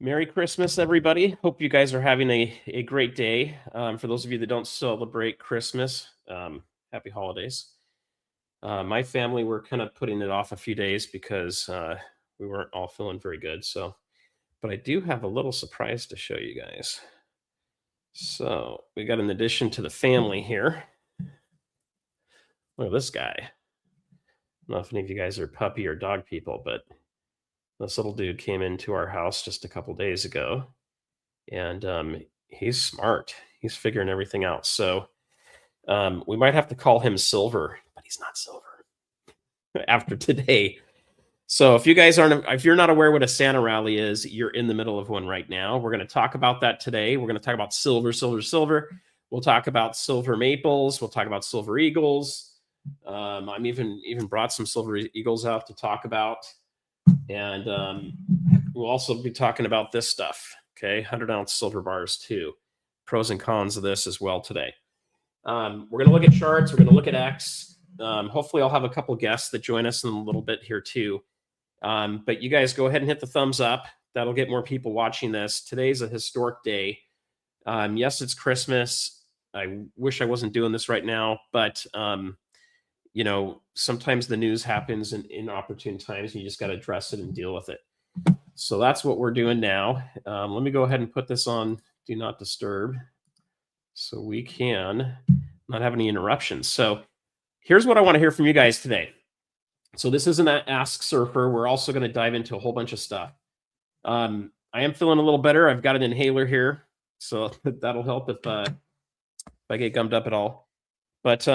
Merry Christmas, everybody. Hope you guys are having a great day. For those of you that don't celebrate Christmas, happy holidays. My family, were kind of putting it off a few days because we weren't all feeling very good. So, but I do have a little surprise to show you guys. So we got an addition to the family here. Look at this guy. I don't know if any of you guys are puppy or dog people, but this little dude came into our house just a couple days ago, and he's smart. He's figuring everything out. So we might have to call him Silver, but he's not Silver after today. So if you're not aware what a Santa rally is, you're in the middle of one right now. We're going to talk about that today. We're going to talk about silver. We'll talk about silver maples. We'll talk about silver eagles. I'm even brought some silver eagles out to talk about. And we'll also be talking about this stuff. Okay, 100-ounce silver bars too. Pros and cons of this as well today. We're going to look at charts. We're going to look at X. Hopefully, I'll have a couple guests that join us in a little bit here too. But you guys go ahead and hit the thumbs up. That'll get more people watching this. Today's a historic day. Yes, it's Christmas. I wish I wasn't doing this right now, but you know, sometimes the news happens in inopportune times, and you just got to address it and deal with it. So that's what we're doing now. Let me go ahead and put this on Do Not Disturb so we can not have any interruptions. So here's what I want to hear from you guys today. So this isn't an Ask Surfer. We're also going to dive into a whole bunch of stuff. I am feeling a little better. I've got an inhaler here, so that'll help if I get gummed up at all. But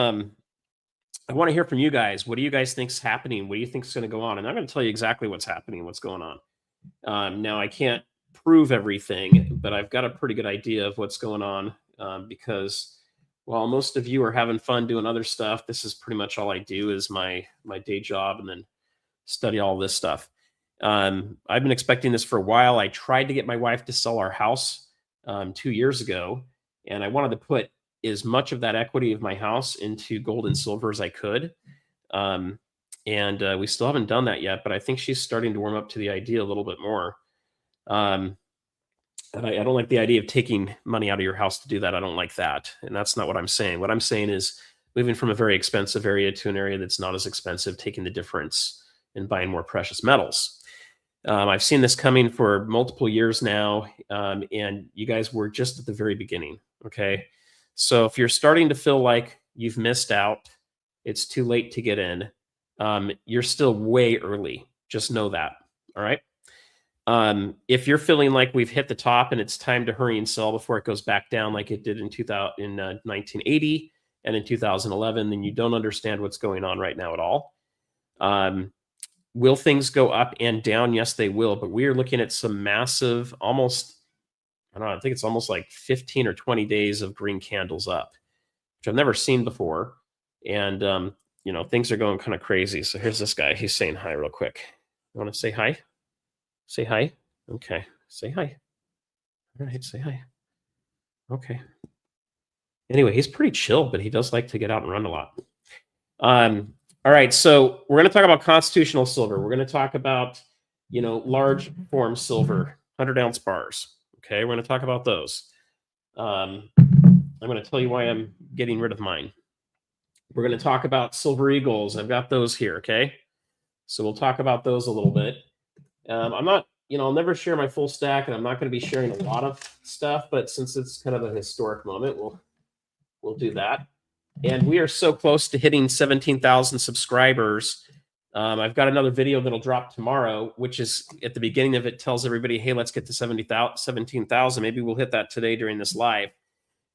I want to hear from you guys. What do you guys think is happening? What do you think is going to go on? And I'm going to tell you exactly what's happening, what's going on. Now, I can't prove everything, but I've got a pretty good idea of what's going on because while most of you are having fun doing other stuff, this is pretty much all I do is my day job and then study all this stuff. I've been expecting this for a while. I tried to get my wife to sell our house 2 years ago, and I wanted to put as much of that equity of my house into gold and silver as I could. And we still haven't done that yet, but I think she's starting to warm up to the idea a little bit more. And I don't like the idea of taking money out of your house to do that. I don't like that. And that's not what I'm saying. What I'm saying is moving from a very expensive area to an area that's not as expensive, taking the difference and buying more precious metals. I've seen this coming for multiple years now, and you guys were just at the very beginning, okay? So if you're starting to feel like you've missed out, it's too late to get in, you're still way early. Just know that, all right? If you're feeling like we've hit the top and it's time to hurry and sell before it goes back down like it did in 1980 and in 2011, then you don't understand what's going on right now at all. Will things go up and down? Yes, they will, but we are looking at some massive, almost, I don't know, I think it's almost like 15 or 20 days of green candles up, which I've never seen before. And, you know, things are going kind of crazy. So here's this guy. He's saying hi real quick. You want to say hi? Say hi. Okay. Say hi. All right. Say hi. Okay. Anyway, he's pretty chill, but he does like to get out and run a lot. All right. So we're going to talk about constitutional silver. We're going to talk about, you know, large form silver, 100-ounce bars. Okay. We're going to talk about those. I'm going to tell you why I'm getting rid of mine. We're going to talk about silver eagles. I've got those here. Okay. So we'll talk about those a little bit. I'm not, you know, I'll never share my full stack, and I'm not going to be sharing a lot of stuff, but since it's kind of a historic moment, we'll do that. And we are so close to hitting 17,000 subscribers. I've got another video that'll drop tomorrow, which is at the beginning of it tells everybody, hey, let's get to 17,000. Maybe we'll hit that today during this live.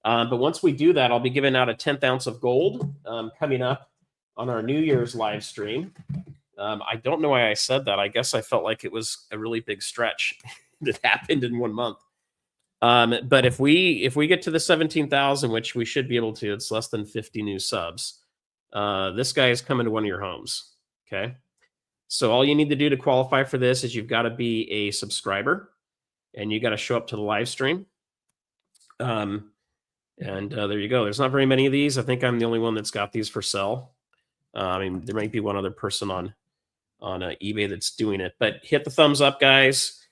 But once we do that, I'll be giving out a 10th ounce of gold coming up on our New Year's live stream. I don't know why I said that. I guess I felt like it was a really big stretch that happened in 1 month. But if we get to the 17,000, which we should be able to, it's less than 50 new subs. This guy is coming to one of your homes. Okay. So all you need to do to qualify for this is you've got to be a subscriber, and you got to show up to the live stream. And there you go. There's not very many of these. I think I'm the only one that's got these for sale. I mean, there might be one other person on eBay that's doing it, but hit the thumbs up, guys.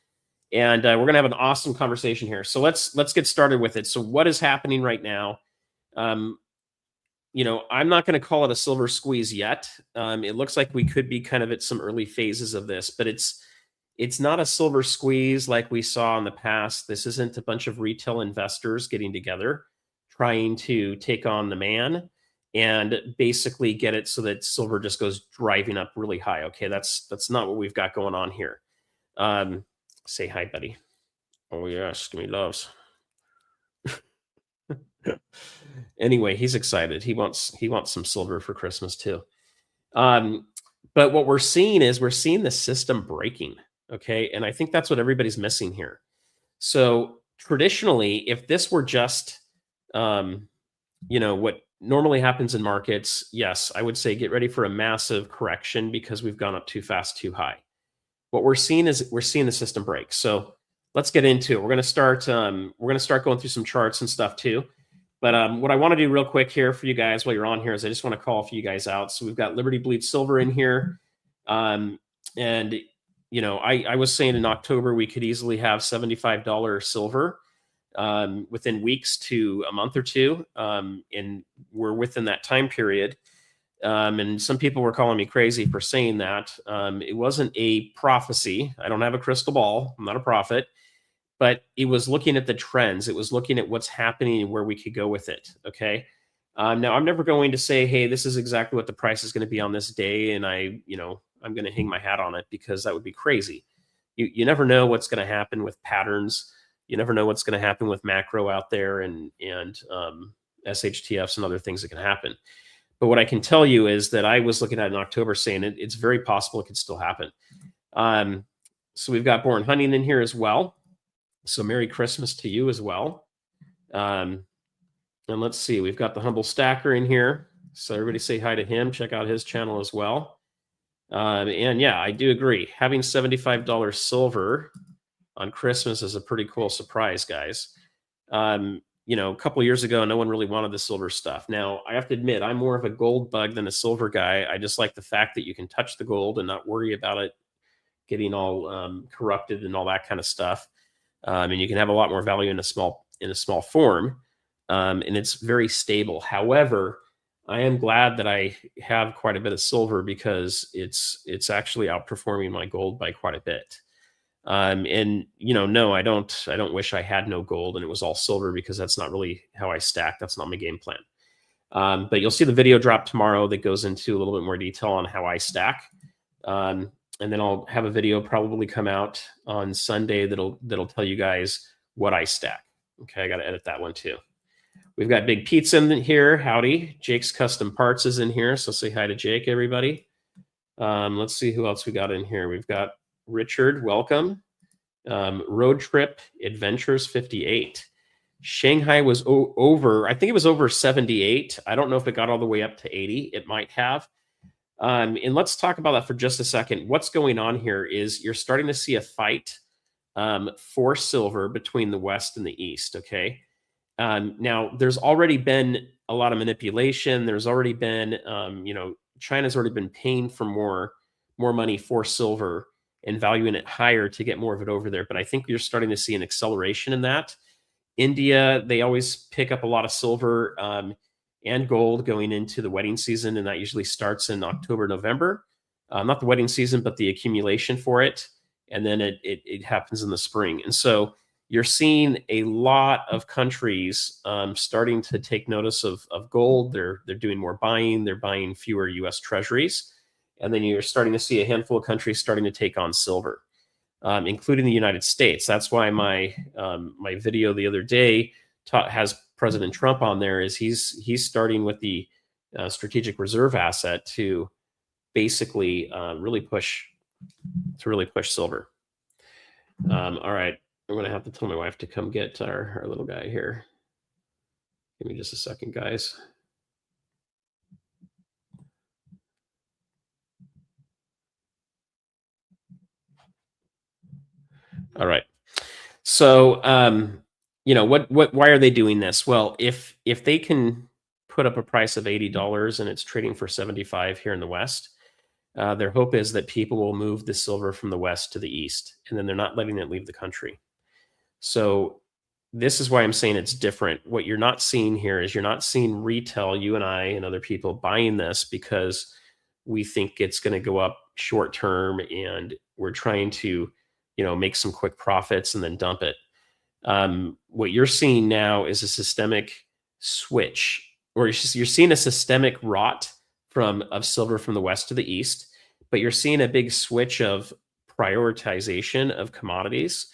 and we're going to have an awesome conversation here. So let's get started with it. So what is happening right now? Um, I'm not going to call it a silver squeeze yet. It looks like we could be kind of at some early phases of this, but it's not a silver squeeze like we saw in the past. This isn't a bunch of retail investors getting together trying to take on the man and basically get it so that silver just goes driving up really high. Okay, that's not what we've got going on here. Say hi, buddy. Oh yes, give me loves. Anyway, he's excited. He wants some silver for Christmas too. But what we're seeing is we're seeing the system breaking. Okay, and I think that's what everybody's missing here. So traditionally, if this were just what normally happens in markets, yes, I would say get ready for a massive correction because we've gone up too fast, too high. What we're seeing is we're seeing the system break. So let's get into it. We're going to start going through some charts and stuff too. But what I want to do real quick here for you guys while you're on here is I just want to call a few guys out. So we've got Liberty Bleed Silver in here. And I was saying in October we could easily have $75 silver within weeks to a month or two. And we're within that time period. And some people were calling me crazy for saying that. It wasn't a prophecy. I don't have a crystal ball. I'm not a prophet. But it was looking at the trends. It was looking at what's happening and where we could go with it. Okay. Now I'm never going to say, hey, this is exactly what the price is going to be on this day, and I'm going to hang my hat on it, because that would be crazy. You never know what's going to happen with patterns. You never know what's going to happen with macro out there and SHTFs and other things that can happen. But what I can tell you is that I was looking at in October saying it's very possible it could still happen. So we've got Born Hunting in here as well. So Merry Christmas to you as well. And let's see, we've got the Humble Stacker in here. So everybody say hi to him. Check out his channel as well. And yeah, I do agree. Having $75 silver on Christmas is a pretty cool surprise, guys. A couple of years ago, no one really wanted the silver stuff. Now, I have to admit, I'm more of a gold bug than a silver guy. I just like the fact that you can touch the gold and not worry about it getting all corrupted and all that kind of stuff. And you can have a lot more value in a small form, and it's very stable. However, I am glad that I have quite a bit of silver, because it's actually outperforming my gold by quite a bit. No, I don't wish I had no gold and it was all silver, because that's not really how I stack. That's not my game plan. But you'll see the video drop tomorrow that goes into a little bit more detail on how I stack. And then I'll have a video probably come out on Sunday that'll tell you guys what I stack. Okay, I got to edit that one too. We've got Big Pizza in here. Howdy. Jake's Custom Parts is in here, so say hi to Jake, everybody. Let's see who else we got in here. We've got Richard, welcome. Road Trip Adventures 58. Shanghai was over, I think it was over 78. I don't know if it got all the way up to 80. It might have. And let's talk about that for just a second. What's going on here is you're starting to see a fight for silver between the West and the East. Okay. Now, there's already been a lot of manipulation. There's already been, China's already been paying for more money for silver and valuing it higher to get more of it over there. But I think you're starting to see an acceleration in that. India, they always pick up a lot of silver and gold going into the wedding season, and that usually starts in October, November. Not the wedding season, but the accumulation for it, and then it happens in the spring. And so you're seeing a lot of countries starting to take notice of gold. They're doing more buying. They're buying fewer U.S. treasuries, and then you're starting to see a handful of countries starting to take on silver, including the United States. That's why my video the other day has President Trump on there. Is he's starting with the strategic reserve asset to basically really push silver. All right, I'm going to have to tell my wife to come get our little guy here. Give me just a second, guys. All right. So, why are they doing this? Well, if they can put up a price of $80 and it's trading for 75 here in the West, Their hope is that people will move the silver from the west to the east, and then they're not letting it leave the country. So this is why I'm saying it's different. What you're not seeing here is you're not seeing retail, you and I and other people buying this because we think it's going to go up short term and we're trying to, make some quick profits and then dump it. What you're seeing now is a systemic switch, or you're seeing a systemic rot of silver from the west to the east, but you're seeing a big switch of prioritization of commodities.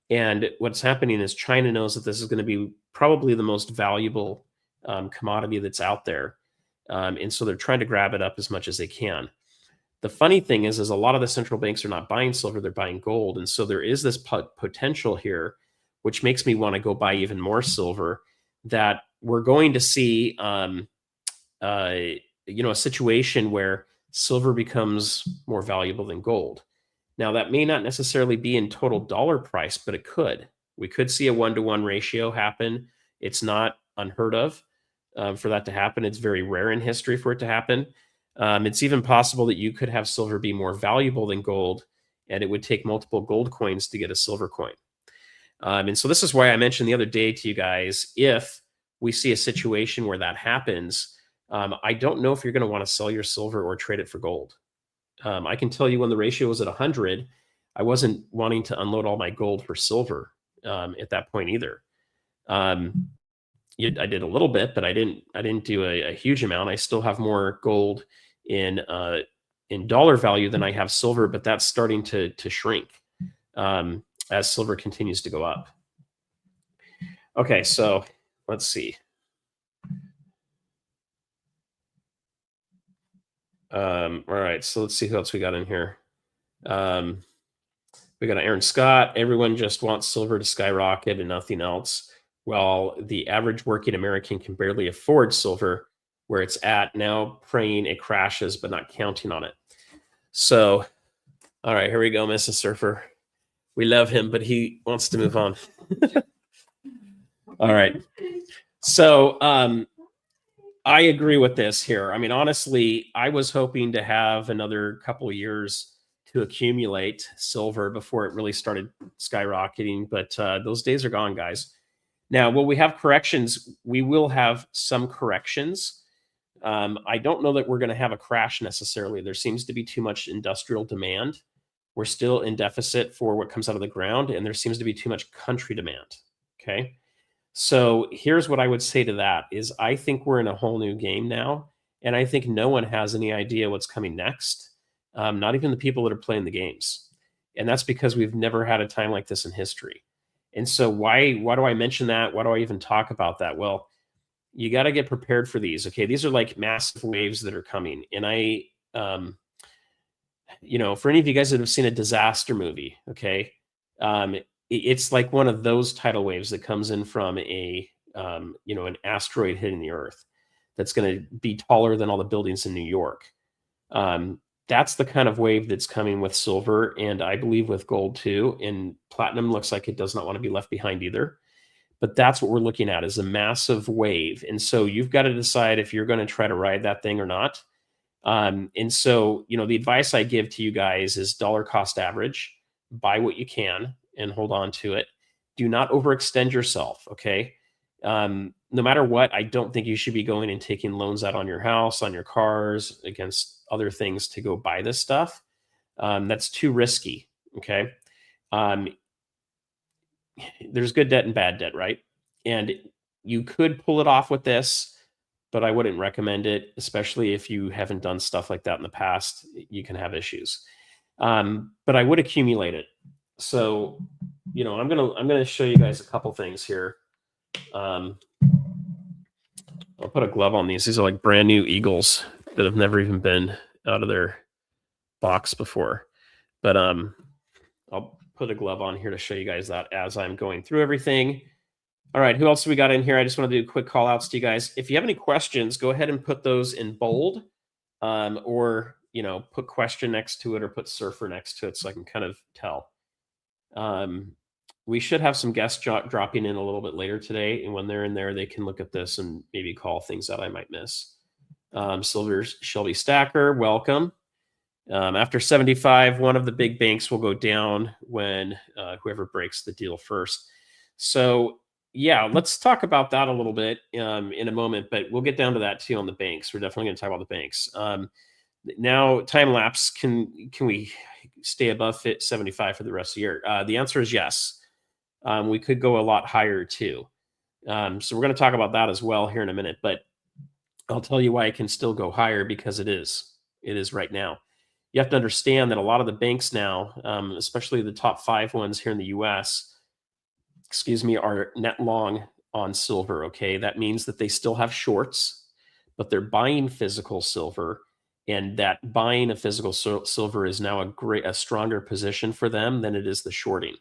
And what's happening is China knows that this is going to be probably the most valuable commodity that's out there. And so they're trying to grab it up as much as they can. The funny thing is a lot of the central banks are not buying silver, they're buying gold. And so there is this potential here, which makes me want to go buy even more silver, that we're going to see, a situation where silver becomes more valuable than gold. Now, that may not necessarily be in total dollar price, but it could. We could see a 1-to-1 ratio happen. It's not unheard of for that to happen. It's very rare in history for it to happen. It's even possible that you could have silver be more valuable than gold, and it would take multiple gold coins to get a silver coin. And so this is why I mentioned the other day to you guys, if we see a situation where that happens, I don't know if you're going to want to sell your silver or trade it for gold. I can tell you when the ratio was at 100, I wasn't wanting to unload all my gold for silver at that point either. I did a little bit, but I didn't do a huge amount. I still have more gold in dollar value than I have silver, but that's starting to shrink as silver continues to go up. Okay, so let's see. All right, so let's see who else we got in here. We got Aaron Scott. Everyone just wants silver to skyrocket and nothing else. Well, the average working American can barely afford silver where it's at now, praying it crashes, but not counting on it. So, all right, here we go, Mrs. Surfer. We love him, but he wants to move on. All right. So, I agree with this here. I mean, honestly, I was hoping to have another couple of years to accumulate silver before it really started skyrocketing, but those days are gone, guys. Now, will we have corrections? We will have some corrections. I don't know that we're going to have a crash necessarily. There seems to be too much industrial demand. We're still in deficit for what comes out of the ground, and there seems to be too much country demand. Okay. So here's what I would say to that is I think we're in a whole new game now, and I think no one has any idea what's coming next, not even the people that are playing the games. And that's because we've never had a time like this in history. And so why do I mention that? Why do I even talk about that? Well, you got to get prepared for these. Okay, these are like massive waves that are coming. And for any of you guys that have seen a disaster movie, okay, it's like one of those tidal waves that comes in from an asteroid hitting the Earth that's going to be taller than all the buildings in New York. That's the kind of wave that's coming with silver, and I believe with gold too. And platinum looks like it does not want to be left behind either. But that's what we're looking at, is a massive wave. And so you've got to decide if you're going to try to ride that thing or not. And so, the advice I give to you guys is dollar cost average. Buy what you can and hold on to it. Do not overextend yourself, okay? No matter what, I don't think you should be going and taking loans out on your house, on your cars, against other things to go buy this stuff. That's too risky, okay? There's good debt and bad debt, right? And you could pull it off with this, but I wouldn't recommend it, especially if you haven't done stuff like that in the past. You can have issues. But I would accumulate it. So, I'm gonna show you guys a couple things here. I'll put a glove on these. These are like brand new Eagles that have never even been out of their box before. But I'll put a glove on here to show you guys that as I'm going through everything. All right, who else do we got in here? I just want to do quick call outs to you guys. If you have any questions, go ahead and put those in bold, or put question next to it, or put surfer next to it so I can kind of tell. We should have some guests dropping in a little bit later today, and when they're in there, they can look at this and maybe call things that I might miss. Silver's Shelby Stacker, welcome. After 75, one of the big banks will go down when whoever breaks the deal first. So, yeah, let's talk about that a little bit in a moment, but we'll get down to that too on the banks. We're definitely going to talk about the banks. Now, time lapse, can we stay above 75 for the rest of the year? The answer is yes. We could go a lot higher too. So we're going to talk about that as well here in a minute, but I'll tell you why it can still go higher, because it is. It is right now. You have to understand that a lot of the banks now, especially the top 5 ones here in the US, excuse me, are net long on silver. Okay. That means that they still have shorts, but they're buying physical silver. And that buying of physical silver is now a stronger position for them than it is the shorting.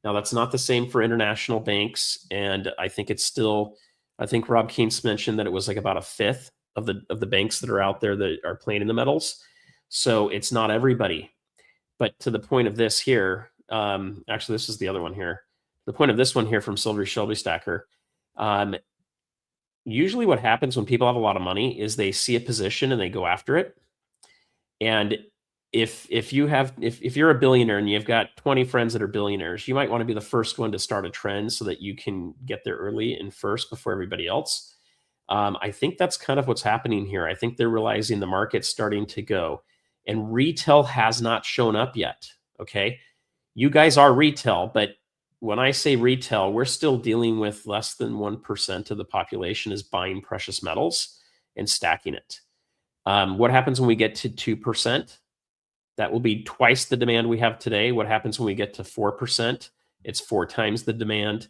Now, that's not the same for international banks, and I think it's still. I think Rob Keynes mentioned that it was like about a fifth of the banks that are out there that are playing in the metals. So it's not everybody. But to the point of this here, actually, this is the other one here. The point of this one here from Silvery Shelby Stacker. Usually, what happens when people have a lot of money is they see a position and they go after it. And if you're a billionaire and you've got 20 friends that are billionaires, you might want to be the first one to start a trend so that you can get there early and first before everybody else. I think that's kind of what's happening here. I think they're realizing the market's starting to go, and retail has not shown up yet. Okay. You guys are retail, but when I say retail, we're still dealing with less than 1% of the population is buying precious metals and stacking it. What happens when we get to 2%? That will be twice the demand we have today. What happens when we get to 4%? It's 4 times the demand.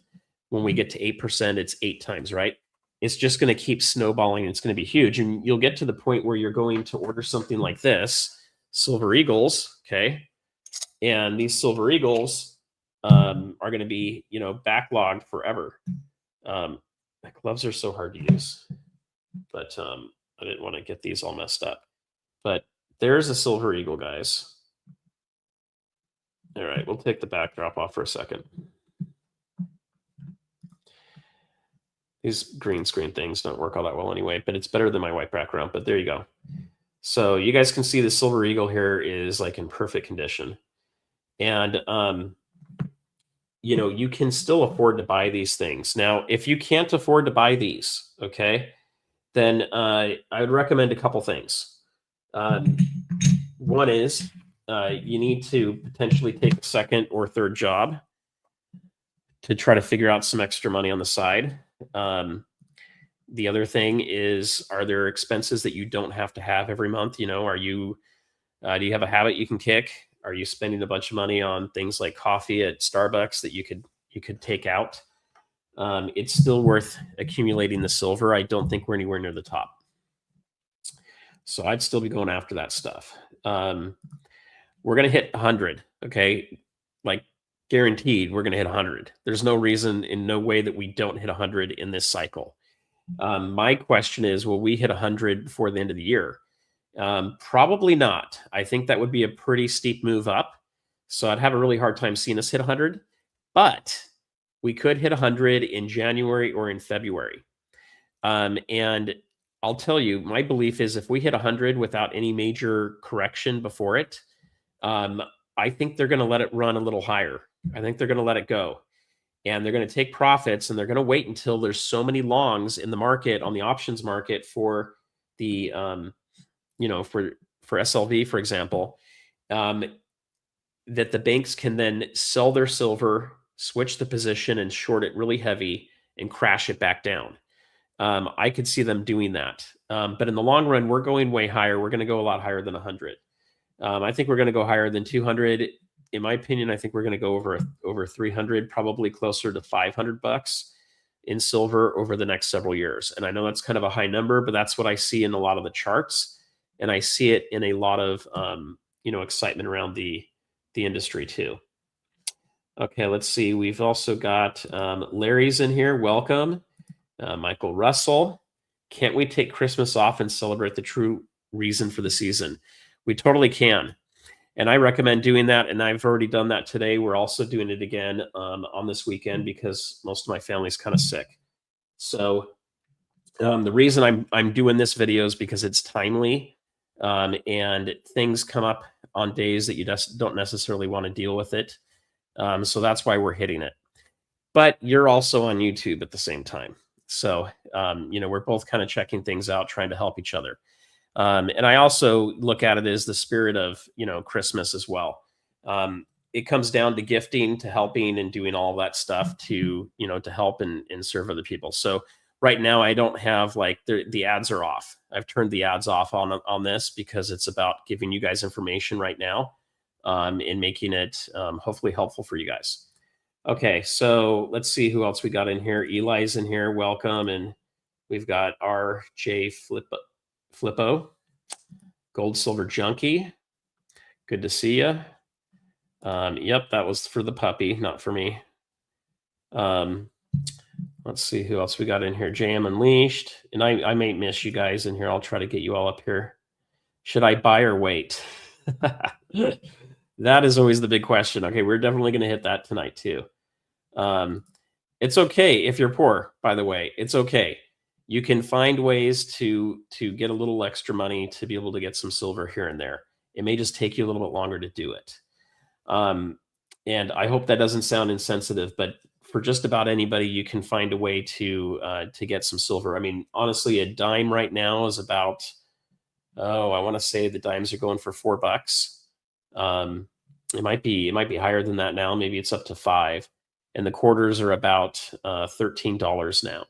When we get to 8%, it's 8 times, right? It's just going to keep snowballing. And it's going to be huge. And you'll get to the point where you're going to order something like this, Silver Eagles, okay? And these Silver Eagles are going to be, backlogged forever. My gloves are so hard to use, but I didn't want to get these all messed up. But there's a Silver Eagle, guys. All right, we'll take the backdrop off for a second. These green screen things don't work all that well anyway, but it's better than my white background, but there you go. So you guys can see the Silver Eagle here is like in perfect condition. And, you can still afford to buy these things. Now, if you can't afford to buy these, okay, then I would recommend a couple things. One is you need to potentially take a second or third job to try to figure out some extra money on the side. The other thing is, are there expenses that you don't have to have every month? Are you do you have a habit you can kick? Are you spending a bunch of money on things like coffee at Starbucks that you could take out? It's still worth accumulating the silver. I don't think we're anywhere near the top. So I'd still be going after that stuff. We're going to hit 100, okay? Like guaranteed, we're going to hit 100. There's no reason, in no way, that we don't hit 100 in this cycle. My question is, will we hit 100 before the end of the year? Probably not. I think that would be a pretty steep move up. So I'd have a really hard time seeing us hit 100. But we could hit 100 in January or in February. And I'll tell you, my belief is if we hit 100 without any major correction before it, I think they're going to let it run a little higher. I think they're going to let it go. And they're going to take profits, and they're going to wait until there's so many longs in the market, on the options market, for the, for SLV, for example, that the banks can then sell their silver, switch the position, and short it really heavy and crash it back down. I could see them doing that. But in the long run, we're going way higher. We're going to go a lot higher than 100. I think we're going to go higher than 200. In my opinion, I think we're going to go over 300, probably closer to $500 in silver over the next several years. And I know that's kind of a high number, but that's what I see in a lot of the charts. And I see it in a lot of, excitement around the industry too. Okay, let's see. We've also got Larry's in here. Welcome. Michael Russell. Can't we take Christmas off and celebrate the true reason for the season? We totally can. And I recommend doing that. And I've already done that today. We're also doing it again on this weekend because most of my family's kind of sick. So the reason I'm doing this video is because it's timely. and things come up on days that you just don't necessarily want to deal with it. So that's why we're hitting it. But you're also on YouTube at the same time. So, we're both kind of checking things out, trying to help each other. And I also look at it as the spirit of, Christmas as well. It comes down to gifting, to helping, and doing all that stuff to, to help and serve other people. So right now, I don't have like the ads are off. I've turned the ads off on this because it's about giving you guys information right now, and making it hopefully helpful for you guys. Okay, so let's see who else we got in here. Eli's in here. Welcome. And we've got RJ Flippo, Gold Silver Junkie. Good to see you. Yep, that was for the puppy, not for me. Let's see who else we got in here. JM Unleashed. And I may miss you guys in here. I'll try to get you all up here. Should I buy or wait? That is always the big question. Okay, we're definitely going to hit that tonight too. It's okay if you're poor, by the way. It's okay. You can find ways to get a little extra money to be able to get some silver here and there. It may just take you a little bit longer to do it. And I hope that doesn't sound insensitive, but for just about anybody, you can find a way to get some silver. I mean, honestly, a dime right now is about, I want to say the dimes are going for $4. It might be higher than that now. Maybe it's up to $5, and the quarters are about $13 now.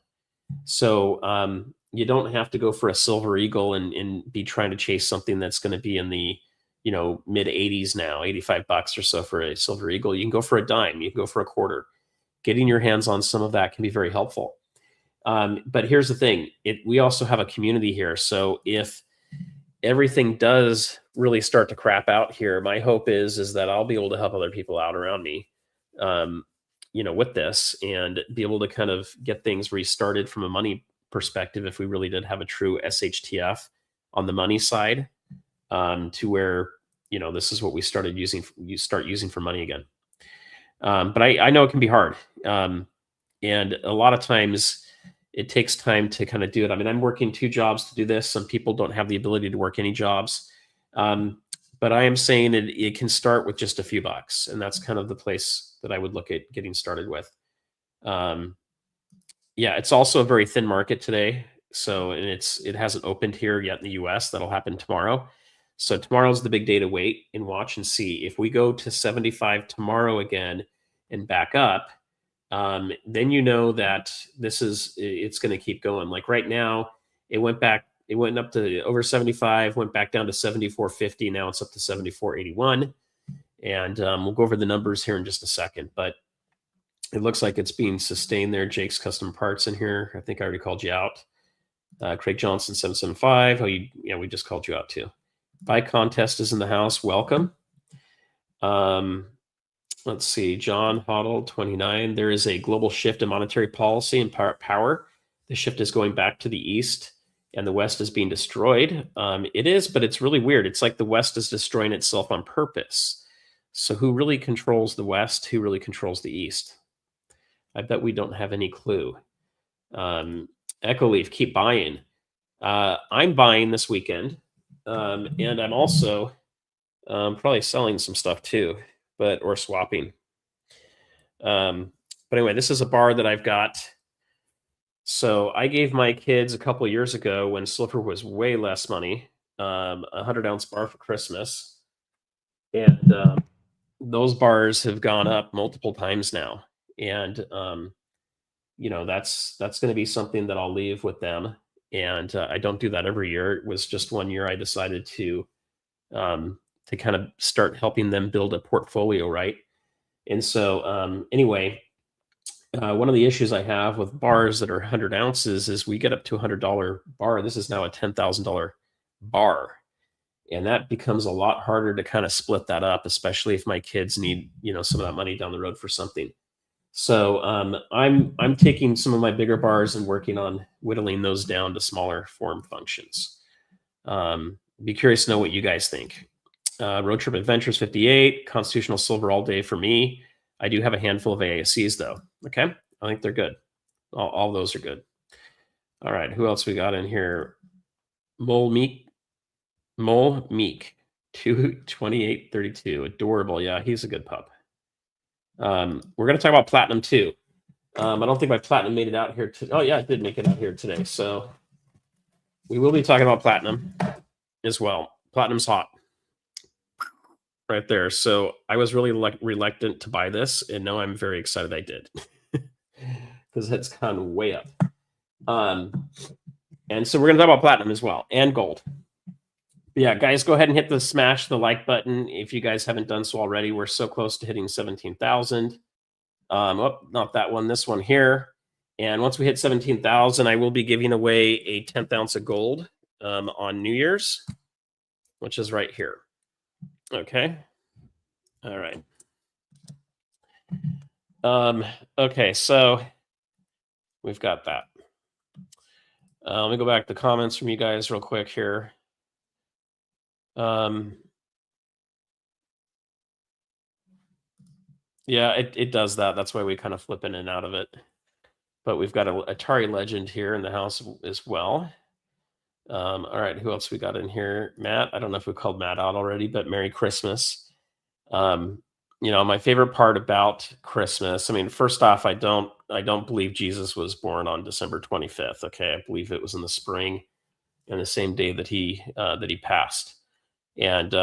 So you don't have to go for a silver eagle and be trying to chase something that's going to be in the mid 80s now, $85 or so for a silver eagle. You can go for a dime. You can go for a quarter. Getting your hands on some of that can be very helpful. But here's the thing: we also have a community here. So if everything does really start to crap out here, my hope is that I'll be able to help other people out around me, with this, and be able to kind of get things restarted from a money perspective. If we really did have a true SHTF on the money side, to where, this is what we start using for money again. But I know it can be hard. And a lot of times it takes time to kind of do it. I mean, I'm working 2 jobs to do this. Some people don't have the ability to work any jobs. But I am saying it can start with just a few bucks. And that's kind of the place that I would look at getting started with. Yeah, it's also a very thin market today. So, and it hasn't opened here yet in the US. That'll happen tomorrow. So tomorrow's the big day to wait and watch and see. If we go to 75 tomorrow again and back up, then that it's going to keep going. Like right now, it went up to over 75, went back down to 74.50. Now it's up to 74.81. And we'll go over the numbers here in just a second. But it looks like it's being sustained there. Jake's Custom Parts in here. I think I already called you out. Craig Johnson 775. We just called you out too. Buy contest is in the house. Welcome. Let's see. John Hoddle 29. There is a global shift in monetary policy and power. The shift is going back to the east, and the west is being destroyed. It is, but it's really weird. It's like the west is destroying itself on purpose. So who really controls the west? Who really controls the east? I bet we don't have any clue. Echo Leaf, keep buying. I'm buying this weekend. And I'm also probably selling some stuff too, or swapping. But anyway, this is a bar that I've got. So I gave my kids a couple of years ago, when silver was way less money, a 100-ounce bar for Christmas. And those bars have gone up multiple times now. And, that's going to be something that I'll leave with them. And I don't do that every year. It was just one year I decided to kind of start helping them build a portfolio, right? And so anyway, one of the issues I have with bars that are 100 ounces is we get up to a $100 bar. This is now a $10,000 bar. And that becomes a lot harder to kind of split that up, especially if my kids need, some of that money down the road for something. So I'm taking some of my bigger bars and working on whittling those down to smaller form functions. Be curious to know what you guys think. Road Trip Adventures 58, Constitutional Silver all day for me. I do have a handful of AACs though. Okay, I think they're good. All those are good. All right, who else we got in here? Mole Meat Mole Meek, 22832. Adorable. Yeah, he's a good pup. We're going to talk about Platinum too. I don't think my Platinum made it out here. Oh, yeah, it did make it out here today. So we will be talking about Platinum as well. Platinum's hot right there. So I was really reluctant to buy this, and now I'm very excited I did because it's gone way up. And so we're going to talk about Platinum as well and gold. But yeah, guys, go ahead and hit the smash the like button if you guys haven't done so already. We're so close to hitting 17,000. Oh, not that one, this one here. And once we hit 17,000, I will be giving away a 10th ounce of gold on New Year's, which is right here. Okay. All right. Okay, so we've got that. Let me go back to the comments from you guys real quick here. Yeah, it does that. That's why we kind of flip in and out of it. But we've got a Atari Legend here in the house as well. All right, who else we got in here? Matt. I don't know if we called Matt out already, but Merry Christmas. You know, my favorite part about Christmas, I mean, first off, I don't believe Jesus was born on December 25th. Okay, I believe it was in the spring and the same day that he passed. And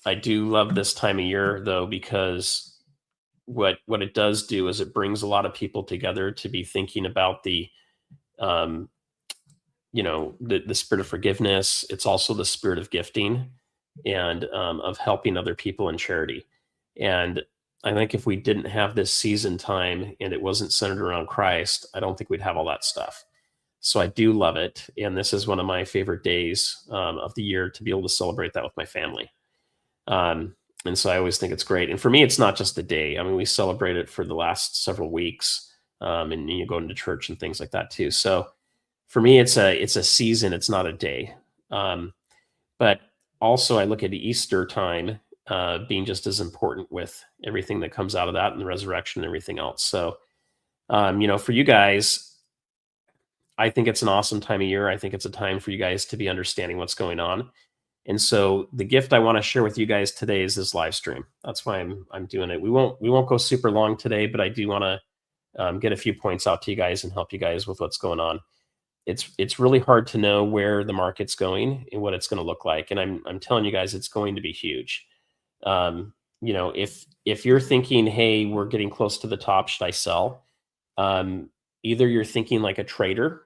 I do love this time of year though, because what it does do is it brings a lot of people together to be thinking about the you know, the spirit of forgiveness. It's also the spirit of gifting and of helping other people in charity. And I think if we didn't have this season time and it wasn't centered around Christ, I don't think we'd have all that stuff. So I do love it. And this is one of my favorite days of the year to be able to celebrate that with my family. And so I always think it's great. And for me, it's not just a day. I mean, we celebrate it for the last several weeks and you go into church and things like that too. So for me, it's a season. It's not a day. But also I look at Easter time being just as important with everything that comes out of that and the resurrection and everything else. So, you know, for you guys, I think it's an awesome time of year. I think it's a time for you guys to be understanding what's going on. And so the gift I want to share with you guys today is this live stream. That's why I'm doing it. We won't go super long today, but I do want to get a few points out to you guys and help you guys with what's going on. It's really hard to know where the market's going and what it's going to look like. And I'm telling you guys, it's going to be huge. You know, if you're thinking, hey, we're getting close to the top, should I sell? Either you're thinking like a trader.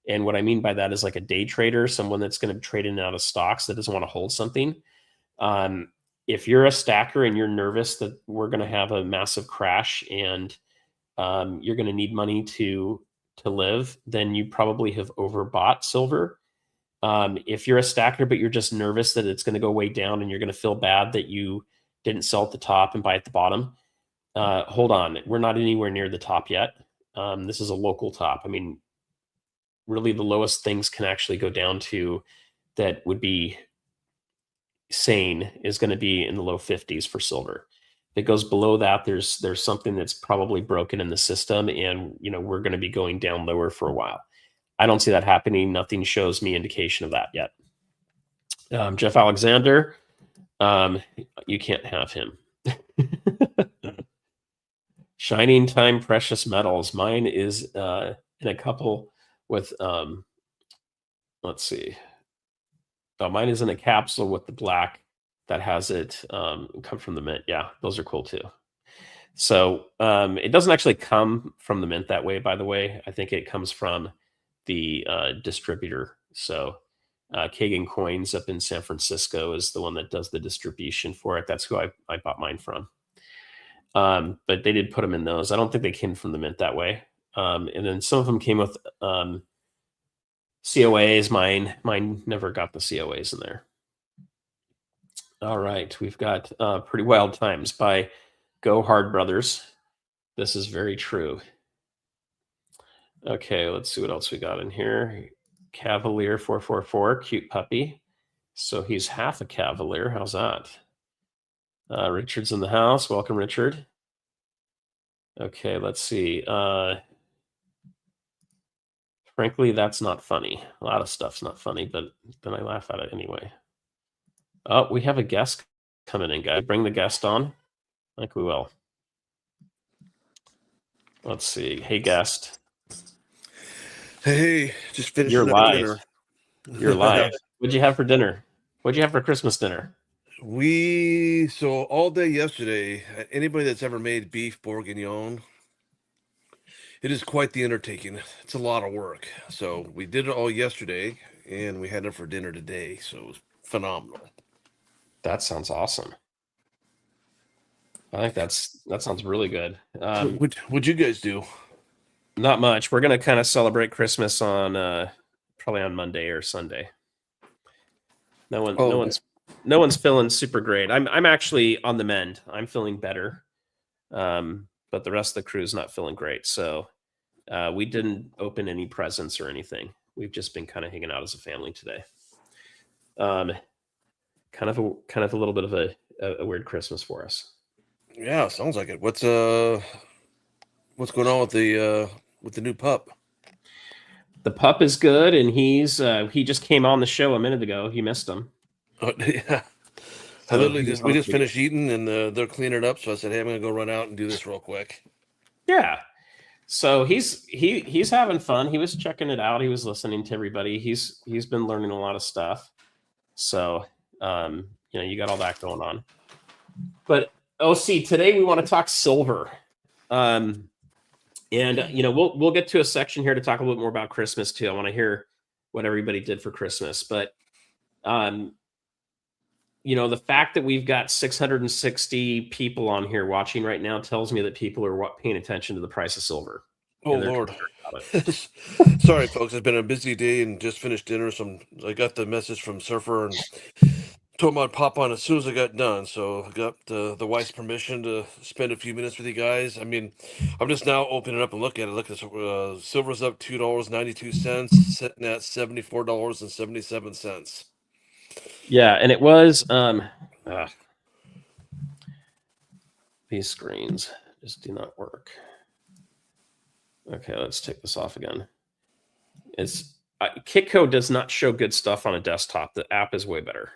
And what I mean by that is like a day trader, someone that's going to trade in and out of stocks that doesn't want to hold something. If you're a stacker and you're nervous that we're going to have a massive crash and you're going to need money to live, then you probably have overbought silver. If you're a stacker, but you're just nervous that it's going to go way down and you're going to feel bad that you didn't sell at the top and buy at the bottom, hold on. We're not anywhere near the top yet. This is a local top. I mean, really the lowest things can actually go down to that would be sane is going to be in the low 50s for silver. If it goes below that, there's something that's probably broken in the system, and you know we're going to be going down lower for a while. I don't see that happening. Nothing shows me indication of that yet. Jeff Alexander, you can't have him. Shining Time Precious Metals. Mine is in a couple with let's see. Oh, mine is in a capsule with the black that has it come from the mint. Yeah, those are cool too. So it doesn't actually come from the mint that way, by the way. I think it comes from the distributor. So Kagan Coins up in San Francisco is the one that does the distribution for it. That's who I bought mine from. But they did put them in those. I don't think they came from the mint that way. And then some of them came with COAs. Mine never got the COAs in there. All right, we've got Pretty Wild Times by Go Hard Brothers. This is very true. Okay, let's see what else we got in here. Cavalier 444, cute puppy. So he's half a Cavalier. How's that? Richard's in the house. Welcome, Richard. Okay, let's see. Frankly, that's not funny. A lot of stuff's not funny, but then I laugh at it anyway. Oh, we have a guest coming in, guys. Bring the guest on. I think we will. Let's see. Hey, guest. Hey, just finishing You're up live. dinner. You're live. What'd you have for dinner? What'd you have for Christmas dinner? So all day yesterday, anybody that's ever made beef bourguignon, it is quite the undertaking. It's a lot of work. So we did it all yesterday, and we had it for dinner today. So it was phenomenal. That sounds awesome. I think that sounds really good. What'd you guys do? Not much. We're gonna kind of celebrate Christmas on probably on Monday or Sunday. No one's feeling super great. I'm actually on the mend. I'm feeling better, but the rest of the crew's not feeling great. So we didn't open any presents or anything. We've just been kind of hanging out as a family today. Kind of a little bit of a weird Christmas for us. Yeah, sounds like it. What's going on with the new pup? The pup is good, and he just came on the show a minute ago. You missed him. Oh, yeah. So We just finished eating, and they're cleaning it up. So I said, "Hey, I'm gonna go run out and do this real quick." Yeah. So he's having fun. He was checking it out. He was listening to everybody. He's been learning a lot of stuff. So you got all that going on. But OC, today we want to talk silver. And we'll get to a section here to talk a little bit more about Christmas too. I want to hear what everybody did for Christmas. But the fact that we've got 660 people on here watching right now tells me that people are paying attention to the price of silver. Oh Lord. Sorry, folks. It's been a busy day and just finished dinner. So I got the message from Surfer and told him I'd pop on as soon as I got done. So I got the wife's permission to spend a few minutes with you guys. I mean, I'm just now opening up and looking at it. Look at silver's up $2.92, sitting at $74.77. Yeah, and it was these screens just do not work. Okay, let's take this off again. Kitco does not show good stuff on a desktop. The app is way better.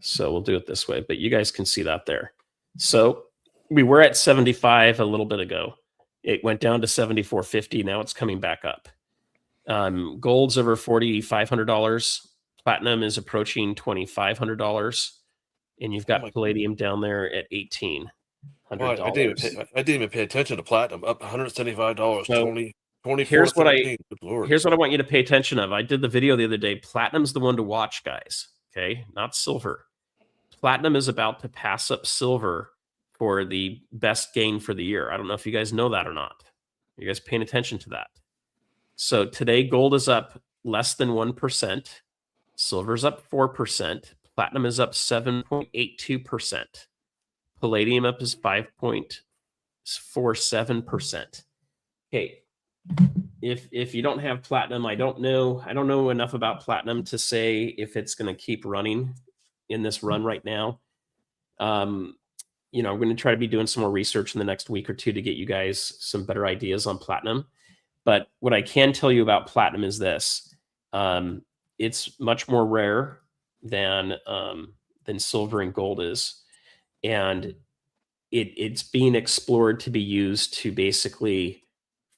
So we'll do it this way, but you guys can see that there. So we were at 75 a little bit ago. It went down to 74.50. Now it's coming back up. Gold's over $4,500. Platinum is approaching $2,500, and you've got palladium down there at $1,800. I didn't even pay attention to platinum, up $175. So 24, here's what Here's what I want you to pay attention of. I did the video the other day. Platinum's the one to watch, guys. Okay, not silver. Platinum is about to pass up silver for the best gain for the year. I don't know if you guys know that or not. You guys paying attention to that? So today, gold is up less than 1%. Silver's up 4%. Platinum is up 7.82%. Palladium up is 5.47%. Okay, if you don't have platinum, I don't know enough about platinum to say if it's going to keep running in this run right now. I'm going to try to be doing some more research in the next week or two to get you guys some better ideas on platinum. But what I can tell you about platinum is this: it's much more rare than silver and gold is, and it's being explored to be used to basically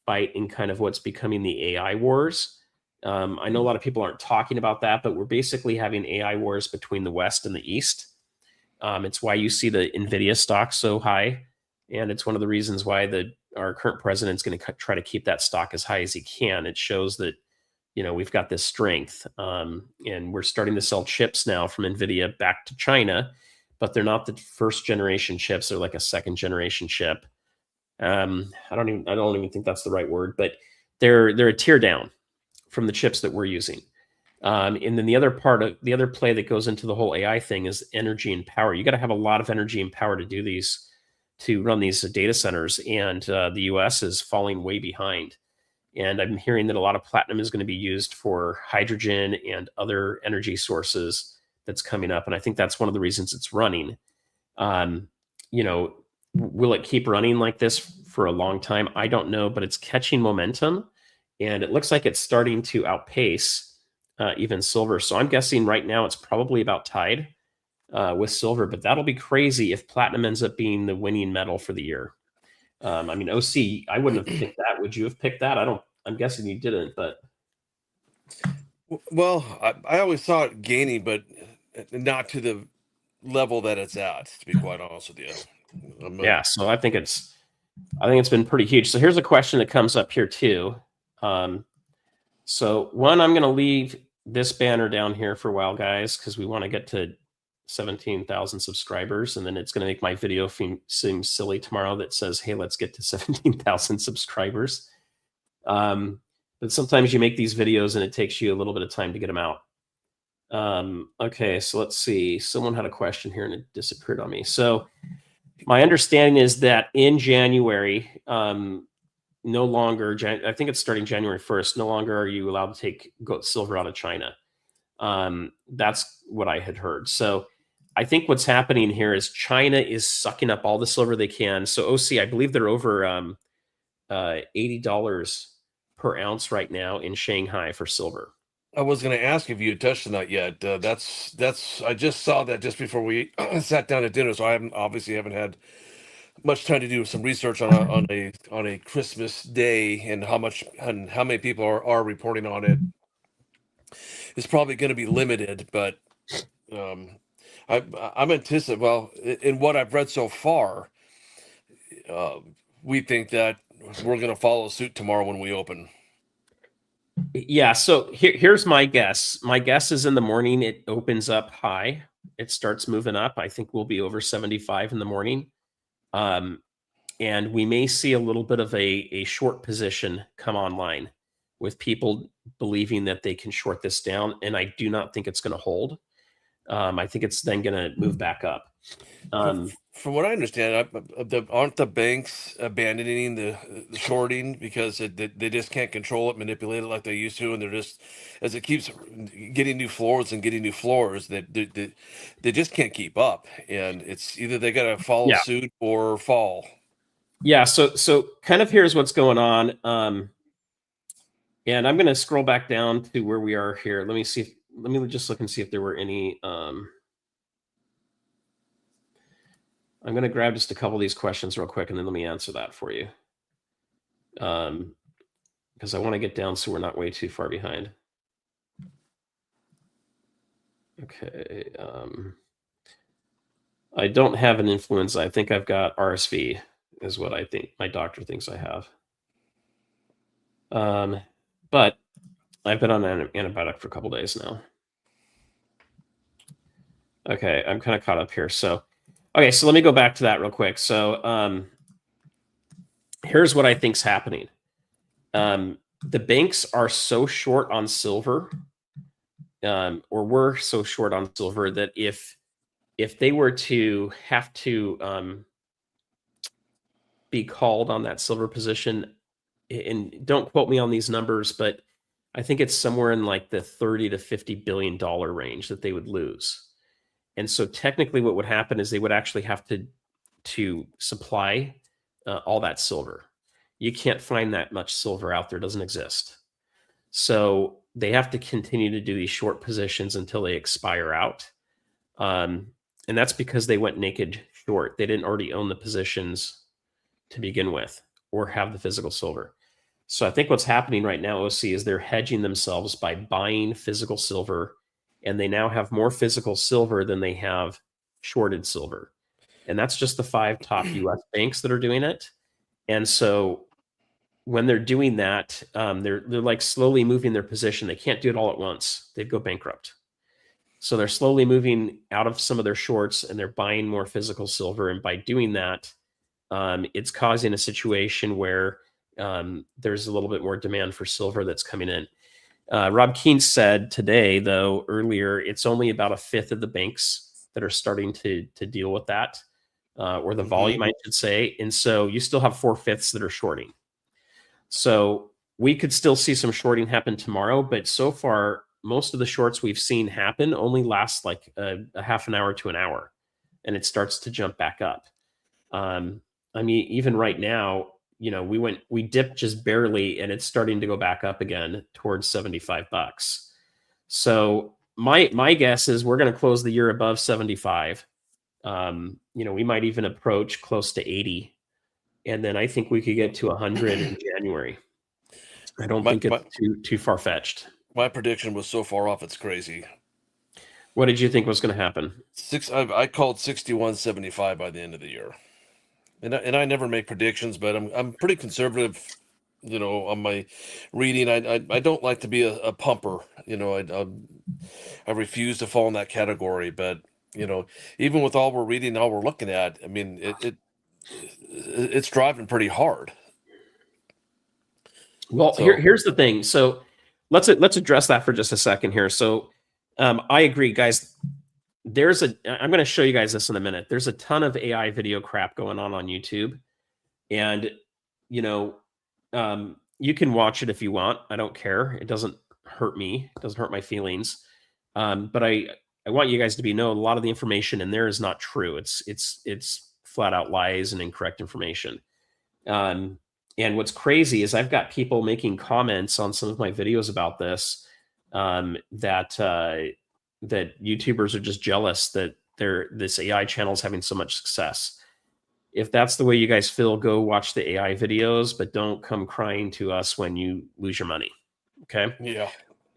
fight in kind of what's becoming the AI wars. I know a lot of people aren't talking about that, but we're basically having AI wars between the West and the East. It's why you see the NVIDIA stock so high, and it's one of the reasons why our current president's going to try to keep that stock as high as he can. It shows that we've got this strength, and we're starting to sell chips now from NVIDIA back to China, but they're not the first generation chips. They're like a second generation chip. I don't even think that's the right word, but they're a tier down from the chips that we're using. And then the other play that goes into the whole AI thing is energy and power. You got to have a lot of energy and power to run these data centers, and the US is falling way behind. And I'm hearing that a lot of platinum is going to be used for hydrogen and other energy sources that's coming up. And I think that's one of the reasons it's running. Will it keep running like this for a long time? I don't know, but it's catching momentum, and it looks like it's starting to outpace even silver. So I'm guessing right now it's probably about tied. with silver, but that'll be crazy if platinum ends up being the winning metal for the year. I mean, OC, I wouldn't have picked that. Would you have picked that? I'm guessing you didn't, but. Well, I always saw it gaining, but not to the level that it's at, to be quite honest with you. Yeah, so I think it's been pretty huge. So here's a question that comes up here too. So one, I'm going to leave this banner down here for a while, guys, because we want to get to 17,000 subscribers, and then it's going to make my video seem silly tomorrow that says, hey, let's get to 17,000 subscribers. But sometimes you make these videos and it takes you a little bit of time to get them out. Okay, so let's see. Someone had a question here and it disappeared on me. So my understanding is that in January, no longer, I think it's starting January 1st, no longer are you allowed to take silver out of China. That's what I had heard. So I think what's happening here is China is sucking up all the silver they can. So OC, I believe they're over $80 per ounce right now in Shanghai for silver. I was going to ask if you had touched on that yet. That's I just saw that just before we sat down at dinner, so I haven't had much time to do some research on a Christmas day and how many people are reporting on it. It's probably going to be limited, but I'm anticipating. Well, in what I've read so far, we think that we're going to follow suit tomorrow when we open. Yeah, so here's my guess. My guess is in the morning it opens up high. It starts moving up. I think we'll be over 75 in the morning. And we may see a little bit of a short position come online with people believing that they can short this down. And I do not think it's going to hold. I think it's then going to move back up. From what I understand, aren't the banks abandoning the shorting because they just can't control it, manipulate it like they used to, and they're just, as it keeps getting new floors, that they just can't keep up, and it's either they got to follow suit or fall. Yeah. So kind of here's what's going on. And I'm going to scroll back down to where we are here. Let me just look and see if there were any. I'm going to grab just a couple of these questions real quick, and then let me answer that for you. Because I want to get down so we're not way too far behind. Okay. I don't have an influenza. I think I've got RSV, is what I think my doctor thinks I have. But I've been on an antibiotic for a couple days now. Okay, I'm kind of caught up here. So, okay, so let me go back to that real quick. So, here's what I think's happening. The banks are so short on silver, or were so short on silver that if they were to have to be called on that silver position, and don't quote me on these numbers, but I think it's somewhere in like the 30 to $50 billion range that they would lose. And so technically what would happen is they would actually have to supply all that silver. You can't find that much silver out there. It doesn't exist. So they have to continue to do these short positions until they expire out. And that's because they went naked short. They didn't already own the positions to begin with or have the physical silver. So I think what's happening right now, OC, is they're hedging themselves by buying physical silver, and they now have more physical silver than they have shorted silver. And that's just the 5 top US banks that are doing it. And so when they're doing that, they're like slowly moving their position. They can't do it all at once. They'd go bankrupt. So they're slowly moving out of some of their shorts and they're buying more physical silver. And by doing that, it's causing a situation where there's a little bit more demand for silver that's coming in. Rob Keene said today, though, earlier, it's only about a fifth of the banks that are starting to deal with that, or the volume, I should say. And so you still have 4/5 that are shorting. So we could still see some shorting happen tomorrow, but so far, most of the shorts we've seen happen only last like a half an hour to an hour, and it starts to jump back up. I mean, even right now, we dipped just barely and it's starting to go back up again towards $75. So my guess is we're going to close the year above 75. We might even approach close to 80, and then I think we could get to 100 in January. I don't think it's too far fetched. My prediction was so far off, it's crazy. What did you think was going to happen? I called 61.75 by the end of the year, and I never make predictions, but I'm pretty conservative, on my reading. I don't like to be a pumper, I refuse to fall in that category. But even with all we're reading, all we're looking at, I mean, it's driving pretty hard. Well, here's the thing. So let's address that for just a second here. So I agree, guys. I'm going to show you guys this in a minute. There's a ton of AI video crap going on YouTube, and you can watch it if you want. I don't care. It doesn't hurt me. It doesn't hurt my feelings. But I want you guys to know a lot of the information in there is not true. It's flat out lies and incorrect information. And what's crazy is I've got people making comments on some of my videos about this, that YouTubers are just jealous that this AI channel is having so much success. If that's the way you guys feel, go watch the AI videos, but don't come crying to us when you lose your money. Okay? Yeah.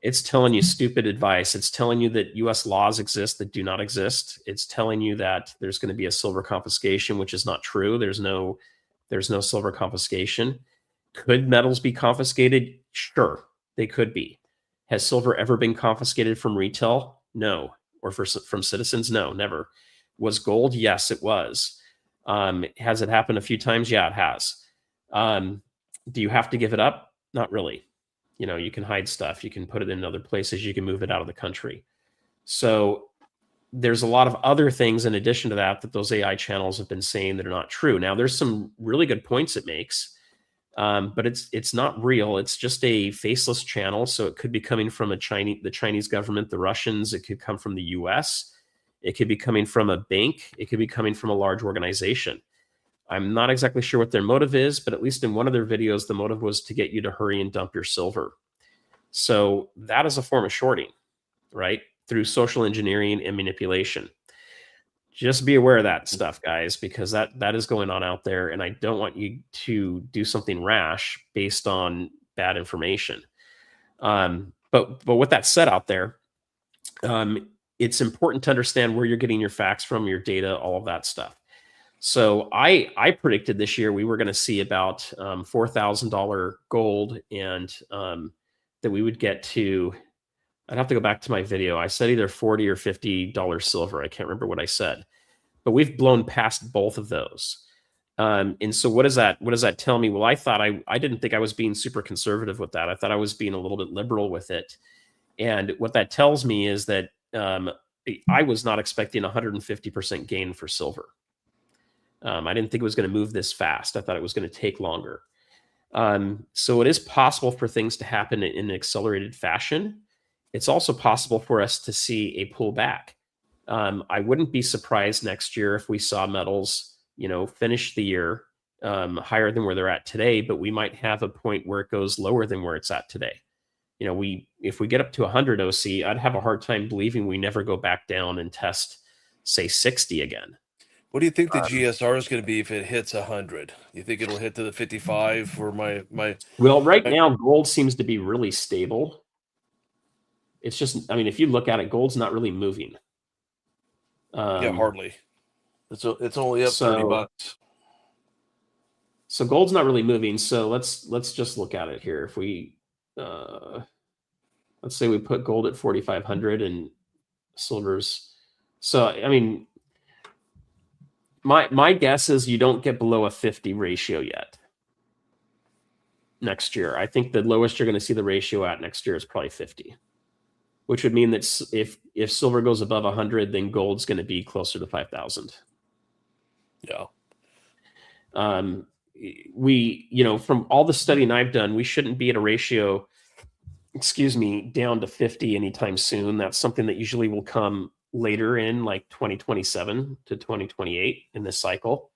It's telling you stupid advice. It's telling you that US laws exist that do not exist. It's telling you that there's going to be a silver confiscation, which is not true. There's no silver confiscation. Could metals be confiscated? Sure, they could be. Has silver ever been confiscated from retail? No. Or from citizens? No, never. Was gold? Yes, it was. Has it happened a few times? Yeah, it has. Do you have to give it up? Not really. You can hide stuff. You can put it in other places. You can move it out of the country. So there's a lot of other things in addition to that those AI channels have been saying that are not true. Now, there's some really good points it makes, but it's not real. It's just a faceless channel. So it could be coming from the Chinese government, the Russians. It could come from the US. It could be coming from a bank. It could be coming from a large organization. I'm not exactly sure what their motive is, but at least in one of their videos, the motive was to get you to hurry and dump your silver. So that is a form of shorting, right? Through social engineering and manipulation. Just be aware of that stuff, guys, because that is going on out there, and I don't want you to do something rash based on bad information. But with that said out there, it's important to understand where you're getting your facts from, your data, all of that stuff. So I predicted this year we were going to see about $4,000 gold, and that we would get to, I'd have to go back to my video. I said either $40 or $50 silver. I can't remember what I said, but we've blown past both of those. And so what does that tell me? Well, I didn't think I was being super conservative with that. I thought I was being a little bit liberal with it. And what that tells me is that I was not expecting 150% gain for silver. I didn't think it was going to move this fast. I thought it was going to take longer. So it is possible for things to happen in an accelerated fashion. It's also possible for us to see a pullback. I wouldn't be surprised next year if we saw metals, finish the year higher than where they're at today, but we might have a point where it goes lower than where it's at today. If we get up to 100 OC, I'd have a hard time believing we never go back down and test, say, 60 again. What do you think the GSR is going to be if it hits 100? You think it'll hit to the 55 for my? Well, right now, gold seems to be really stable. It's just, if you look at it, gold's not really moving. Yeah, hardly. It's only up $30. So gold's not really moving. So let's just look at it here. If we let's say we put gold at 4,500 and silver's. So my guess is you don't get below a 50 ratio yet next year. I think the lowest you're going to see the ratio at next year is probably 50, which would mean that if silver goes above 100, then gold's going to be closer to 5,000. Yeah. From all the studying I've done, we shouldn't be at a ratio, down to 50 anytime soon. That's something that usually will come later in like 2027 to 2028 in this cycle.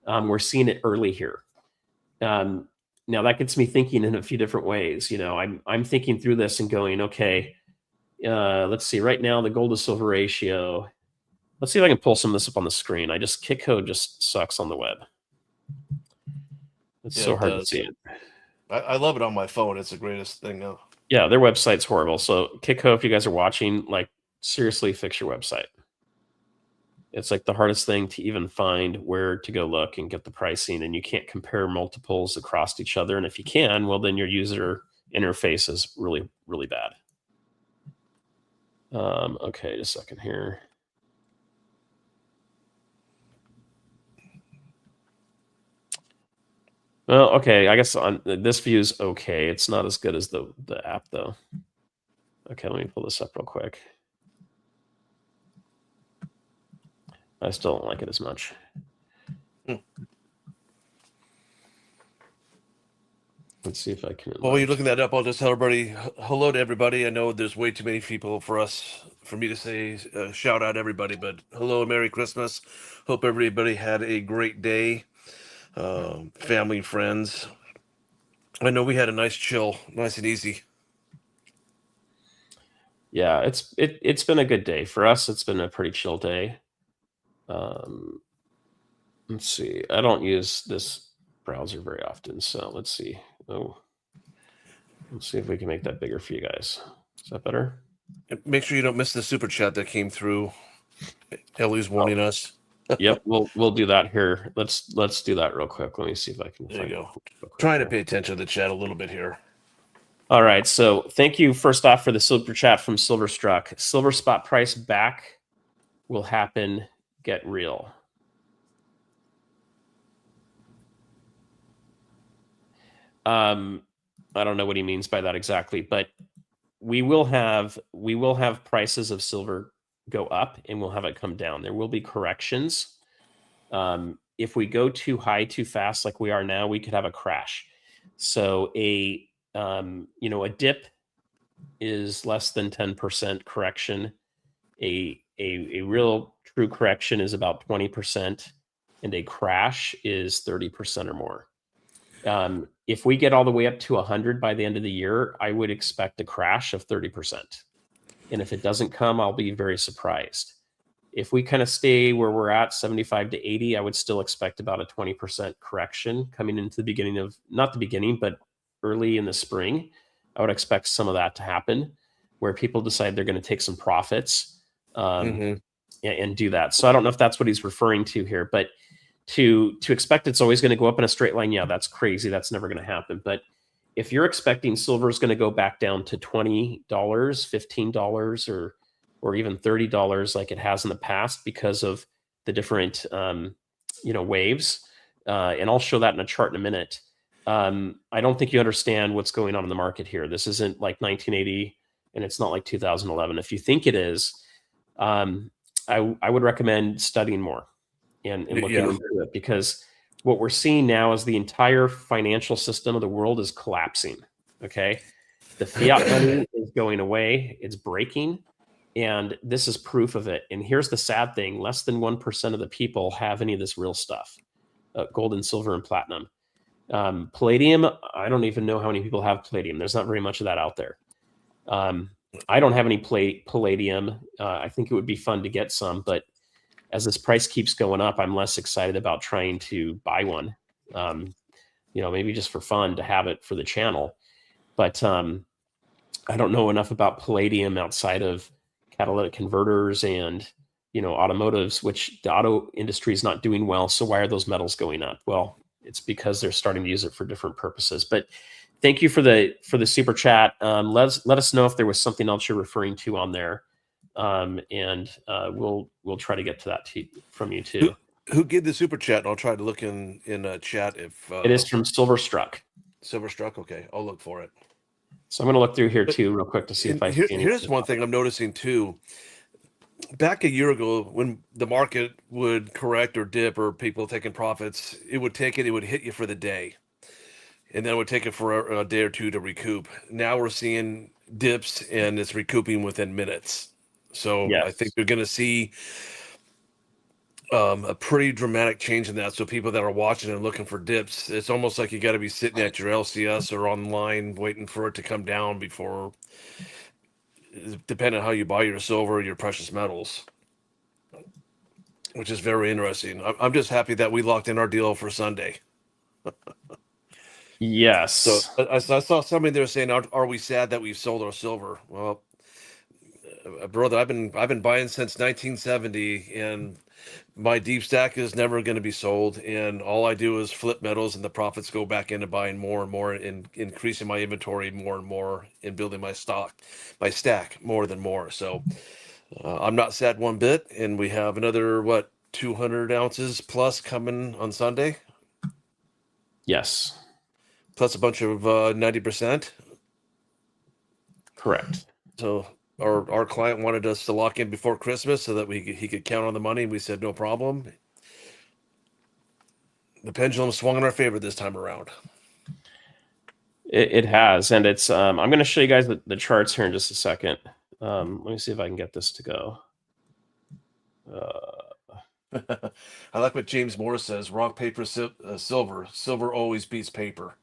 We're seeing it early here. Now that gets me thinking in a few different ways. I'm thinking through this and going, okay, Let's see. Right now, the gold to silver ratio. Let's see if I can pull some of this up on the screen. Kick code just sucks on the web. It's so hard to see it. I love it on my phone. It's the greatest thing now. Yeah, their website's horrible. So Kiko, if you guys are watching, like seriously fix your website. It's like the hardest thing to even find where to go look and get the pricing, and you can't compare multiples across each other. And if you can, well, then your user interface is really, really bad. Okay, just a second here. Well, okay, I guess on this view is okay. It's not as good as the app though. Okay, let me pull this up real quick. I still don't like it as much. Let's see if I can. Well, while you're looking that up, I'll just tell everybody hello to everybody. I know there's way too many people for me to say shout out everybody, but hello, Merry Christmas. Hope everybody had a great day. Family, friends. I know we had a nice chill, nice and easy. Yeah, it's been a good day for us. It's been a pretty chill day. Let's see. I don't use this browser very often, so let's see. Oh, let's see if we can make that bigger for you guys. Is that better? Make sure you don't miss the super chat that came through. Ellie's warning us. Yep, we'll do that here. Let's do that real quick. Let me see if I can. There you go. Trying to pay attention to the chat a little bit here. All right. So thank you first off for the super chat from Silverstruck. Silver spot price back will happen. Get real. I don't know what he means by that exactly, but we will have prices of silver go up and we'll have it come down. There will be corrections. If we go too high too fast like we are now, we could have a crash. So a dip is less than 10% correction. A real true correction is about 20%, and a crash is 30% or more. If we get all the way up to 100 by the end of the year, I would expect a crash of 30%. And if it doesn't come, I'll be very surprised. If we kind of stay where we're at, 75 to 80, I would still expect about a 20% correction coming into the beginning of, not the beginning, but early in the spring. I would expect some of that to happen where people decide they're going to take some profits and do that. So I don't know if that's what he's referring to here, but to expect it's always going to go up in a straight line, yeah, that's crazy. That's never going to happen. But if you're expecting silver is going to go back down to $20, $15, or even $30 like it has in the past because of the different waves, and I'll show that in a chart in a minute. I don't think you understand what's going on in the market here. This isn't like 1980 and it's not like 2011. If you think it is, I would recommend studying more and looking into it, because what we're seeing now is the entire financial system of the world is collapsing. Okay. The fiat money is going away. It's breaking. And this is proof of it. And here's the sad thing. Less than 1% of the people have any of this real stuff, gold and silver and platinum. Palladium, I don't even know how many people have palladium. There's not very much of that out there. I don't have any palladium. I think it would be fun to get some, but as this price keeps going up, I'm less excited about trying to buy one. Maybe just for fun to have it for the channel. But I don't know enough about palladium outside of catalytic converters and automotives, which the auto industry is not doing well. So why are those metals going up? Well, it's because they're starting to use it for different purposes. But thank you for the super chat. Let us know if there was something else you're referring to on there, and we'll try to get to that from you too. Who gave the super chat? And I'll try to look in chat if it is from Silverstruck. Silverstruck. Okay, I'll look for it. So I'm going to look through here too, real quick, to see if I see anything. Here's one thing I'm noticing too. Back a year ago, when the market would correct or dip, or people taking profits, it would hit you for the day, and then it would take it for a day or two to recoup. Now we're seeing dips, and it's recouping within minutes. So yes. I think they're going to see a pretty dramatic change in that. So people that are watching and looking for dips, it's almost like you got to be sitting at your LCS or online waiting for it to come down before depending on how you buy your silver, your precious metals, which is very interesting. I'm just happy that we locked in our deal for Sunday. So Yes. I saw somebody there saying, "Are we sad that we've sold our silver?" Well, brother, I've been buying since 1970, and my deep stack is never going to be sold. And all I do is flip metals, and the profits go back into buying more and more, and increasing my inventory more and more, and building my stack more than more. So I'm not sad one bit. And we have another 200 ounces plus coming on Sunday, Yes. plus a bunch of 90%. Correct. So our client wanted us to lock in before Christmas so that he could count on the money. We said no problem. The pendulum swung in our favor this time around. It has, and it's. I'm going to show you guys the charts here in just a second. Let me see if I can get this to go. I like what James Moore says: rock, paper, silver. Silver always beats paper.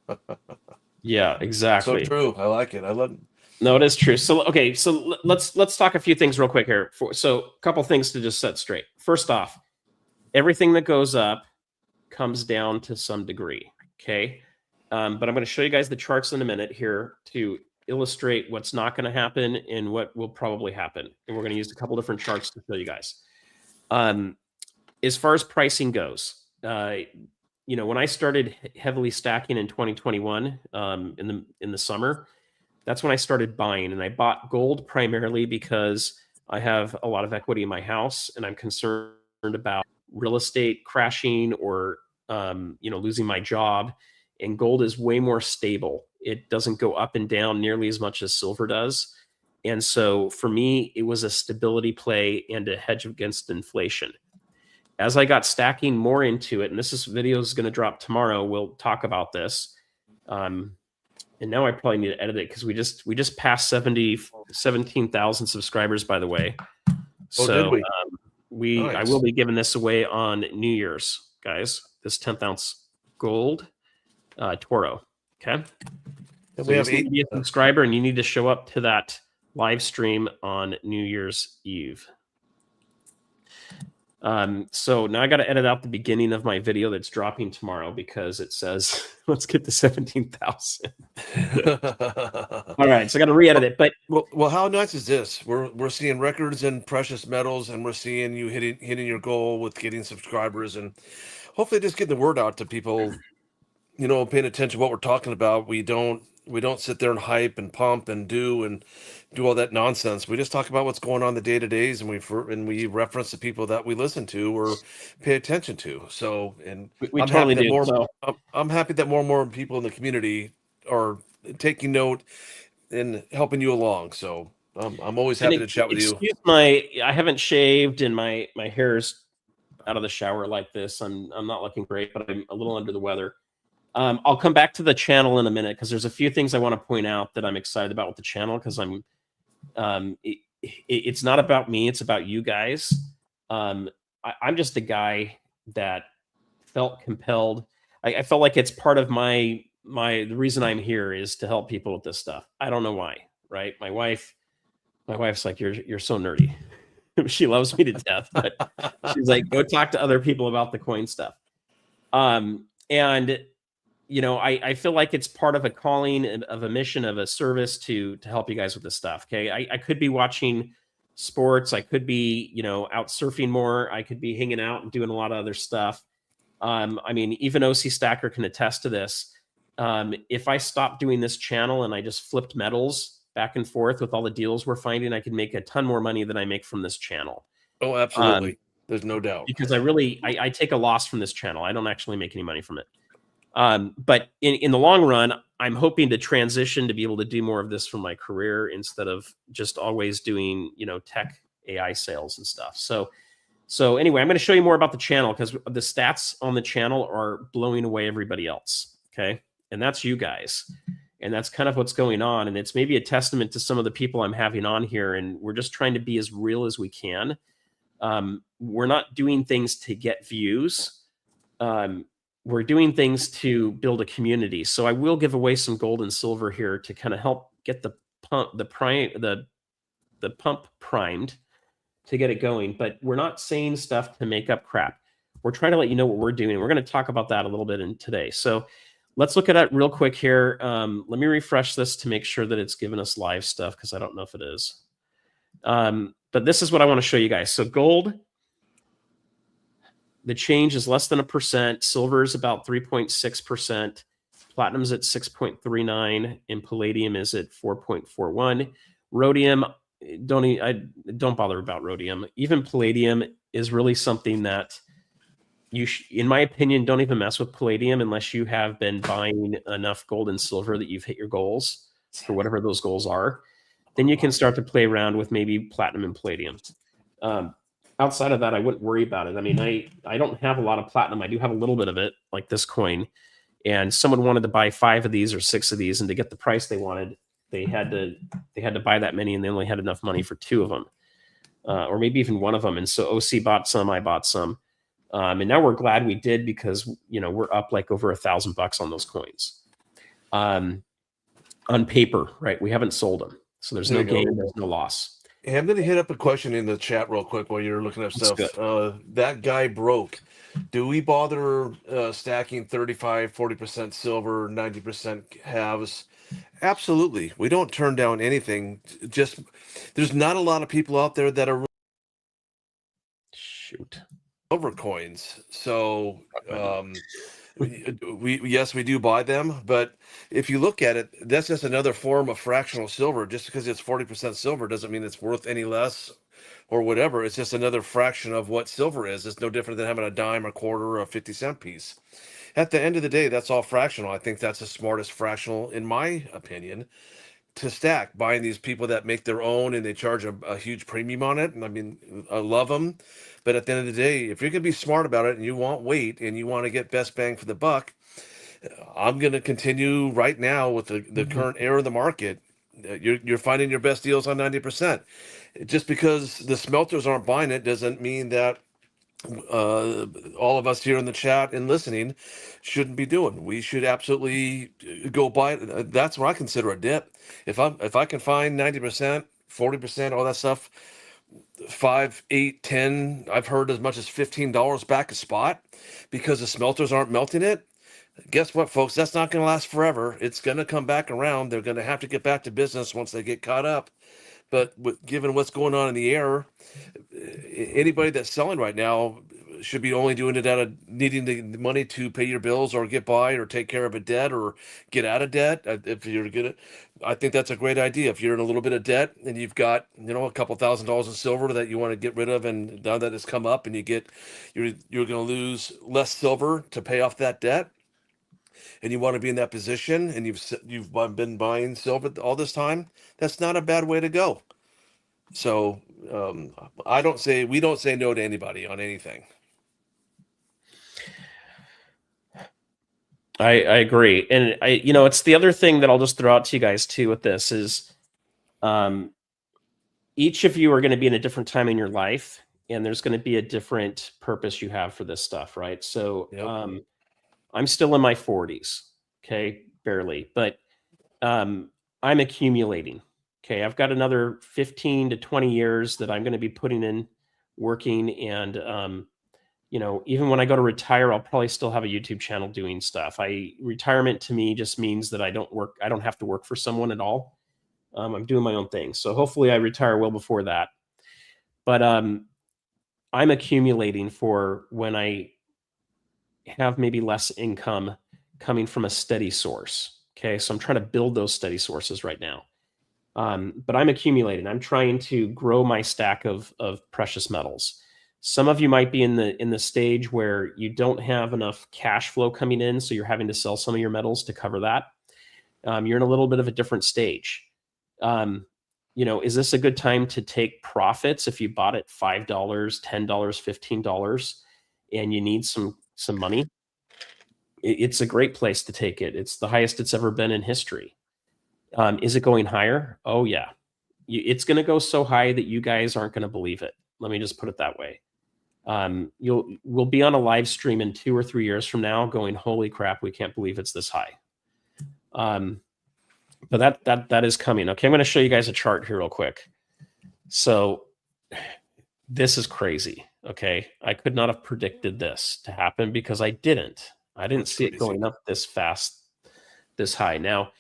Yeah, So exactly. true. I like it. I love it. No, it is true. So okay, so let's talk a few things real quick here. So a couple things to just set straight. First off, everything that goes up comes down to some degree. Okay, but I'm going to show you guys the charts in a minute here to illustrate what's not going to happen and what will probably happen. And we're going to use a couple different charts to show you guys. As far as pricing goes, when I started heavily stacking in 2021, in the summer, that's when I started buying, and I bought gold primarily because I have a lot of equity in my house, and I'm concerned about real estate crashing or losing my job. And gold is way more stable. It doesn't go up and down nearly as much as silver does. And so for me, it was a stability play and a hedge against inflation. As I got stacking more into it, and this video is going to drop tomorrow, we'll talk about this. And now I probably need to edit it because we just passed 17,000 subscribers, by the way. Oh, So did we? I Nice. will be giving this away on New Year's, guys. This 10th ounce gold Toro. Okay. And So we you have just need to be a subscriber, and you need to show up to that live stream on New Year's Eve. So now I got to edit out the beginning of my video that's dropping tomorrow because it says, let's get to 17,000. All right. So I got to re-edit it, but well, how nice is this? We're seeing records in precious metals, and we're seeing you hitting your goal with getting subscribers, and hopefully just getting the word out to people, paying attention to what we're talking about. We don't sit there and hype and pump and do all that nonsense. We just talk about what's going on the day-to-days, and we reference the people that we listen to or pay attention to. So, and we I'm totally happy that do. So I'm happy that more and more people in the community are taking note and helping you along. So I'm always happy to chat with you. Excuse I haven't shaved and my hair's out of the shower like this. I'm not looking great, but I'm a little under the weather. I'll come back to the channel in a minute because there's a few things I want to point out that I'm excited about with the channel because it's not about me, it's about you guys. I'm just a guy that felt compelled. I felt like it's part of the reason I'm here is to help people with this stuff. I don't know why, right? My wife's like, you're so nerdy. She loves me to death, but she's like, go talk to other people about the coin stuff. And I feel like it's part of a calling, of a mission, of a service to help you guys with this stuff. Okay. I could be watching sports. I could be, out surfing more. I could be hanging out and doing a lot of other stuff. Even OC Stacker can attest to this. If I stopped doing this channel and I just flipped metals back and forth with all the deals we're finding, I could make a ton more money than I make from this channel. Oh, absolutely. There's no doubt. Because I take a loss from this channel. I don't actually make any money from it. But in the long run, I'm hoping to transition to be able to do more of this for my career instead of just always doing, tech AI sales and stuff. So anyway, I'm going to show you more about the channel because the stats on the channel are blowing away everybody else. Okay. And that's you guys. And that's kind of what's going on. And it's maybe a testament to some of the people I'm having on here. And we're just trying to be as real as we can. We're not doing things to get views. We're doing things to build a community. So I will give away some gold and silver here to kind of help get the the pump primed to get it going, but we're not saying stuff to make up crap. We're trying to let you know what we're doing. We're going to talk about that a little bit in today. So let's look at it real quick here. Let me refresh this to make sure that it's giving us live stuff, because I don't know if it is. But this is what I want to show you guys. So gold, the change is less than 1%. Silver is about 3.6%. Platinum's at 6.39, and palladium is at 4.41. Rhodium, don't bother about rhodium. Even palladium is really something that you, in my opinion, don't even mess with palladium unless you have been buying enough gold and silver that you've hit your goals for whatever those goals are. Then you can start to play around with maybe platinum and palladium. Outside of that, I wouldn't worry about it. I mean, I don't have a lot of platinum. I do have a little bit of it, like this coin. And someone wanted to buy 5 of these or 6 of these, and to get the price they wanted, they had to buy that many, and they only had enough money for 2 of them, or maybe even 1 of them. And so OC bought some, I bought some, and now we're glad we did, because we're up like over $1,000 on those coins, on paper, right? We haven't sold them, so there's no gain, there's no loss. Hey, I'm going to hit up a question in the chat real quick while you're looking up stuff. That guy broke. Do we bother stacking 35, 40% silver, 90% halves? Absolutely. We don't turn down anything. Just there's not a lot of people out there that are silver coins. So we do buy them, but if you look at it, that's just another form of fractional silver. Just because it's 40% silver doesn't mean it's worth any less or whatever. It's just another fraction of what silver is. It's no different than having a dime, a quarter, or a 50-cent piece. At the end of the day, that's all fractional. I think that's the smartest fractional, in my opinion, to stack. Buying these people that make their own and they charge a huge premium on it. And I mean, I love them. But at the end of the day, if you're going to be smart about it and you want weight and you want to get best bang for the buck, I'm going to continue right now with the current era of the market. You're finding your best deals on 90%. Just because the smelters aren't buying it doesn't mean that all of us here in the chat and listening shouldn't be doing. We should absolutely go buy it. That's what I consider a dip. If I can find 90%, 40%, all that stuff, 5, 8, 10, I've heard as much as $15 back a spot because the smelters aren't melting it. Guess what, folks? That's not going to last forever. It's going to come back around. They're going to have to get back to business once they get caught up. But given what's going on in the air, anybody that's selling right now should be only doing it out of needing the money to pay your bills or get by or take care of a debt or get out of debt. If you're good, I think that's a great idea. If you're in a little bit of debt and you've got a couple $1,000s of silver that you want to get rid of, and now that it's come up and you're going to lose less silver to pay off that debt, and you want to be in that position, and you've been buying silver all this time, that's not a bad way to go. So we don't say no to anybody on anything. I agree. And it's the other thing that I'll just throw out to you guys too with this is, each of you are going to be in a different time in your life, and there's going to be a different purpose you have for this stuff. Right. So, yep. I'm still in my 40s. Okay. Barely, but, I'm accumulating. Okay. I've got another 15 to 20 years that I'm going to be putting in working. And, even when I go to retire, I'll probably still have a YouTube channel doing stuff. Retirement to me just means that I don't have to work for someone at all. I'm doing my own thing. So hopefully I retire well before that. But, I'm accumulating for when I have maybe less income coming from a steady source. Okay. So I'm trying to build those steady sources right now. But I'm accumulating. I'm trying to grow my stack of precious metals. Some of you might be in the stage where you don't have enough cash flow coming in, so you're having to sell some of your metals to cover that. You're in a little bit of a different stage. Is this a good time to take profits if you bought it $5, $10, $15, and you need some money? It's a great place to take it. It's the highest it's ever been in history. Is it going higher? Oh yeah. It's going to go so high that you guys aren't going to believe it. Let me just put it that way. We'll be on a live stream in 2 or 3 years from now going, holy crap, we can't believe it's this high. But that is coming. Okay. I'm going to show you guys a chart here real quick. So this is crazy. Okay. I could not have predicted this to happen because I didn't. I didn't see it going up this fast, this high. Now,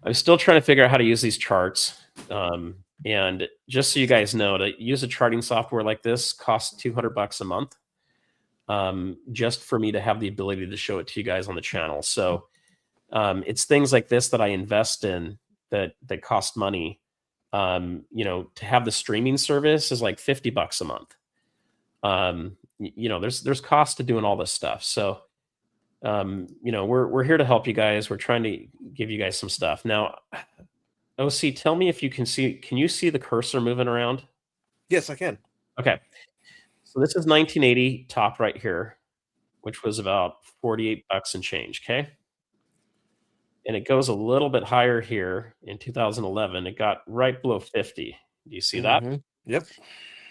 I'm still trying to figure out how to use these charts. And just so you guys know, to use a charting software like this costs $200 a month, just for me to have the ability to show it to you guys on the channel. So it's things like this that I invest in that cost money. To have the streaming service is like $50 a month. There's cost to doing all this stuff. So we're here to help you guys. We're trying to give you guys some stuff. Now, OC, tell me if you can you see the cursor moving around? Yes, I can. Okay. So this is 1980 top right here, which was about $48 and change. Okay. And it goes a little bit higher here in 2011. It got right below 50. Do you see that? Yep.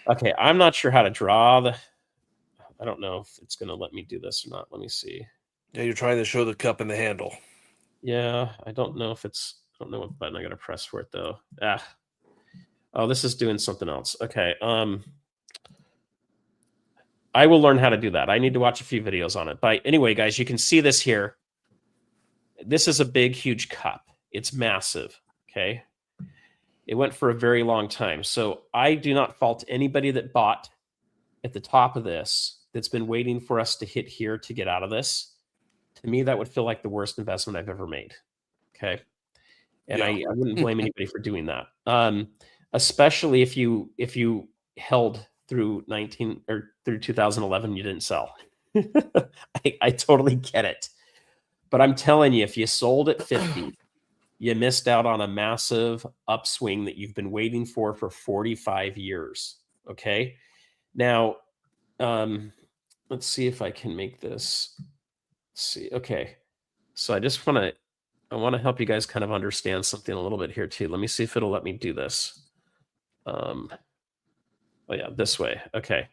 Okay. I'm not sure how to draw I don't know if it's going to let me do this or not. Let me see. Yeah, you're trying to show the cup and the handle. Yeah, I don't know if I don't know what button I got to press for it though. Oh, this is doing something else. Okay. I will learn how to do that. I need to watch a few videos on it. But anyway, guys, you can see this here. This is a big, huge cup. It's massive. Okay. It went for a very long time. So I do not fault anybody that bought at the top of this that's been waiting for us to hit here to get out of this. To me, that would feel like the worst investment I've ever made. Okay. And Yeah. I wouldn't blame anybody for doing that. Especially if you held through 2011, you didn't sell. I totally get it. But I'm telling you, if you sold at 50, you missed out on a massive upswing that you've been waiting for 45 years. Okay. Now, let's see if I can make this. Let's see. Okay. So I want to help you guys kind of understand something a little bit here too. Let me see if it'll let me do this. Oh yeah, this way. Okay.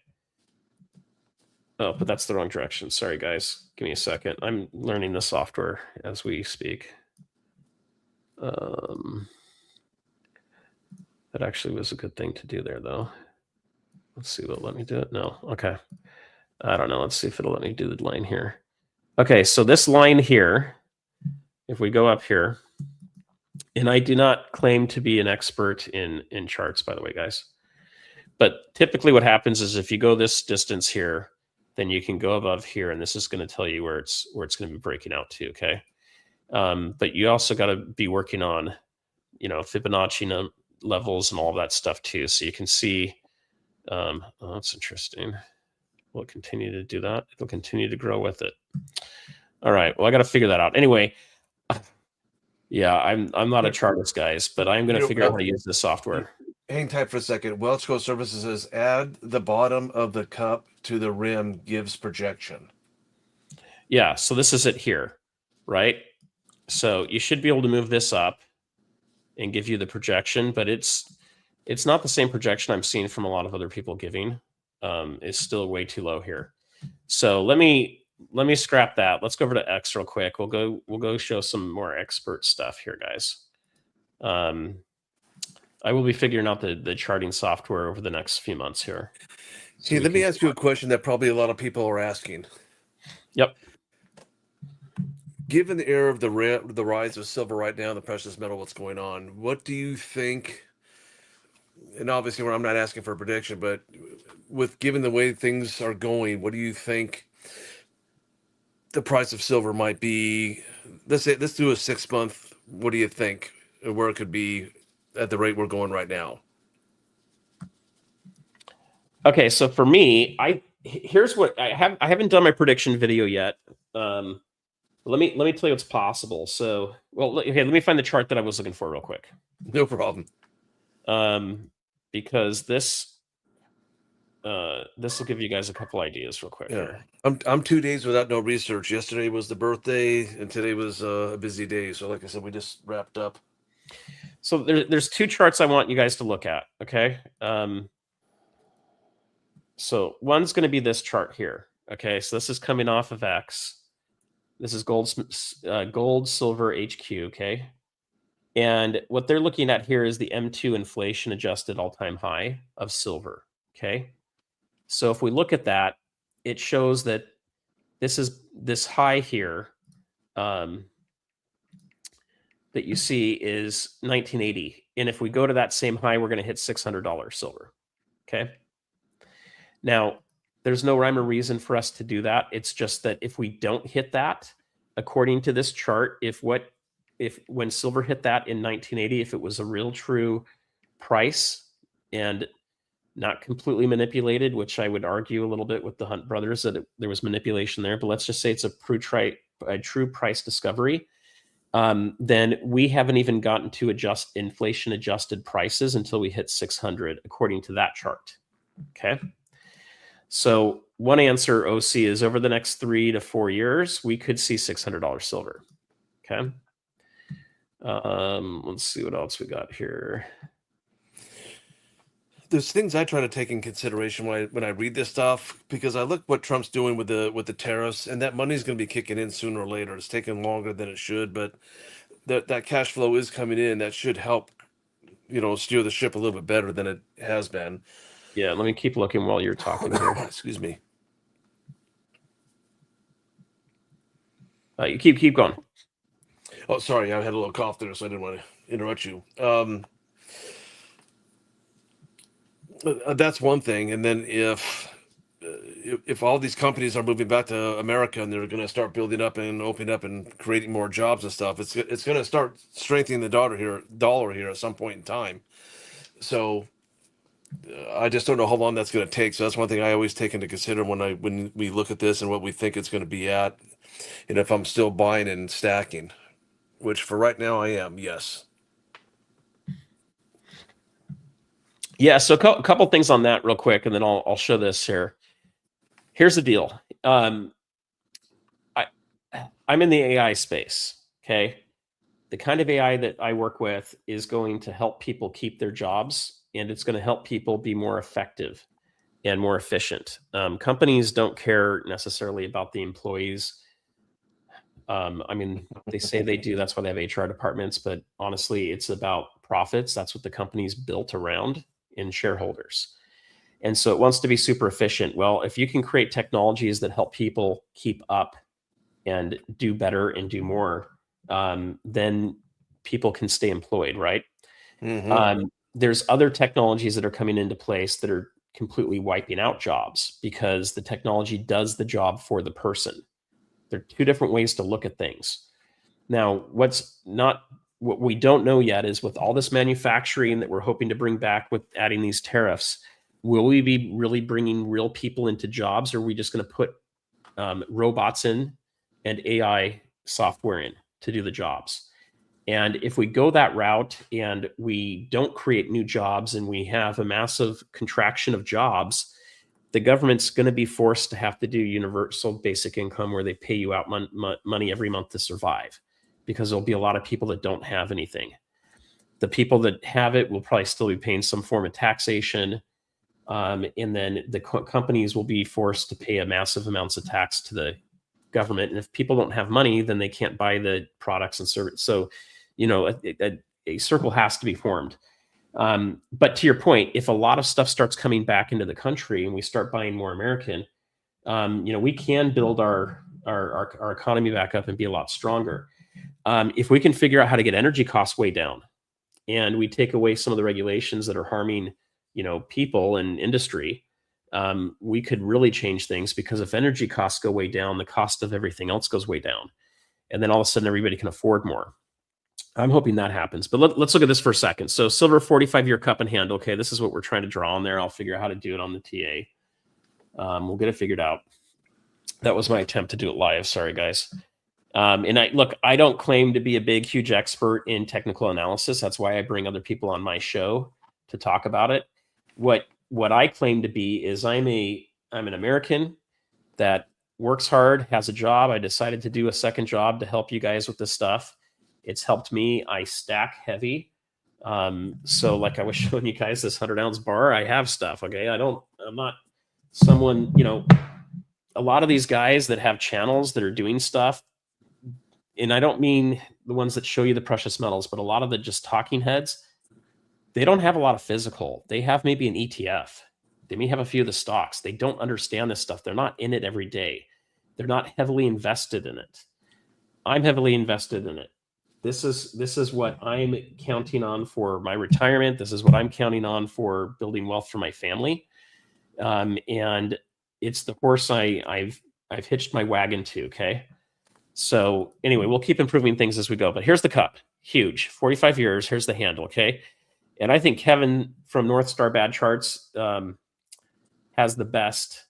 Oh, but that's the wrong direction. Sorry, guys. Give me a second. I'm learning the software as we speak. That actually was a good thing to do there, though. Let's see. Will it let me do it? No. Okay. I don't know. Let's see if it'll let me do the line here. Okay. So this line here, if we go up here, and I do not claim to be an expert in charts, by the way, guys. But typically what happens is if you go this distance here, then you can go above here, and this is going to tell you where it's going to be breaking out to, okay? But you also got to be working on, Fibonacci levels and all of that stuff too. So you can see, oh, that's interesting. Will it continue to do that? It'll continue to grow with it. All right. Well, I got to figure that out. Anyway, yeah, I'm not a chartist, guys, but I'm going to figure out how to use this software. Hang tight for a second. Welch Co Services says add the bottom of the cup to the rim gives projection. Yeah, so this is it here, right? So you should be able to move this up and give you the projection, but it's not the same projection I'm seeing from a lot of other people giving. It's still way too low here. So let me scrap that. Let's go over to X real quick. We'll go show some more expert stuff here, guys. I will be figuring out the charting software over the next few months here. So let me ask you a question that probably a lot of people are asking. Yep. Given the era of the rise of silver right now, the precious metal, what's going on, what do you think? And obviously, I'm not asking for a prediction, but given the way things are going, what do you think the price of silver might be? Let's do a 6 month. What do you think where it could be at the rate we're going right now? Okay, so for me, here's what I haven't done my prediction video yet. Let me tell you what's possible. So, okay, let me find the chart that I was looking for real quick. No problem. Because this will give you guys a couple ideas real quick. Yeah, here. I'm 2 days without no research. Yesterday was the birthday, and today was a busy day. So, like I said, we just wrapped up. So there's two charts I want you guys to look at. Okay. So one's going to be this chart here. Okay. So this is coming off of X. This is gold, silver, HQ. Okay. And what they're looking at here is the M2 inflation adjusted all-time high of silver. Okay. So if we look at that, it shows that this high here that you see is 1980. And if we go to that same high, we're going to hit $600 silver. Okay. Now, there's no rhyme or reason for us to do that. It's just that if we don't hit that, according to this chart, if when silver hit that in 1980, if it was a real true price and not completely manipulated, which I would argue a little bit with the Hunt brothers that there was manipulation there, but let's just say it's a true price discovery, then we haven't even gotten to adjust inflation adjusted prices until we hit 600, according to that chart. Okay. So one answer, OC, is over the next 3 to 4 years, we could see $600 silver. Okay. Let's see what else we got here. There's things I try to take in consideration when I read this stuff, because I look what Trump's doing with the tariffs, and that money's going to be kicking in sooner or later. It's taking longer than it should, but that cash flow is coming in. That should help, steer the ship a little bit better than it has been. Yeah, let me keep looking while you're talking here. Excuse me. You keep going. Oh, sorry, I had a little cough there, so I didn't want to interrupt you. That's one thing, and then if all these companies are moving back to America and they're going to start building up and opening up and creating more jobs and stuff, it's going to start strengthening the dollar here at some point in time. So I just don't know how long that's going to take. So that's one thing I always take into consider when we look at this and what we think it's going to be at, and if I'm still buying and stacking, which for right now I am. Yes. Yeah. So a couple things on that real quick, and then I'll show this here. Here's the deal. I'm in the AI space. Okay. The kind of AI that I work with is going to help people keep their jobs, and it's going to help people be more effective and more efficient. Companies don't care necessarily about the employees. I mean, they say they do. That's why they have HR departments. But honestly, it's about profits. That's what the company's built around, in shareholders. And so it wants to be super efficient. Well, if you can create technologies that help people keep up and do better and do more, then people can stay employed, right? Mm-hmm. There's other technologies that are coming into place that are completely wiping out jobs because the technology does the job for the person. There are two different ways to look at things. Now, what we don't know yet is, with all this manufacturing that we're hoping to bring back with adding these tariffs, will we be really bringing real people into jobs, or are we just going to put robots in and AI software in to do the jobs? And if we go that route and we don't create new jobs and we have a massive contraction of jobs, the government's going to be forced to have to do universal basic income, where they pay you out money every month to survive, because there'll be a lot of people that don't have anything. The people that have it will probably still be paying some form of taxation. And then the companies will be forced to pay a massive amounts of tax to the government. And if people don't have money, then they can't buy the products and service. So, a circle has to be formed. But to your point, if a lot of stuff starts coming back into the country and we start buying more American, we can build our economy back up and be a lot stronger. If we can figure out how to get energy costs way down, and we take away some of the regulations that are harming, people and industry, we could really change things, because if energy costs go way down, the cost of everything else goes way down. And then all of a sudden everybody can afford more. I'm hoping that happens. But let's look at this for a second. So silver 45-year cup and handle. Okay, this is what we're trying to draw on there. I'll figure out how to do it on the TA. We'll get it figured out. That was my attempt to do it live. Sorry, guys. And I don't claim to be a big, huge expert in technical analysis. That's why I bring other people on my show to talk about it. What I claim to be is I'm an American that works hard, has a job. I decided to do a second job to help you guys with this stuff. It's helped me. I stack heavy. So like I was showing you guys this 100-ounce bar, I have stuff. Okay. I'm not someone, a lot of these guys that have channels that are doing stuff and I don't mean the ones that show you the precious metals, but a lot of the just talking heads, they don't have a lot of physical. They have maybe an ETF. They may have a few of the stocks. They don't understand this stuff. They're not in it every day. They're not heavily invested in it. I'm heavily invested in it. This is what I'm counting on for my retirement. This is what I'm counting on for building wealth for my family. And it's the horse I've hitched my wagon to. Okay. So anyway, we'll keep improving things as we go. But here's the cup, huge, 45 years. Here's the handle. Okay. And I think Kevin from North Star Bad Charts has the best.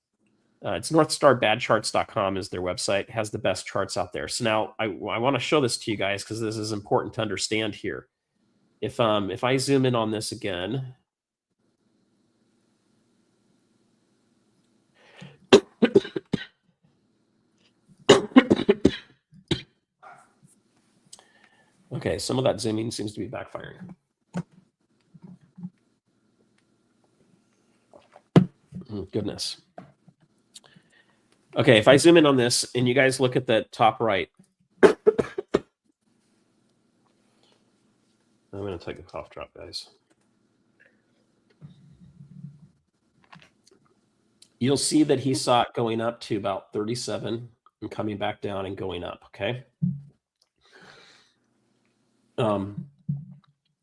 It's northstarbadcharts.com is their website, has the best charts out there. So now I want to show this to you guys because this is important to understand here. If I zoom in on this again, okay, some of that zooming seems to be backfiring. Goodness. Okay, if I zoom in on this and you guys look at the top right, I'm going to take a cough drop, guys. You'll see that he saw it going up to about 37 and coming back down and going up, okay?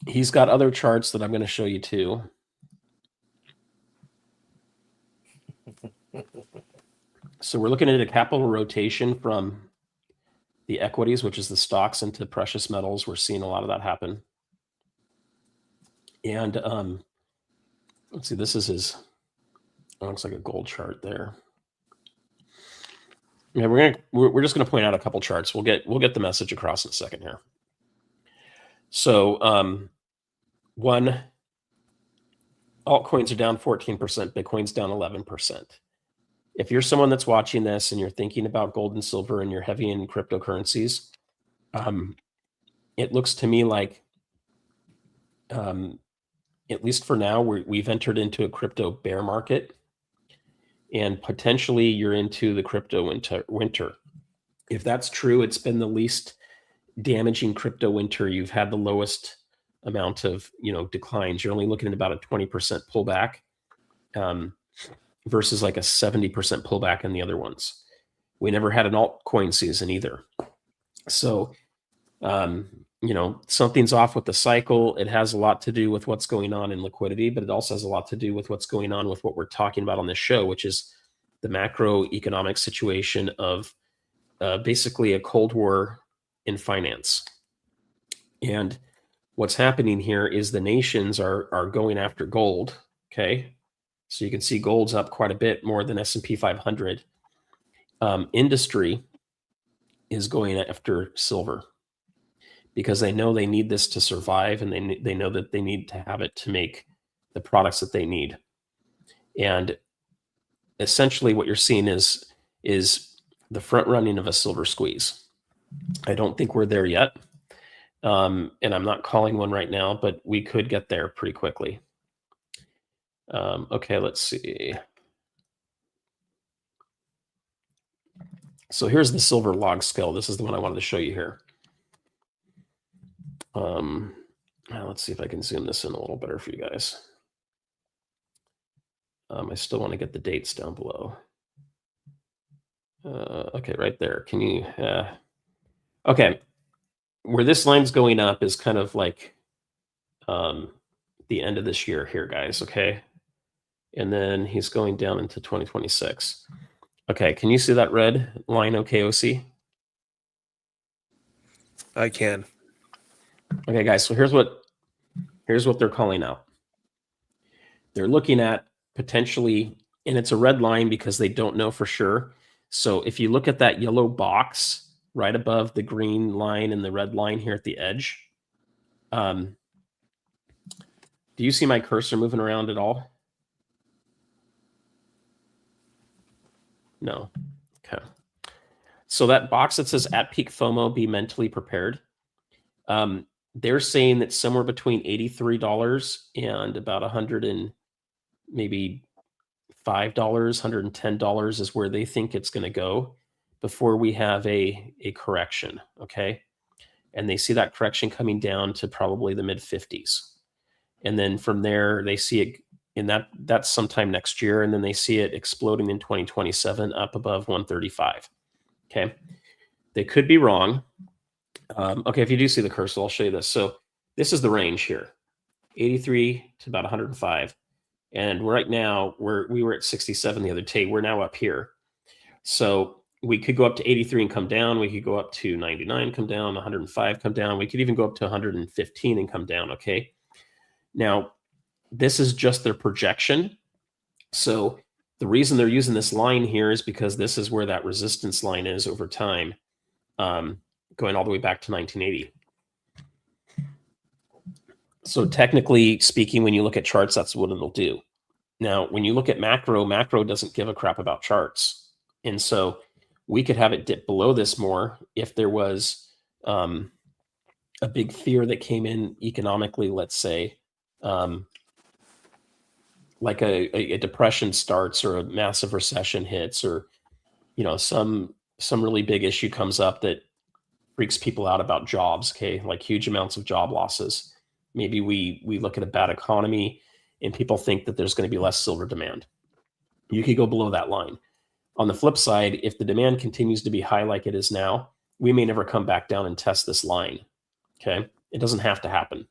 He's got other charts that I'm going to show you too. So we're looking at a capital rotation from the equities, which is the stocks, into precious metals. We're seeing a lot of that happen. And let's see, this is his, looks like a gold chart there. Yeah, we're just gonna point out a couple charts. We'll get the message across in a second here. So one, altcoins are down 14%, Bitcoin's down 11%. If you're someone that's watching this and you're thinking about gold and silver and you're heavy in cryptocurrencies, it looks to me like, at least for now, we've entered into a crypto bear market, and potentially you're into the crypto winter. If that's true, it's been the least damaging crypto winter. You've had the lowest amount of declines. You're only looking at about a 20% pullback. Versus like a 70% pullback in the other ones. We never had an altcoin season either. So, something's off with the cycle. It has a lot to do with what's going on in liquidity, but it also has a lot to do with what's going on with what we're talking about on this show, which is the macroeconomic situation of basically a Cold War in finance. And what's happening here is the nations are going after gold, okay? So you can see gold's up quite a bit more than S&P 500. Industry is going after silver because they know they need this to survive, and they know that they need to have it to make the products that they need. And essentially what you're seeing is the front running of a silver squeeze. I don't think we're there yet. And I'm not calling one right now, but we could get there pretty quickly. Okay, let's see. So here's the silver log scale. This is the one I wanted to show you here. Let's see if I can zoom this in a little better for you guys. I still want to get the dates down below. Okay, right there. Can you? Okay, where this line's going up is kind of like the end of this year here, guys. Okay. And then he's going down into 2026. Okay, can you see that red line, OKOC? I can. Okay, guys, so here's what they're calling out. They're looking at potentially, and it's a red line because they don't know for sure. So if you look at that yellow box right above the green line and the red line here at the edge, do you see my cursor moving around at all? No. Okay. So that box that says at peak FOMO, be mentally prepared. They're saying that somewhere between $83 and about $100 and maybe $5, $110 is where they think it's going to go before we have a correction, okay? And they see that correction coming down to probably the mid 50s. And then from there, they see it in that's sometime next year. And then they see it exploding in 2027 up above 135. Okay. They could be wrong. Okay. If you do see the cursor, I'll show you this. So this is the range here, 83 to about 105. And right now we were at 67 the other day. We're now up here. So we could go up to 83 and come down. We could go up to 99, come down, 105, come down. We could even go up to 115 and come down. Okay. Now, this is just their projection. So the reason they're using this line here is because this is where that resistance line is over time, going all the way back to 1980. So technically speaking, when you look at charts, that's what it'll do. Now, when you look at macro doesn't give a crap about charts. And so we could have it dip below this more if there was a big fear that came in economically, let's say, like a depression starts or a massive recession hits, or some really big issue comes up that freaks people out about jobs, okay, like huge amounts of job losses. Maybe we look at a bad economy and people think that there's going to be less silver demand. You could go below that line. On the flip side, if the demand continues to be high like it is now, we may never come back down and test this line. Okay, it doesn't have to happen.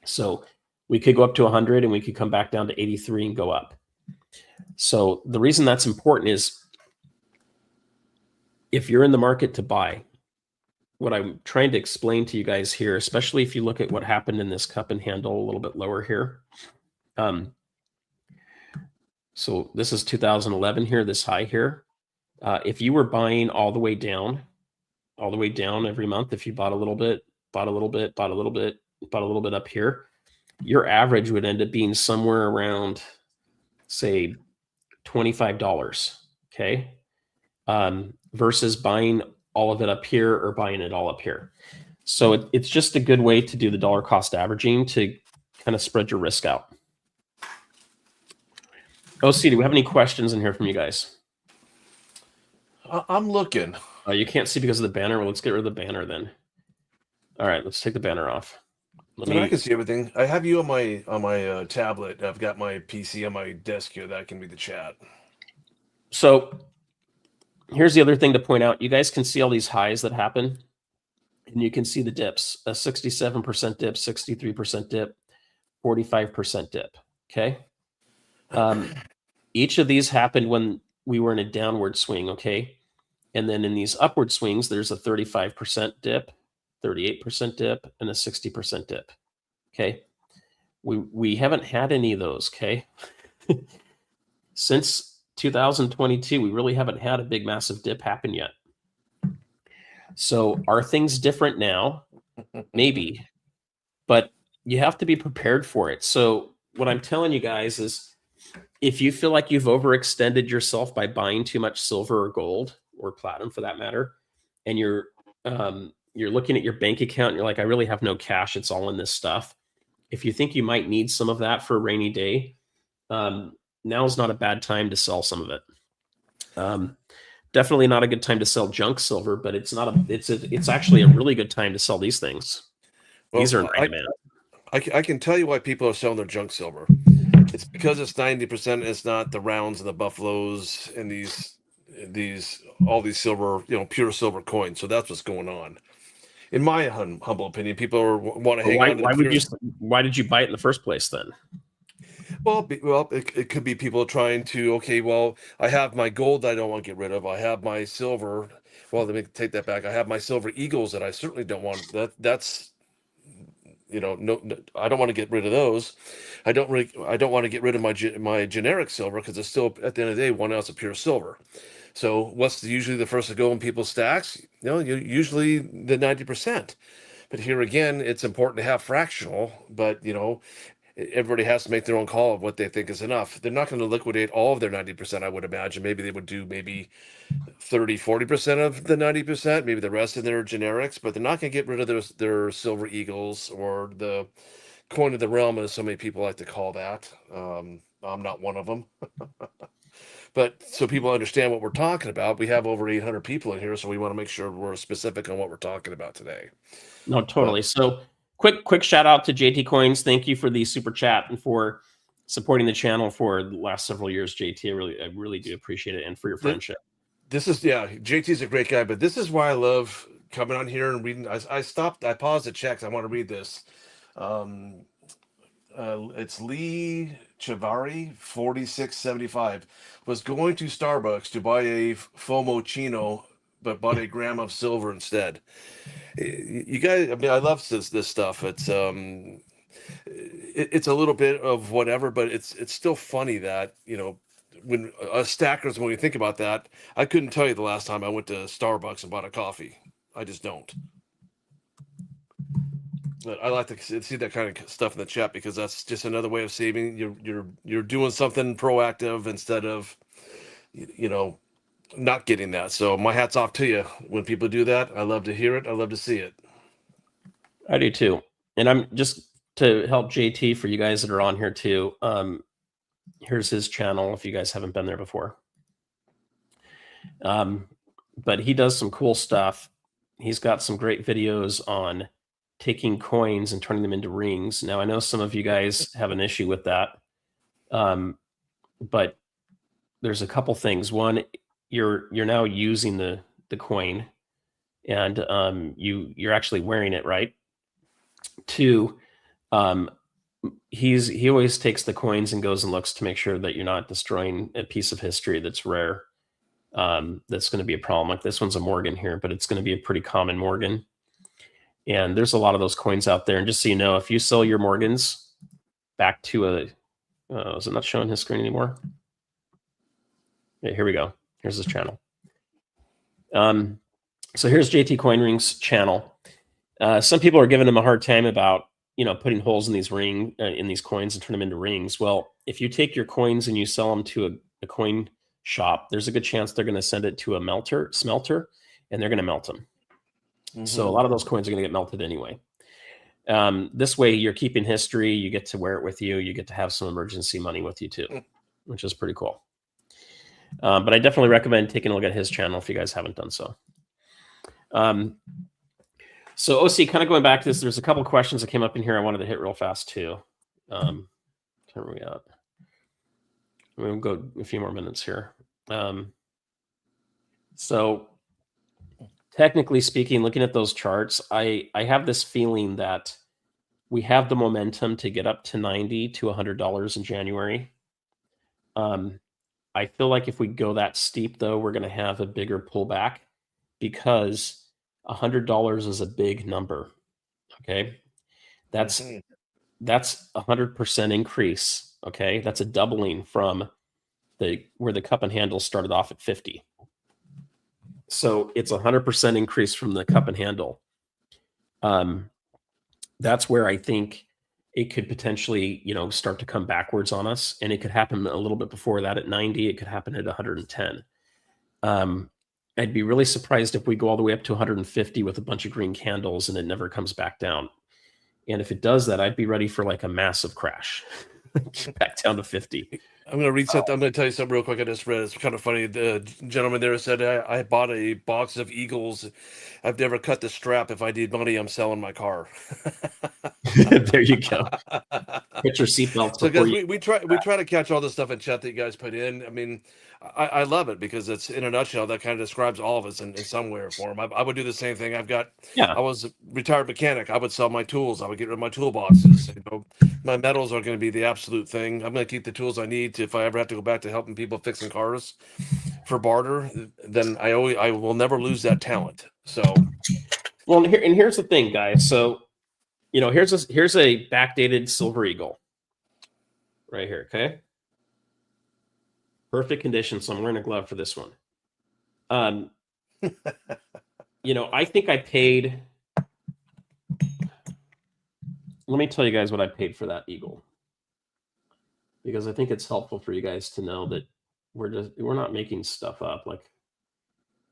So we could go up to 100 and we could come back down to 83 and go up. So the reason that's important is if you're in the market to buy, what I'm trying to explain to you guys here, especially if you look at what happened in this cup and handle a little bit lower here. So this is 2011 here, this high here. If you were buying all the way down every month, if you bought a little bit, bought a little bit, bought a little bit, bought a little bit up here, your average would end up being somewhere around, say, $25, okay? Versus buying all of it up here or buying it all up here. So it's just a good way to do the dollar cost averaging to kind of spread your risk out. OC, do we have any questions in here from you guys? I'm looking. You can't see because of the banner. Well, let's get rid of the banner then. All right, let's take the banner off. I can see everything. I have you on my tablet. I've got my PC on my desk here. That can be the chat. So here's the other thing to point out. You guys can see all these highs that happen, and you can see the dips: a 67% dip, 63% dip, 45% dip. Okay. Each of these happened when we were in a downward swing. Okay. And then in these upward swings, there's a 35% dip, 38% dip, and a 60% dip. Okay. We haven't had any of those. Okay. Since 2022, we really haven't had a big, massive dip happen yet. So are things different now? Maybe, but you have to be prepared for it. So what I'm telling you guys is, if you feel like you've overextended yourself by buying too much silver or gold or platinum for that matter, and you're looking at your bank account and you're like, I really have no cash, it's all in this stuff. If you think you might need some of that for a rainy day, now is not a bad time to sell some of it. Definitely not a good time to sell junk silver, but it's actually a really good time to sell these things. Well, these are in high demand. I can tell you why people are selling their junk silver. It's because it's 90%. It's not the rounds and the buffaloes and all these silver, pure silver coins. So that's what's going on. In my humble opinion, people want to hang on. Why did you buy it in the first place then? Well, it could be people trying to, okay, well, I have my gold that I don't want to get rid of. I have my silver. Well, let me take that back. I have my silver eagles that I certainly don't want. That's no, I don't want to get rid of those. I don't want to get rid of my generic silver because it's still, at the end of the day, 1 ounce of pure silver. So what's usually the first to go in people's stacks? Usually the 90%. But here again, it's important to have fractional, but everybody has to make their own call of what they think is enough. They're not going to liquidate all of their 90%, I would imagine. Maybe they would do 30, 40% of the 90%, maybe the rest of their generics, but they're not going to get rid of their silver eagles or the coin of the realm, as so many people like to call that. I'm not one of them. But so people understand what we're talking about, we have over 800 people in here, so we want to make sure we're specific on what we're talking about today. No, But totally. So quick shout out to JT Coins. Thank you for the super chat and for supporting the channel for the last several years, JT. I really do appreciate it, and for your friendship. this is, yeah, JT's a great guy, but this is why I love coming on here and reading. I paused to check. I want to read this. Um, it's Lee Chavari 4675 was going to Starbucks to buy a FOMO chino, but bought a gram of silver instead. You guys, I mean, I love this stuff. It's a little bit of whatever, but it's still funny that, when stackers, when we think about that, I couldn't tell you the last time I went to Starbucks and bought a coffee. I just don't. But I like to see that kind of stuff in the chat, because that's just another way of saving. You're doing something proactive instead of, not getting that. So my hat's off to you when people do that. I love to hear it. I love to see it. I do too. And I'm just to help JT for you guys that are on here too. Here's his channel if you guys haven't been there before. But he does some cool stuff. He's got some great videos on taking coins and turning them into rings. Now I know some of you guys have an issue with that. But there's a couple things. One, you're now using the coin, and you're actually wearing it, right? Two, he always takes the coins and goes and looks to make sure that you're not destroying a piece of history that's rare. That's going to be a problem. Like this one's a Morgan here, but it's going to be a pretty common Morgan. And there's a lot of those coins out there. And just so you know, if you sell your Morgans back to a, is it not showing his screen anymore? Yeah, here we go. Here's his channel. So here's JT Coin Rings channel. Some people are giving him a hard time about, putting holes in these in these coins and turn them into rings. Well, if you take your coins and you sell them to a coin shop, there's a good chance they're going to send it to a smelter, and they're going to melt them. Mm-hmm. So a lot of those coins are going to get melted anyway. This way you're keeping history. You get to wear it with you. You get to have some emergency money with you too, which is pretty cool. But I definitely recommend taking a look at his channel if you guys haven't done so. So OC, kind of going back to this, there's a couple questions that came up in here I wanted to hit real fast too. Where are we at? We'll go a few more minutes here. So technically speaking, looking at those charts, I have this feeling that we have the momentum to get up to $90 to $100 in January. I feel like if we go that steep, though, we're going to have a bigger pullback, because $100 is a big number. Okay, that's 100% increase. Okay, that's a doubling from where the cup and handle started off at 50. So it's 100% increase from the cup and handle. That's where I think it could potentially, start to come backwards on us, and it could happen a little bit before that at 90. It could happen at 110. I'd be really surprised if we go all the way up to 150 with a bunch of green candles and it never comes back down. And if it does that, I'd be ready for like a massive crash back down to 50. I'm going to reset. I'm going to tell you something real quick. I just read. It's kind of funny. The gentleman there said, I bought a box of Eagles. I've never cut the strap. If I need money, I'm selling my car. There you go. Put your seatbelts. So guys, we try to catch all the stuff in chat that you guys put in. I mean, I love it, because it's, in a nutshell, that kind of describes all of us in some way or form. I would do the same thing. I was a retired mechanic. I would sell my tools. I would get rid of my toolboxes. My metals are going to be the absolute thing. I'm going to keep the tools I need if I ever have to go back to helping people fixing cars for barter. Then I will never lose that talent. So, well, here's the thing, guys. So, here's a backdated Silver Eagle right here. Okay. Perfect condition. So I'm wearing a glove for this one. I think I paid. Let me tell you guys what I paid for that Eagle, because I think it's helpful for you guys to know that we're not making stuff up. Like,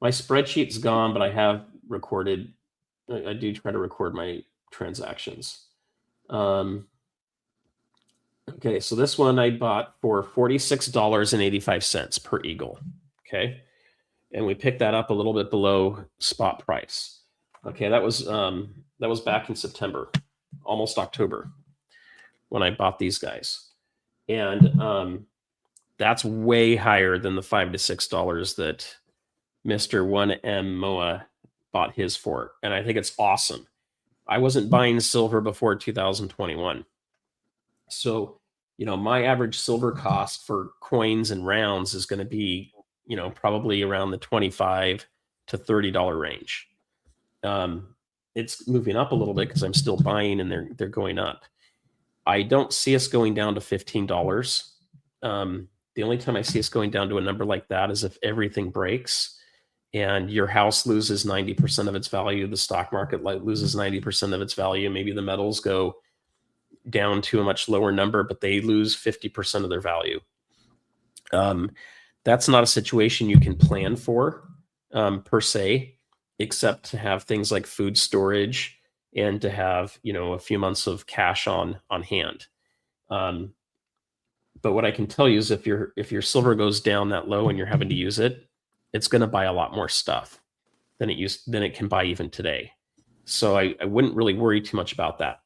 my spreadsheet's gone, but I have recorded. I do try to record my transactions. Okay, so this one I bought for $46.85 per eagle. Okay, and we picked that up a little bit below spot price. Okay, that was back in September, almost October, when I bought these guys, and that's way higher than the $5 to $6 that Mr. 1M Moa bought his for, and I think it's awesome. I wasn't buying silver before 2021. So, my average silver cost for coins and rounds is going to be, probably around the $25 to $30 range. It's moving up a little bit because I'm still buying and they're going up. I don't see us going down to $15. The only time I see us going down to a number like that is if everything breaks and your house loses 90% of its value, the stock market loses 90% of its value, maybe the metals go down to a much lower number, but they lose 50% of their value. That's not a situation you can plan for per se, except to have things like food storage and to have a few months of cash on hand. But what I can tell you is if your silver goes down that low and you're having to use it, it's going to buy a lot more stuff than it can buy even today. So I wouldn't really worry too much about that.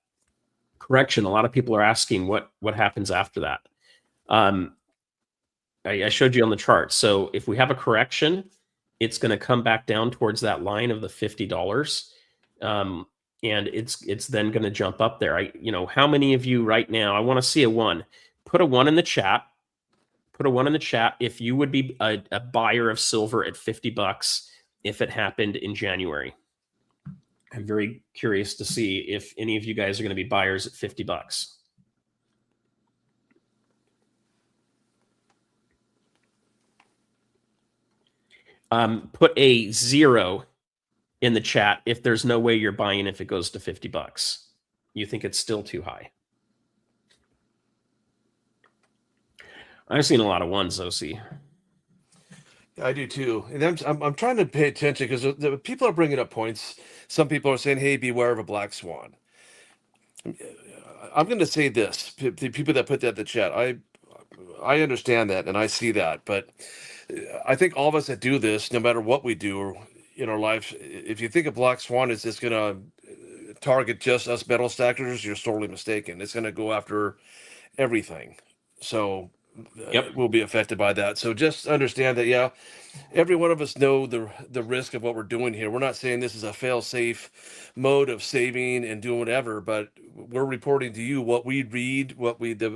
Correction, a lot of people are asking what happens after that. I showed you on the chart. So if we have a correction, it's going to come back down towards that line of the $50. And it's then going to jump up there. How many of you right now, I want to see a 1. Put a 1 in the chat. Put a 1 in the chat if you would be a buyer of silver at $50 if it happened in January. I'm very curious to see if any of you guys are going to be buyers at $50. Put a 0 in the chat if there's no way you're buying if it goes to $50. You think it's still too high. I've seen a lot of 1s, OC. I do too, and I'm trying to pay attention because the people are bringing up points. Some people are saying, "Hey, beware of a black swan." I'm going to say this: the people that put that in the chat, I understand that and I see that, but I think all of us that do this, no matter what we do in our life, if you think a black swan is just going to target just us metal stackers, you're sorely mistaken. It's going to go after everything. So Yep. we'll be affected by that. So just understand that, yeah, every one of us know the risk of what we're doing here. We're not saying this is a fail-safe mode of saving and doing whatever, but we're reporting to you what we read,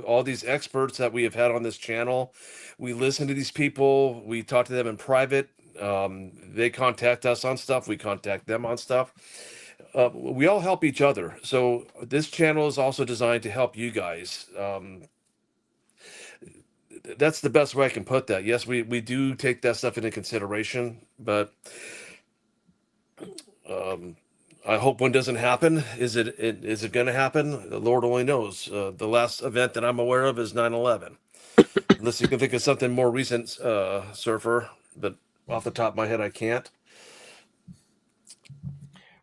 all these experts that we have had on this channel. We listen to these people. We talk to them in private. They contact us on stuff. We contact them on stuff. We all help each other. So this channel is also designed to help you guys. That's the best way I can put that. Yes, we do take that stuff into consideration, but I hope one doesn't happen. Is it going to happen? The Lord only knows. The last event that I'm aware of is 9/11. Unless you can think of something more recent, Surfer, but off the top of my head, I can't.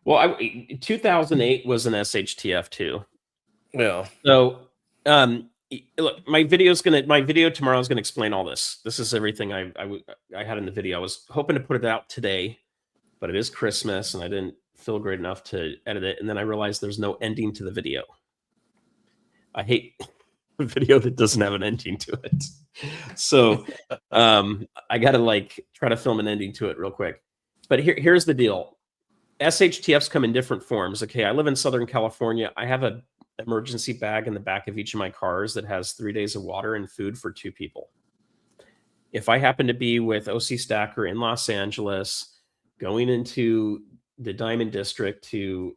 Well, 2008 was an SHTF too. Yeah. So, look, my video tomorrow is going to explain all this. This is everything I had in the video. I was hoping to put it out today, but it is Christmas and I didn't feel great enough to edit it. And then I realized there's no ending to the video. I hate a video that doesn't have an ending to it. So I got to try to film an ending to it real quick. But here's the deal. SHTFs come in different forms. Okay, I live in Southern California. I have a emergency bag in the back of each of my cars that has 3 days of water and food for 2 people. If I happen to be with OC Stacker in Los Angeles, going into the Diamond District to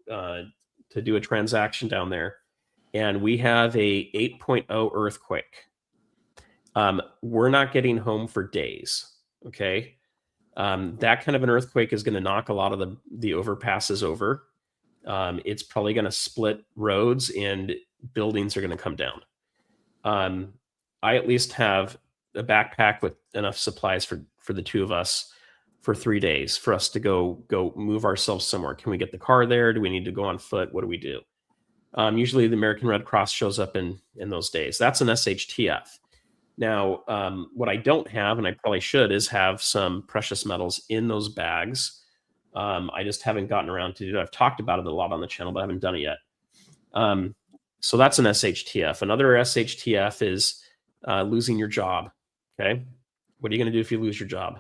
do a transaction down there, and we have a 8.0 earthquake, we're not getting home for days. Okay, that kind of an earthquake is going to knock a lot of the overpasses over. It's probably going to split roads and buildings are going to come down. I at least have a backpack with enough supplies for the 2 of us for 3 days for us to go move ourselves somewhere. Can we get the car there? Do we need to go on foot? What do we do? Usually the American Red Cross shows up in those days. That's an SHTF. Now, what I don't have, and I probably should, is have some precious metals in those bags. I just haven't gotten around to do it. I've talked about it a lot on the channel, but I haven't done it yet. So that's an SHTF. Another SHTF is losing your job. Okay. What are you going to do if you lose your job?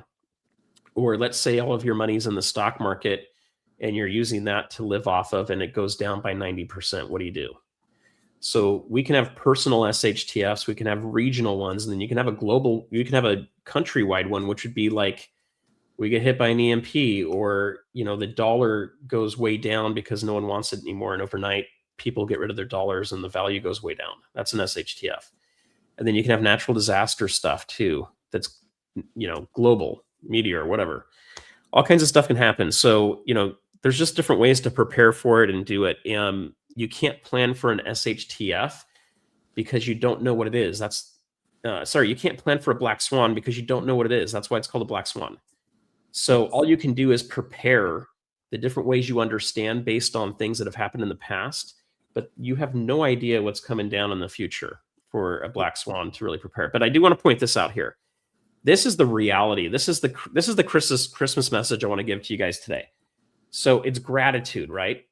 Or let's say all of your money's in the stock market and you're using that to live off of, and it goes down by 90%. What do you do? So we can have personal SHTFs, we can have regional ones, and then you can have a global, you can have a countrywide one, which would be like we get hit by an EMP, or the dollar goes way down because no one wants it anymore, and overnight people get rid of their dollars and the value goes way down. That's an SHTF. And then you can have natural disaster stuff too. That's global, meteor, whatever. All kinds of stuff can happen. So there's just different ways to prepare for it and do it. You can't plan for an SHTF because you don't know what it is. You can't plan for a black swan because you don't know what it is. That's why it's called a black swan. So all you can do is prepare the different ways you understand based on things that have happened in the past, but you have no idea what's coming down in the future for a black swan to really prepare. But I do want to point this out here. This is the reality. This is the Christmas message I want to give to you guys today. So it's gratitude, right?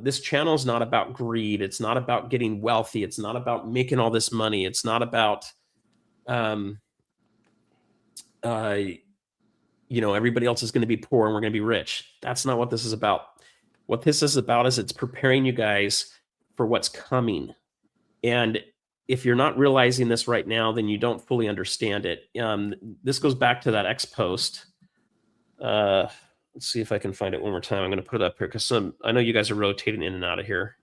This channel is not about greed. It's not about getting wealthy. It's not about making all this money. It's not about, everybody else is going to be poor and we're going to be rich. That's not what this is about. What this is about is it's preparing you guys for what's coming. And if you're not realizing this right now, then you don't fully understand it. This goes back to that X post. Let's see if I can find it one more time. I'm going to put it up here because I know you guys are rotating in and out of here.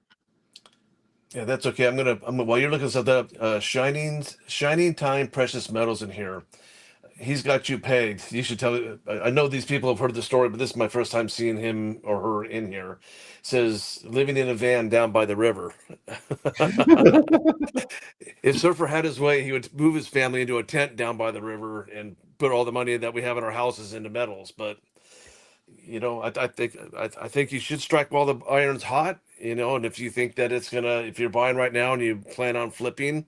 Yeah, that's okay. While you're looking at that, shining time precious metals in here. He's got you pegged. You should tell. I know these people have heard the story, but this is my first time seeing him or her in here. It says living in a van down by the river. If Surfer had his way, he would move his family into a tent down by the river and put all the money that we have in our houses into metals. But I think you should strike while the iron's hot. And if you think that if you're buying right now and you plan on flipping.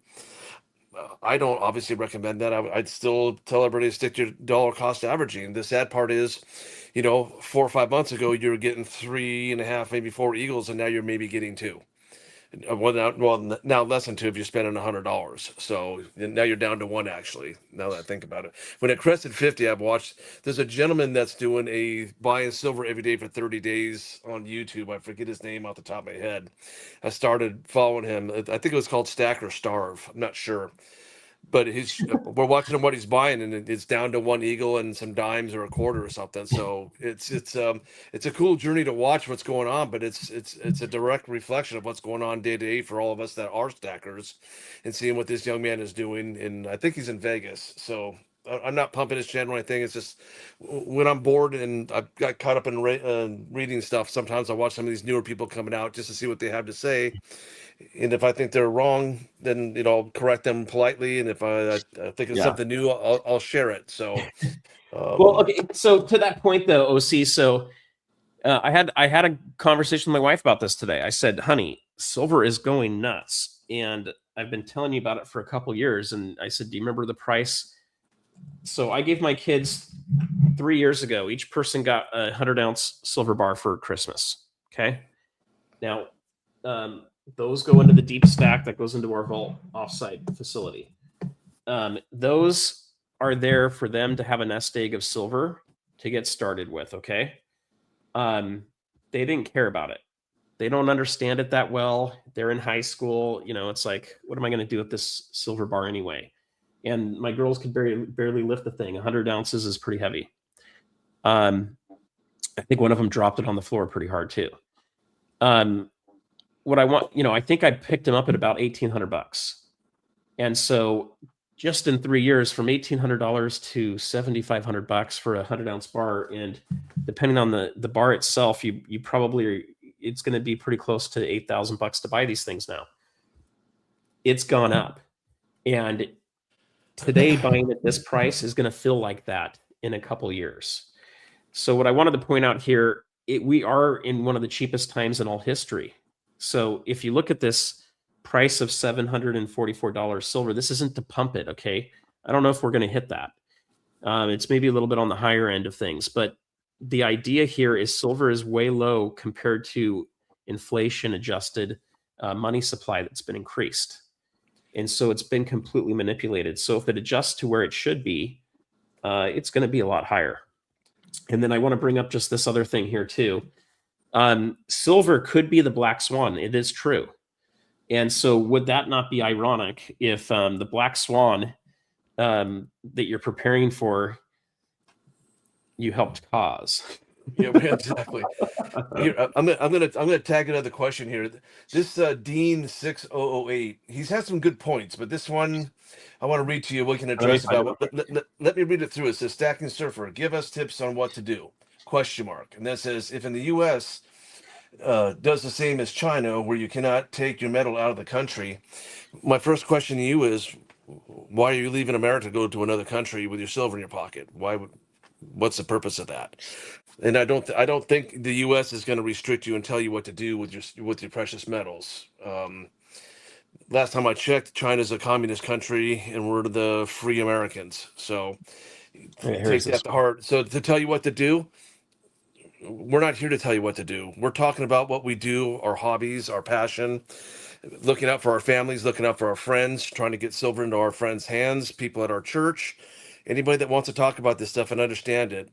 I don't obviously recommend that. I'd still tell everybody to stick to dollar cost averaging. The sad part is, 4 or 5 months ago, you were getting 3.5, maybe 4 eagles, and now you're maybe getting 2. Now less than 2 if you're spending $100. So now you're down to 1, actually, now that I think about it. When it crested 50, there's a gentleman that's doing buying silver every day for 30 days on YouTube. I forget his name off the top of my head. I started following him. I think it was called Stack or Starve. I'm not sure. But we're watching him what he's buying, and it's down to 1 eagle and some dimes or a quarter or something. So it's a cool journey to watch what's going on, but it's a direct reflection of what's going on day to day for all of us that are stackers, and seeing what this young man is doing. And I think he's in Vegas. So I'm not pumping his channel or anything. It's just when I'm bored and I've got caught up in reading stuff, sometimes I watch some of these newer people coming out just to see what they have to say. And if I think they're wrong, then I'll correct them politely. And if I think it's something new, I'll share it. So, well, okay. So to that point, though, OC. So I had a conversation with my wife about this today. I said, "Honey, silver is going nuts, and I've been telling you about it for a couple years." And I said, "Do you remember the price?" So I gave my kids 3 years ago. Each person got a 100-ounce silver bar for Christmas. Okay. Now, those go into the deep stack that goes into our vault offsite facility. Those are there for them to have a nest egg of silver to get started with. Okay. They didn't care about it. They don't understand it that well. They're in high school. It's like, what am I going to do with this silver bar anyway? And my girls could barely lift the thing. 100 ounces is pretty heavy. I think one of them dropped it on the floor pretty hard too. What I want, I think I picked him up at about $1,800. And so just in 3 years, from $1,800 to $7,500 for a 100-ounce bar. And depending on the bar itself, you probably, it's going to be pretty close to $8,000 to buy these things now. It's gone up. And today buying at this price is going to feel like that in a couple years. So what I wanted to point out here, we are in one of the cheapest times in all history. So if you look at this price of $744 silver, this isn't to pump it, okay? I don't know if we're going to hit that. It's maybe a little bit on the higher end of things, but the idea here is silver is way low compared to inflation adjusted money supply that's been increased. And so it's been completely manipulated. So if it adjusts to where it should be, it's going to be a lot higher. And then I want to bring up just this other thing here too. Silver could be the black swan. It is true. And so would that not be ironic if the black swan that you're preparing for, you helped cause? Yeah, exactly. Here, I'm gonna tag another question here. This Dean 6008, he's had some good points, but this one I want to read to you. We can Let me address find about. Let me read it through. It says, "Stacking Surfer, give us tips on what to do?" Question mark. And that says, if in the U.S. Does the same as China, where you cannot take your metal out of the country. My first question to you is, why are you leaving America to go to another country with your silver in your pocket? What's the purpose of that? And I don't think the U.S. is going to restrict you and tell you what to do with your precious metals. Last time I checked, China's a communist country, and we're the free Americans. So take that to heart. So to tell you what to do, we're not here to tell you what to do. We're talking about what we do, our hobbies, our passion, looking out for our families, looking out for our friends, trying to get silver into our friends' hands, people at our church, anybody that wants to talk about this stuff and understand it.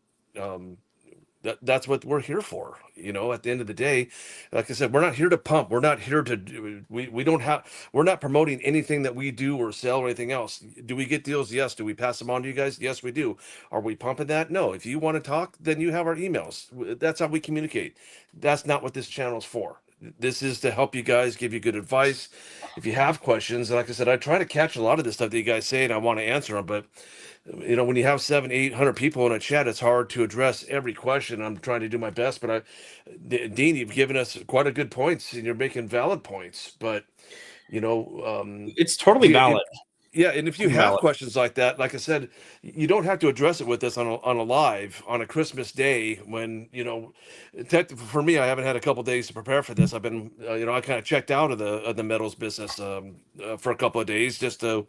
That's what we're here for. At the end of the day, like I said, we're not here to pump. We're not here to do, we're not promoting anything that we do or sell or anything else. Do we get deals? Yes. Do we pass them on to you guys? Yes, we do. Are we pumping that? No. If you want to talk, then you have our emails. That's how we communicate. That's not what this channel is for. This is to help you guys, give you good advice. If you have questions, like I said, I try to catch a lot of this stuff that you guys say and I want to answer them, but when you have 700-800 people in a chat, it's hard to address every question. I'm trying to do my best, but Dean, you've given us quite a good points and you're making valid points, but it's totally valid. Yeah, and if you have questions like that, like I said, you don't have to address it with us on a live on a Christmas day when, for me, I haven't had a couple days to prepare for this. I've been, I kind of checked out of the metals business for a couple of days just to,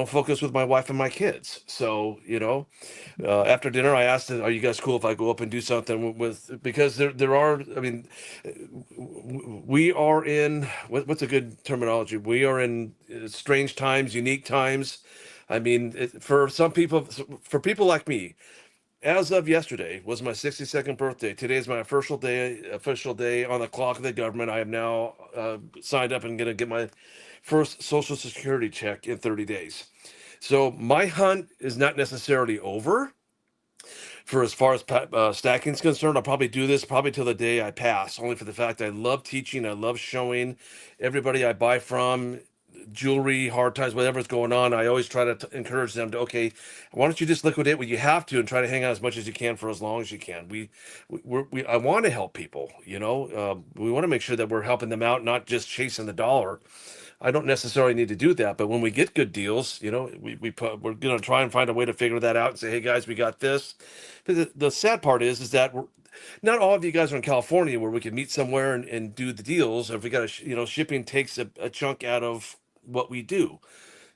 focus with my wife and my kids. So, after dinner, I asked, "Are you guys cool if I go up and do something because there are, I mean, we are in what's a good terminology? We are in strange times, unique times. I mean, for some people, for people like me, as of yesterday was my 62nd birthday. Today is my official day on the clock of the government. I am now signed up and going to get my first Social Security check in 30 days. So my hunt is not necessarily over. For as far as stacking is concerned, I'll probably do this probably till the day I pass, only for the fact I love teaching. I love showing everybody I buy from jewelry, hard times, whatever's going on. I always try to encourage them to, okay, why don't you just liquidate what you have to and try to hang on as much as you can for as long as you can. I want to help people, we want to make sure that we're helping them out, not just chasing the dollar. I don't necessarily need to do that, but when we get good deals, we're going to try and find a way to figure that out and say, hey guys, we got this. But the sad part is that not all of you guys are in California where we can meet somewhere and do the deals. If we got shipping takes a chunk out of what we do.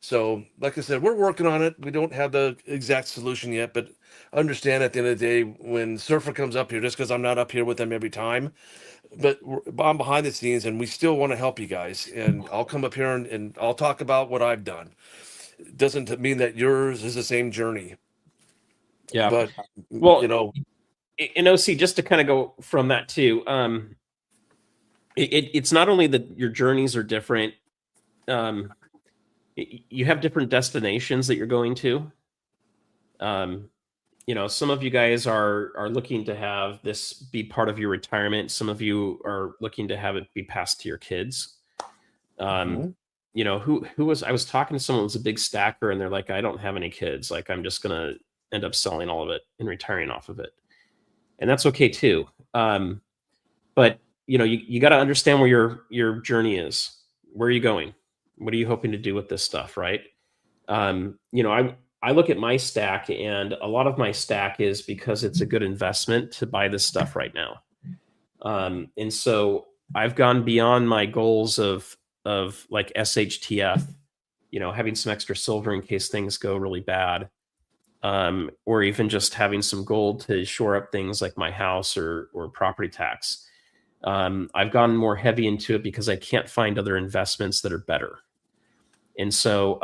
So, like I said, we're working on it. We don't have the exact solution yet, but understand at the end of the day, when Surfer comes up here, just because I'm not up here with them every time, but I'm behind the scenes and we still want to help you guys. And I'll come up here and I'll talk about what I've done. It doesn't mean that yours is the same journey. Yeah. But, well, in OC, just to kind of go from that too, it's not only that your journeys are different. You have different destinations that you're going to. Some of you guys are looking to have this be part of your retirement. Some of you are looking to have it be passed to your kids. Who was, I was talking to someone who was a big stacker and they're like, I don't have any kids. Like, I'm just going to end up selling all of it and retiring off of it. And that's okay too. But you got to understand where your journey is. Where are you going? What are you hoping to do with this stuff? Right. I look at my stack, and a lot of my stack is because it's a good investment to buy this stuff right now. And so I've gone beyond my goals of like SHTF, having some extra silver in case things go really bad, or even just having some gold to shore up things like my house or property tax. I've gone more heavy into it because I can't find other investments that are better. And so,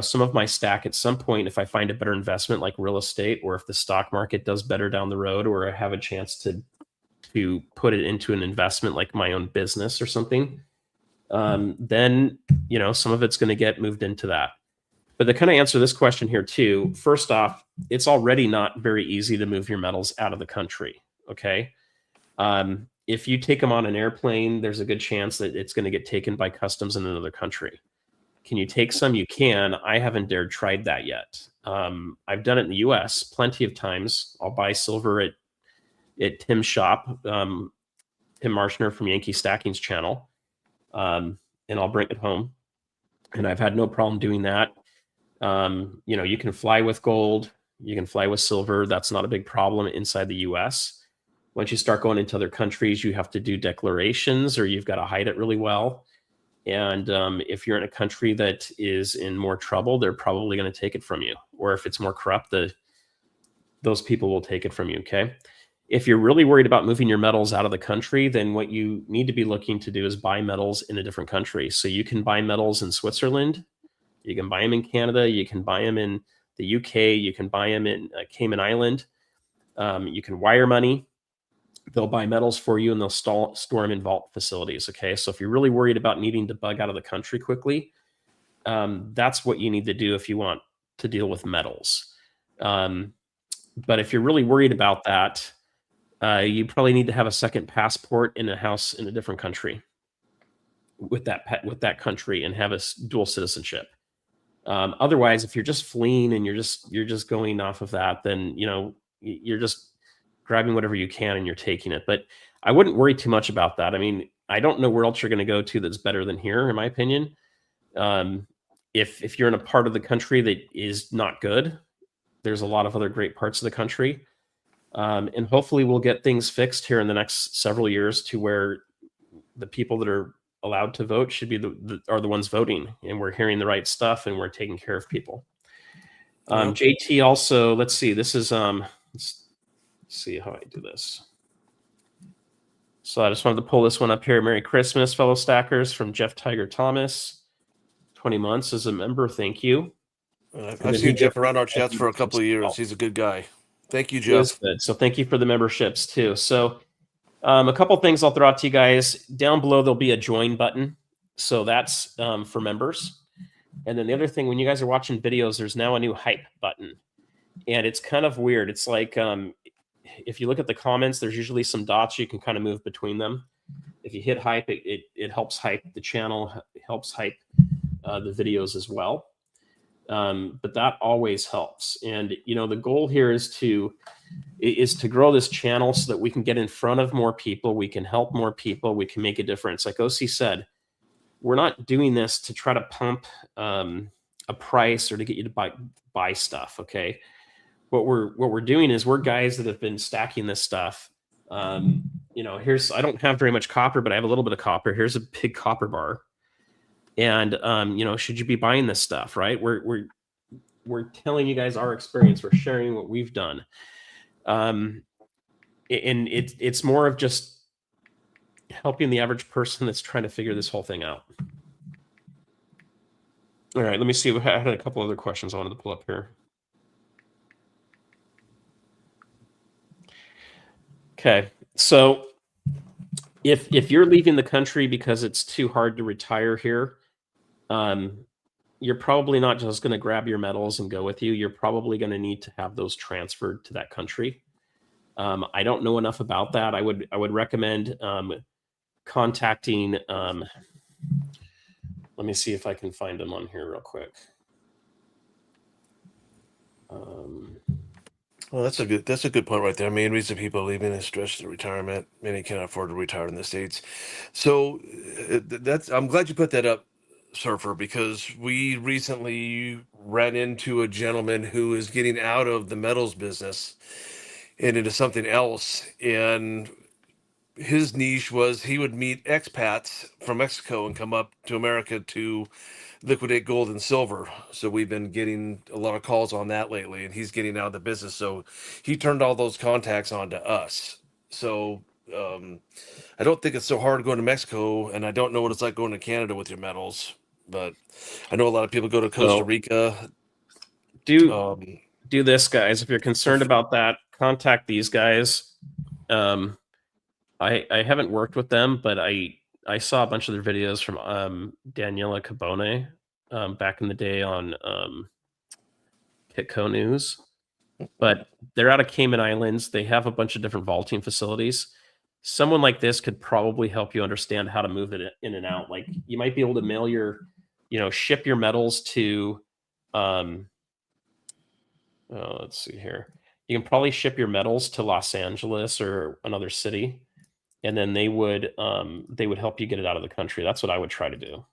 some of my stack at some point, if I find a better investment like real estate, or if the stock market does better down the road, or I have a chance to put it into an investment like my own business or something, then, some of it's going to get moved into that. But to kind of answer this question here too, first off, it's already not very easy to move your metals out of the country. Okay. If you take them on an airplane, there's a good chance that it's going to get taken by customs in another country. Can you take some? You can. I haven't tried that yet. I've done it in the US plenty of times. I'll buy silver at Tim's shop, Tim Marshner from Yankee Stacking's channel, and I'll bring it home. And I've had no problem doing that. You can fly with gold, you can fly with silver. That's not a big problem inside the US. Once you start going into other countries, you have to do declarations, or you've got to hide it really well. And if you're in a country that is in more trouble, they're probably going to take it from you. Or if it's more corrupt, those people will take it from you, okay? If you're really worried about moving your metals out of the country, then what you need to be looking to do is buy metals in a different country. So you can buy metals in Switzerland, you can buy them in Canada, you can buy them in the UK, you can buy them in Cayman Island, you can wire money. They'll buy metals for you and they'll store them in vault facilities. Okay. So if you're really worried about needing to bug out of the country quickly, that's what you need to do if you want to deal with metals. But if you're really worried about that, you probably need to have a second passport in a house in a different country with that country and have a dual citizenship. Otherwise, if you're just fleeing and you're just going off of that, then you're just grabbing whatever you can and you're taking it. But I wouldn't worry too much about that. I mean, I don't know where else you're going to go to that's better than here, in my opinion. If you're in a part of the country that is not good, there's a lot of other great parts of the country. And hopefully we'll get things fixed here in the next several years to where the people that are allowed to vote should be are the ones voting, and we're hearing the right stuff and we're taking care of people. JT also, let's see, this is, let's see how I do this. So I just wanted to pull this one up here. Merry Christmas, fellow stackers, from Jeff Tiger Thomas. 20 months as a member. Thank you. I've seen Jeff around our chats for a couple of years. He's a good guy. Thank you, Jeff. It is good. So thank you for the memberships too. So a couple things I'll throw out to you guys. Down below, there'll be a join button. So that's for members. And then the other thing, when you guys are watching videos, there's now a new hype button. And it's kind of weird. It's like, if you look at the comments, there's usually some dots you can kind of move between them. If you hit hype, it helps hype the channel, helps hype the videos as well. But that always helps. And, the goal here is to grow this channel so that we can get in front of more people. We can help more people. We can make a difference. Like OC said, we're not doing this to try to pump a price or to get you to buy stuff. Okay. What we're doing is we're guys that have been stacking this stuff. I don't have very much copper, but I have a little bit of copper. Here's a big copper bar. And, should you be buying this stuff, right? We're telling you guys our experience. We're sharing what we've done. And it's more of just helping the average person that's trying to figure this whole thing out. All right, let me see. I had a couple other questions I wanted to pull up here. Okay, so if you're leaving the country because it's too hard to retire here, you're probably not just going to grab your metals and go with you. You're probably going to need to have those transferred to that country. I don't know enough about that. I would recommend contacting. Let me see if I can find them on here real quick. Well, that's a good point right there. Main reason people leaving is stress to retirement. Many cannot afford to retire in the States. So I'm glad you put that up, Surfer, because we recently ran into a gentleman who is getting out of the metals business and into something else. And his niche was he would meet expats from Mexico and come up to America to liquidate gold and silver. So we've been getting a lot of calls on that lately, and he's getting out of the business. So he turned all those contacts on to us. So I don't think it's so hard going to Mexico, and I don't know what it's like going to Canada with your metals, but I know a lot of people go to Costa So Rica. do Um, do this, guys. If you're concerned about that, contact these guys. I haven't worked with them, but I saw a bunch of their videos from Daniela Cabone back in the day on Kitco News. But they're out of Cayman Islands. They have a bunch of different vaulting facilities. Someone like this could probably help you understand how to move it in and out. Like you might be able to mail ship your metals to, let's see here. You can probably ship your metals to Los Angeles or another city, and then they would help you get it out of the country. That's what I would try to do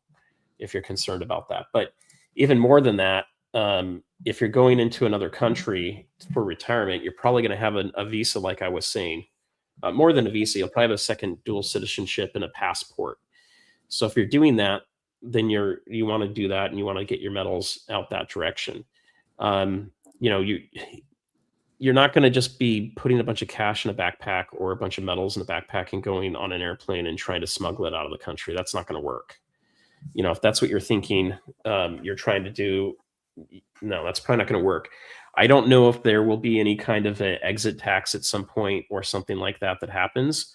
if you're concerned about that. But even more than that, if you're going into another country for retirement, you're probably going to have a visa, like I was saying. More than a visa, you'll probably have a second dual citizenship and a passport. So if you're doing that, then you want to do that, and you want to get your metals out that direction. You're not going to just be putting a bunch of cash in a backpack or a bunch of metals in a backpack and going on an airplane and trying to smuggle it out of the country. That's not going to work. If that's what you're thinking, you're trying to do, no, that's probably not going to work. I don't know if there will be any kind of an exit tax at some point or something like that happens.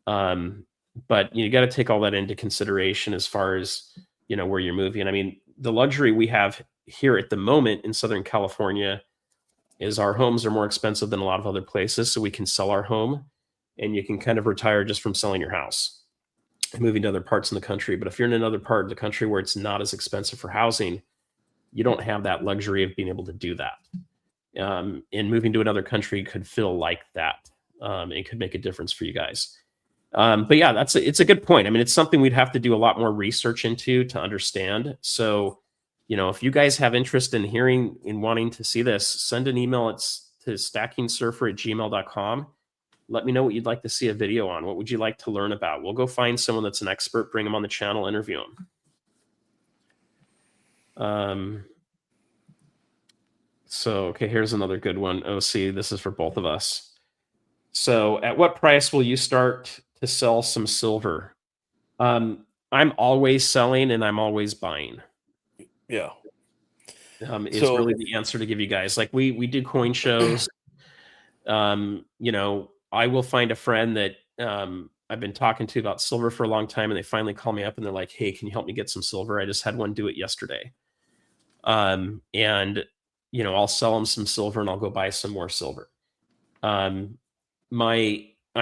But you got to take all that into consideration as far as, where you're moving. I mean, the luxury we have here at the moment in Southern California is our homes are more expensive than a lot of other places. So we can sell our home and you can kind of retire just from selling your house and moving to other parts in the country. But if you're in another part of the country where it's not as expensive for housing, you don't have that luxury of being able to do that. And moving to another country could feel like that. It could make a difference for you guys. But yeah, it's a good point. I mean, it's something we'd have to do a lot more research into to understand. So, if you guys have interest in hearing and wanting to see this, send an email to stackingsurfer@gmail.com. Let me know what you'd like to see a video on. What would you like to learn about? We'll go find someone that's an expert, bring them on the channel, interview them. So, okay, here's another good one. OC, this is for both of us. So at what price will you start to sell some silver? I'm always selling and I'm always buying. Yeah. Is really the answer to give you guys. Like we do coin shows. I will find a friend that I've been talking to about silver for a long time, and they finally call me up and they're like, "Hey, can you help me get some silver?" I just had one do it yesterday. And I'll sell them some silver and I'll go buy some more silver. I'm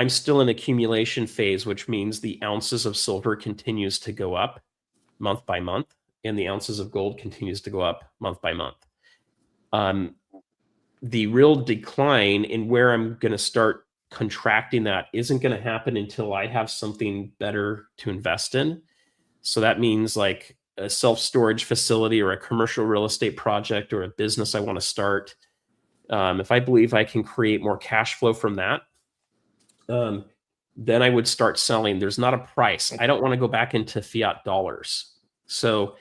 still in accumulation phase, which means the ounces of silver continues to go up month by month, and the ounces of gold continues to go up month by month. The real decline in where I'm going to start contracting that isn't going to happen until I have something better to invest in. So that means like a self-storage facility or a commercial real estate project or a business I want to start. If I believe I can create more cash flow from that, then I would start selling. There's not a price. I don't want to go back into fiat dollars. So,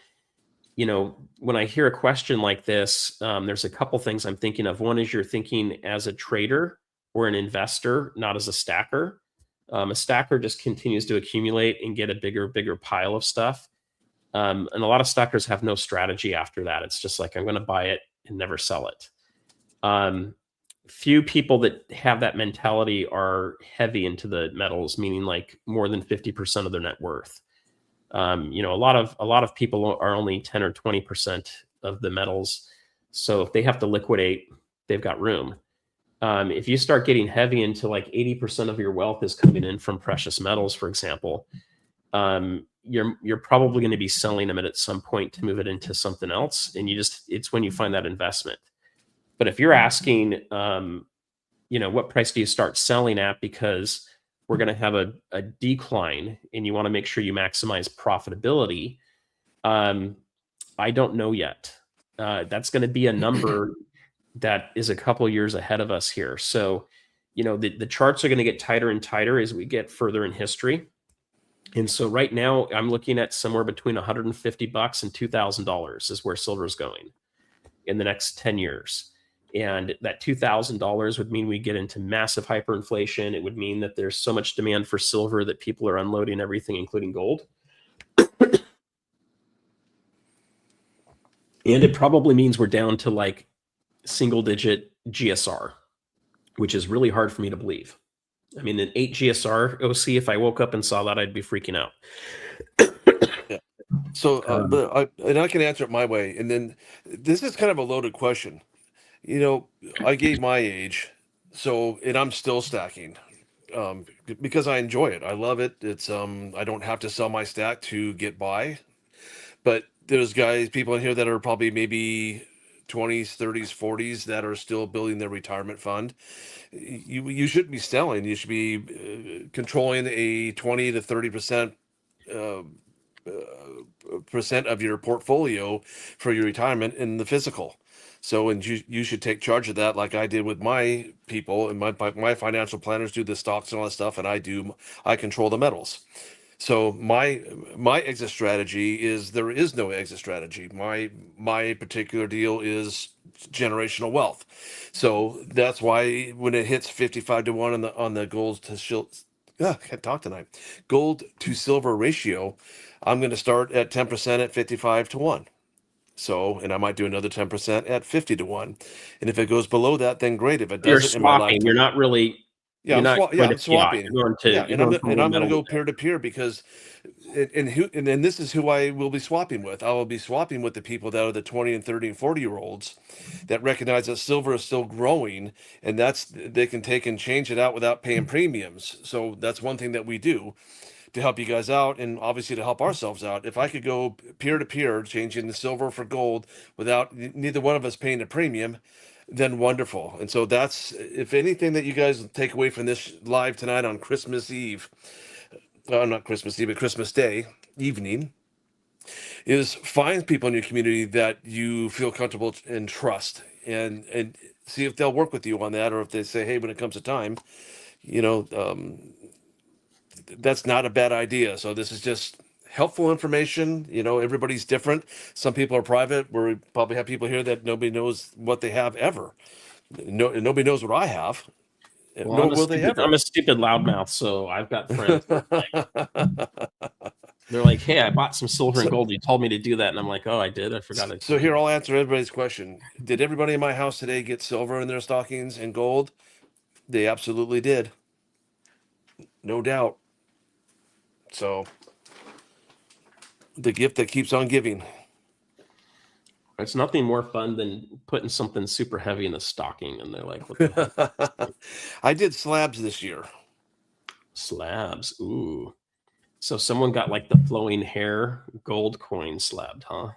when I hear a question like this, there's a couple things I'm thinking of. One is you're thinking as a trader or an investor, not as a stacker. A stacker just continues to accumulate and get a bigger pile of stuff. And a lot of stackers have no strategy after that. It's just like, I'm going to buy it and never sell it. Few people that have that mentality are heavy into the metals, meaning like more than 50% of their net worth. A lot of people are only 10 or 20% of the metals. So if they have to liquidate, they've got room. If you start getting heavy into like 80% of your wealth is coming in from precious metals, for example, you're probably going to be selling them at some point to move it into something else. And it's when you find that investment. But if you're asking, what price do you start selling at? Because we're going to have a decline and you want to make sure you maximize profitability. I don't know yet. That's going to be a number that is a couple years ahead of us here. So, the charts are going to get tighter and tighter as we get further in history. And so right now I'm looking at somewhere between $150 and $2,000 is where silver is going in the next 10 years. And that $2,000 would mean we get into massive hyperinflation. It would mean that there's so much demand for silver that people are unloading everything, including gold. And it probably means we're down to like single digit GSR, which is really hard for me to believe. I mean, an 8 GSR OC, if I woke up and saw that, I'd be freaking out. Yeah. So, and I can answer it my way. And then this is kind of a loaded question. I gave my age, and I'm still stacking because I enjoy it. I love it. It's I don't have to sell my stack to get by. But there's people in here that are probably maybe 20s, 30s, 40s that are still building their retirement fund. You shouldn't be selling. You should be controlling a 20 to 30% percent of your portfolio for your retirement in the physical. So, and you should take charge of that, like I did with my people, and my financial planners do the stocks and all that stuff, and I control the metals. So my exit strategy is there is no exit strategy. My particular deal is generational wealth. So that's why when it hits 55 to 1 on the gold to can't talk tonight. Gold to silver ratio, I'm going to start at 10% at 55 to 1. So, and I might do another 10% at 50 to 1. And if it goes below that, then great. If it You're doesn't in my swapping. lifetime. You're not really. Yeah, You're not going I'm to fiat. swapping. You're going to. Yeah, You're and I'm going and I'm going to metal go peer to peer because, and then this is who I will be swapping with. I will be swapping with the people that are the 20 and 30 and 40-year-olds that recognize that silver is still growing, and they can take and change it out without paying premiums. So that's one thing that we do to help you guys out, and obviously to help ourselves out. If I could go peer to peer, changing the silver for gold without neither one of us paying a premium, then wonderful. And so that's, if anything that you guys take away from this live tonight on Christmas Eve, not Christmas Eve, but Christmas Day evening, is find people in your community that you feel comfortable and trust, and see if they'll work with you on that, or if they say, hey, when it comes to time, that's not a bad idea. So this is just helpful information. Everybody's different. Some people are private. We probably have people here that nobody knows what they have ever. Nobody knows what I have. Well, Nor will they ever. I'm a stupid loudmouth, so I've got friends. They're like, hey, I bought some silver and gold. You told me to do that. And I'm like, oh, I did. I forgot it. So here, I'll answer everybody's question. Did everybody in my house today get silver in their stockings and gold? They absolutely did. No doubt. So the gift that keeps on giving. It's nothing more fun than putting something super heavy in a stocking. And they're like, what the heck? I did slabs this year. Slabs. Ooh. So someone got like the flowing hair gold coin slabbed, huh?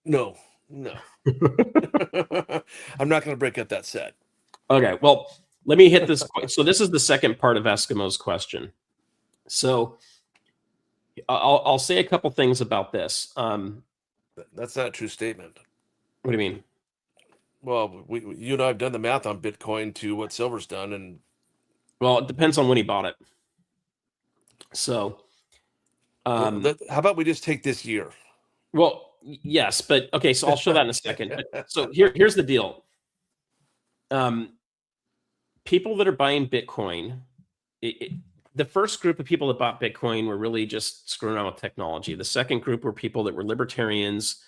No. I'm not going to break up that set. Okay. Well, let me hit this. So this is the second part of Eskimo's question. So I'll say a couple things about this. That's not a true statement. What do you mean? Well, you and I have done the math on Bitcoin to what silver's done, and well, it depends on when he bought it. So, how about we just take this year? Well, yes, but okay. So I'll show that in a second. But, so here's the deal. People that are buying Bitcoin, the first group of people that bought Bitcoin were really just screwing around with technology. The second group were people that were libertarians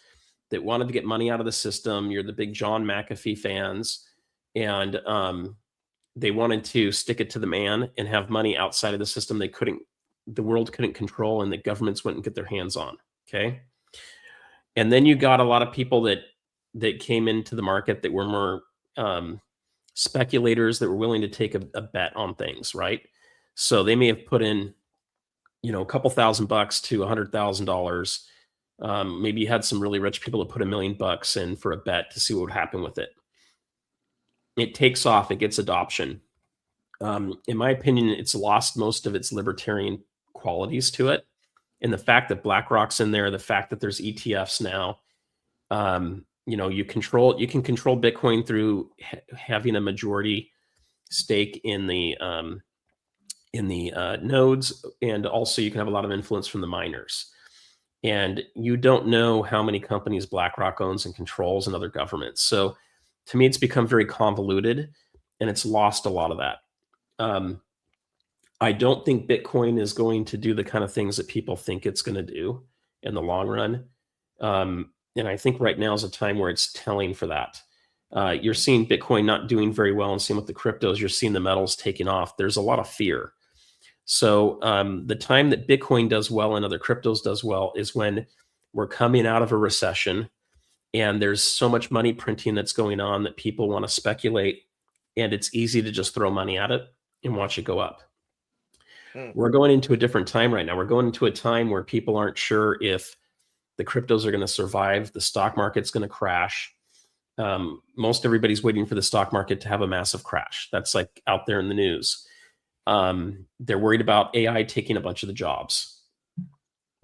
that wanted to get money out of the system. You're the big John McAfee fans, and they wanted to stick it to the man and have money outside of the system the world couldn't control, and the governments wouldn't get their hands on. Okay. And then you got a lot of people that came into the market that were more speculators that were willing to take a bet on things, right? So they may have put in, a couple $1,000 to $100,000. Maybe you had some really rich people that put $1 million in for a bet to see what would happen with it. It takes off, it gets adoption. In my opinion, it's lost most of its libertarian qualities to it. And the fact that BlackRock's in there, the fact that there's ETFs now, you can control Bitcoin through having a majority stake in the nodes, and also you can have a lot of influence from the miners. And you don't know how many companies BlackRock owns and controls and other governments. So to me, it's become very convoluted, and it's lost a lot of that. I don't think Bitcoin is going to do the kind of things that people think it's going to do in the long run. And I think right now is a time where it's telling for that. You're seeing Bitcoin not doing very well, and seeing with the cryptos, you're seeing the metals taking off. There's a lot of fear. So the time that Bitcoin does well and other cryptos does well is when we're coming out of a recession, and there's so much money printing that's going on that people want to speculate, and it's easy to just throw money at it and watch it go up. We're going into a different time right now. We're going into a time where people aren't sure if the cryptos are going to survive. The stock market's going to crash. Most everybody's waiting for the stock market to have a massive crash. That's like out there in the news. They're worried about AI taking a bunch of the jobs.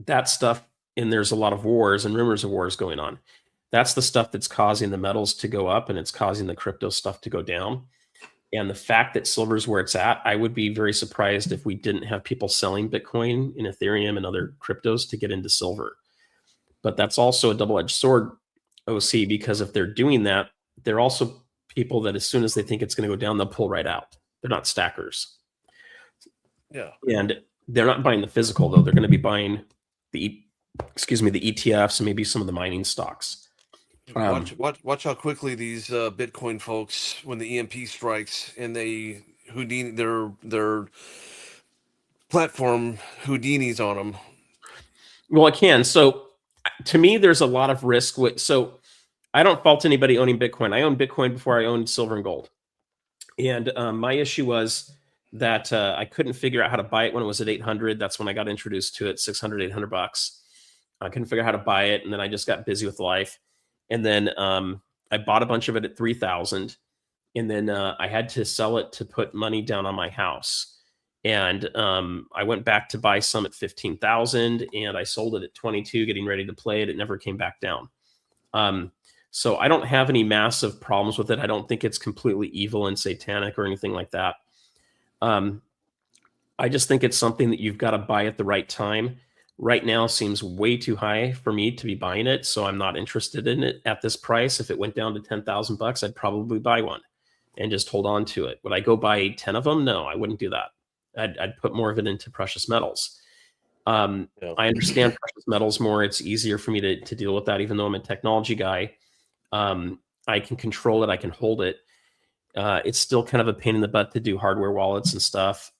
That stuff, and there's a lot of wars and rumors of wars going on. That's the stuff that's causing the metals to go up, and it's causing the crypto stuff to go down. And the fact that silver's where it's at, I would be very surprised if we didn't have people selling Bitcoin and Ethereum and other cryptos to get into silver. But that's also a double-edged sword, OC, because if they're doing that, they're also people that as soon as they think it's going to go down, they'll pull right out. They're not stackers. Yeah. And they're not buying the physical, though. They're going to be buying the ETFs and maybe some of the mining stocks. Watch how quickly these Bitcoin folks, when the EMP strikes and they Houdini their platform Houdinis on them. Well, it can. So to me, there's a lot of risk with. So I don't fault anybody owning Bitcoin. I owned Bitcoin before I owned silver and gold, and my issue was that I couldn't figure out how to buy it when it was at 800. That's when I got introduced to it, 600, 800 bucks. I couldn't figure out how to buy it, and then I just got busy with life. And then I bought a bunch of it at 3,000, and then I had to sell it to put money down on my house. And I went back to buy some at 15,000, and I sold it at 22, getting ready to play it. It never came back down. So I don't have any massive problems with it. I don't think it's completely evil and satanic or anything like that. I just think it's something that you've got to buy at the right time. Right now seems way too high for me to be buying it, so I'm not interested in it at this price. If it went down to 10,000 bucks, I'd probably buy one and just hold on to it. Would I go buy 10 of them? No, I wouldn't do that. I'd put more of it into precious metals. I understand precious metals more. It's easier for me to deal with that, even though I'm a technology guy. I can control it. I can hold it. It's still kind of a pain in the butt to do hardware wallets and stuff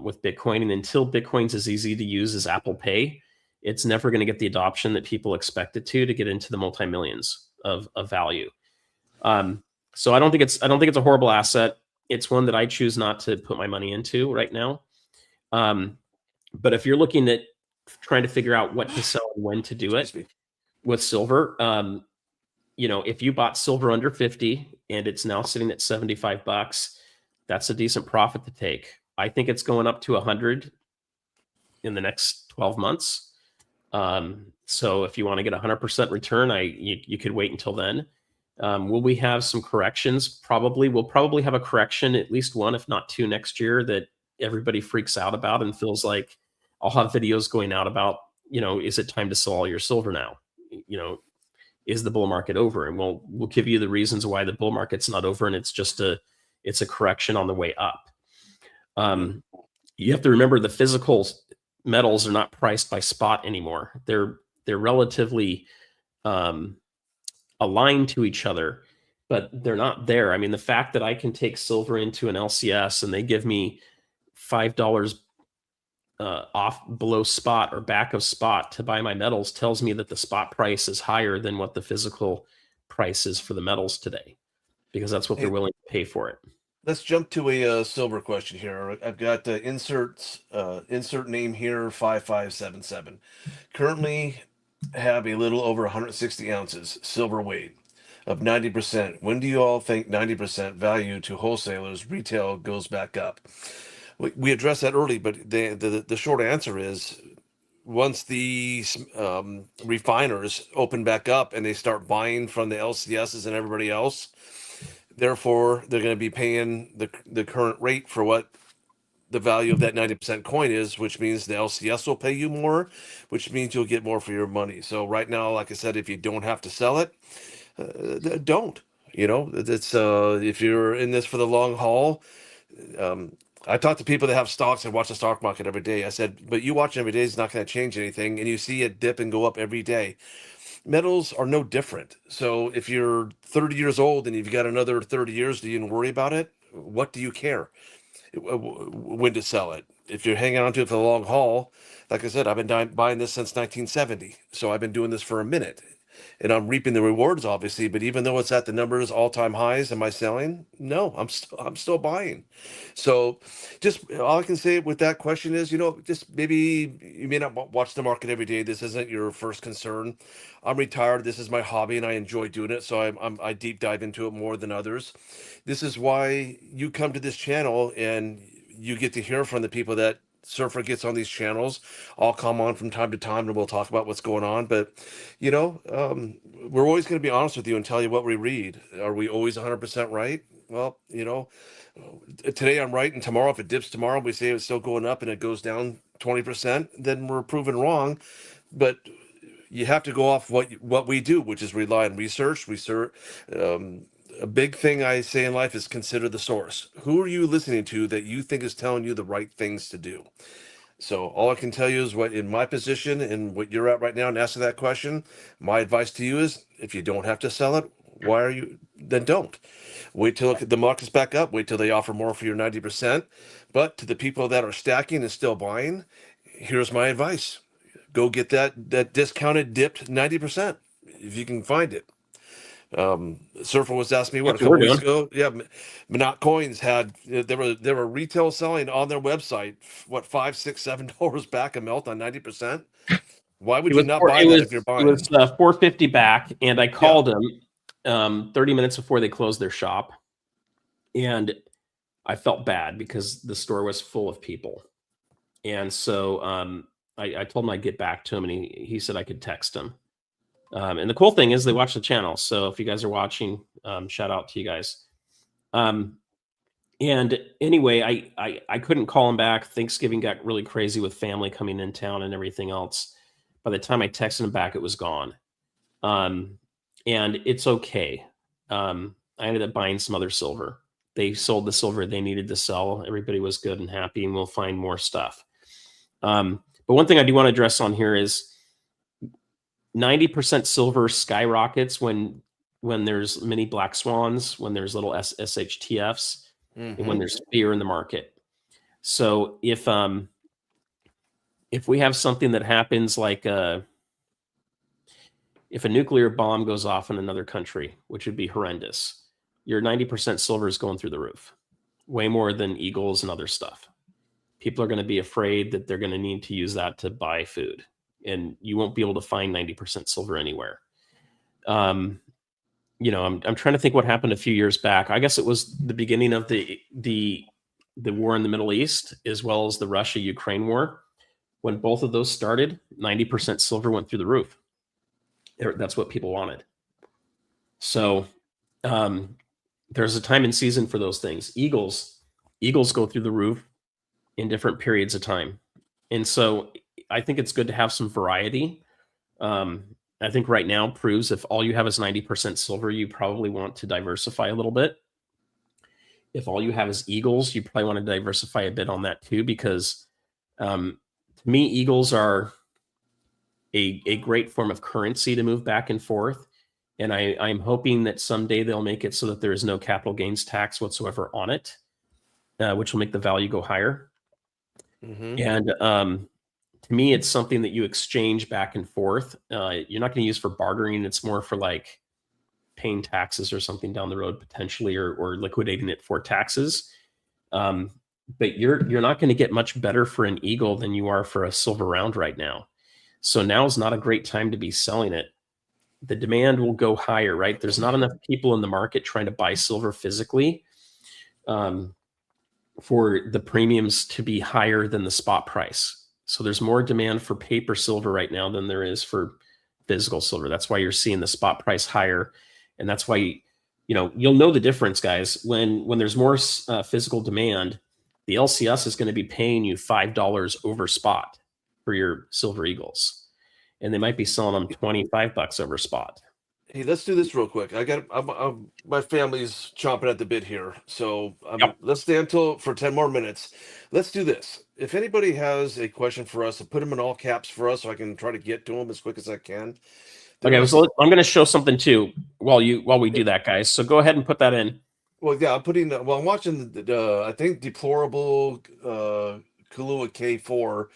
with Bitcoin. And until Bitcoin's as easy to use as Apple Pay, it's never going to get the adoption that people expect it to get into the multi-millions of value. So I don't think it's a horrible asset. It's one that I choose not to put my money into right now. But if you're looking at trying to figure out what to sell and when to do it with silver, if you bought silver under 50 and it's now sitting at 75 bucks, that's a decent profit to take. I think it's going up to 100 in the next 12 months. So if you want to get 100% return, you could wait until then. Will we have some corrections? Probably. We'll probably have a correction, at least one, if not two, next year that everybody freaks out about and feels like I'll have videos going out about, is it time to sell all your silver now? Is the bull market over? And we'll give you the reasons why the bull market's not over, and it's a correction on the way up. You have to remember the physical metals are not priced by spot anymore. They're relatively aligned to each other, but they're not there. I mean, the fact that I can take silver into an LCS and they give me $5 off below spot or back of spot to buy my metals tells me that the spot price is higher than what the physical price is for the metals today, because that's what they're willing to pay for it. Let's jump to a silver question here. I've got insert name here 5577. Currently have a little over 160 ounces silver weight of 90%. When do you all think 90% value to wholesalers retail goes back up? We addressed that early, but the short answer is once the refiners open back up and they start buying from the LCSs and everybody else, Therefore, they're going to be paying the current rate for what the value of that 90% coin is, which means the LCS will pay you more, which means you'll get more for your money. So right now, like I said, if you don't have to sell it, don't. You know, it's if you're in this for the long haul. I talk to people that have stocks and watch the stock market every day. I said, but you watch every day is not going to change anything, and you see it dip and go up every day. Metals are no different. So if you're 30 years old and you've got another 30 years, do you even worry about it? What do you care? When to sell it? If you're hanging on to it for the long haul, like I said, I've been buying this since 1970. So I've been doing this for a minute and I'm reaping the rewards, obviously. But even though it's at the numbers all-time highs, am I selling? No, I'm still buying. So, just all I can say with that question is, just maybe you may not watch the market every day. This isn't your first concern. I'm retired. This is my hobby, and I enjoy doing it. So I deep dive into it more than others. This is why you come to this channel and you get to hear from the people that Surfer gets on these channels. I'll come on from time to time and we'll talk about what's going on. But, we're always going to be honest with you and tell you what we read. Are we always 100% right? Well, today I'm right. And tomorrow, if it dips tomorrow, we say it's still going up and it goes down 20%, then we're proven wrong. But you have to go off what we do, which is rely on research. A big thing I say in life is consider the source. Who are you listening to that you think is telling you the right things to do? So all I can tell you is what in my position and what you're at right now and answer that question, my advice to you is if you don't have to sell it, then don't. Wait till the market's back up, wait till they offer more for your 90%. But to the people that are stacking and still buying, here's my advice. Go get that discounted dipped 90% if you can find it. Surfer was asking me what a That's what we're couple weeks doing. ago. Yeah, Monot Coins had they were retail selling on their website what $5, $6, $7 back a melt on 90%. Why would It you was not four, buy it that was if you're it was buying? 450 back, and I Yeah, called them 30 minutes before they closed their shop, and I felt bad because the store was full of people, and so I told him I'd get back to him, and he said I could text him. And the cool thing is they watch the channel, so if you guys are watching, shout out to you guys. And anyway, I couldn't call him back. Thanksgiving got really crazy with family coming in town and everything else. By the time I texted him back, it was gone. And it's okay. I ended up buying some other silver. They sold the silver they needed to sell. Everybody was good and happy, and we'll find more stuff. But one thing I do want to address on here is 90% silver skyrockets when there's many black swans, when there's little SHTFs, and when there's fear in the market. So if we have something that happens like if a nuclear bomb goes off in another country, which would be horrendous, your 90% silver is going through the roof, way more than Eagles and other stuff. People are going to be afraid that they're going to need to use that to buy food, and you won't be able to find 90% silver anywhere. I'm trying to think what happened a few years back. I guess it was the beginning of the war in the Middle East, as well as the Russia-Ukraine war. When both of those started, 90% silver went through the roof. That's what people wanted. So there's a time and season for those things. Eagles go through the roof in different periods of time. And so I think it's good to have some variety. I think right now proves if all you have is 90% silver, you probably want to diversify a little bit. If all you have is Eagles, you probably want to diversify a bit on that too, because to me, Eagles are a great form of currency to move back and forth. And I'm hoping that someday they'll make it so that there is no capital gains tax whatsoever on it, which will make the value go higher. And to me, it's something that you exchange back and forth. You're not going to use for bartering. It's more for like paying taxes or something down the road potentially, or liquidating it for taxes. But you're not going to get much better for an Eagle than you are for a silver round right now. So now is not a great time to be selling it. The demand will go higher, right? There's not enough people in the market trying to buy silver physically for the premiums to be higher than the spot price. So there's more demand for paper silver right now than there is for physical silver. That's why you're seeing the spot price higher. And that's why you'll know the difference, guys, when there's more physical demand. The LCS is going to be paying you $5 over spot for your Silver Eagles, and they might be selling them $25 over spot. Hey, let's do this real quick. My family's chomping at the bit here, so Yep. let's stay until for 10 more minutes. Let's do this. If anybody has a question for us, put them in all caps for us so I can try to get to them as quick as I can. Okay, so I'm going to show something too while we do that, guys. So go ahead and put that in. Well, yeah, I'm watching I think deplorable Kahlua K4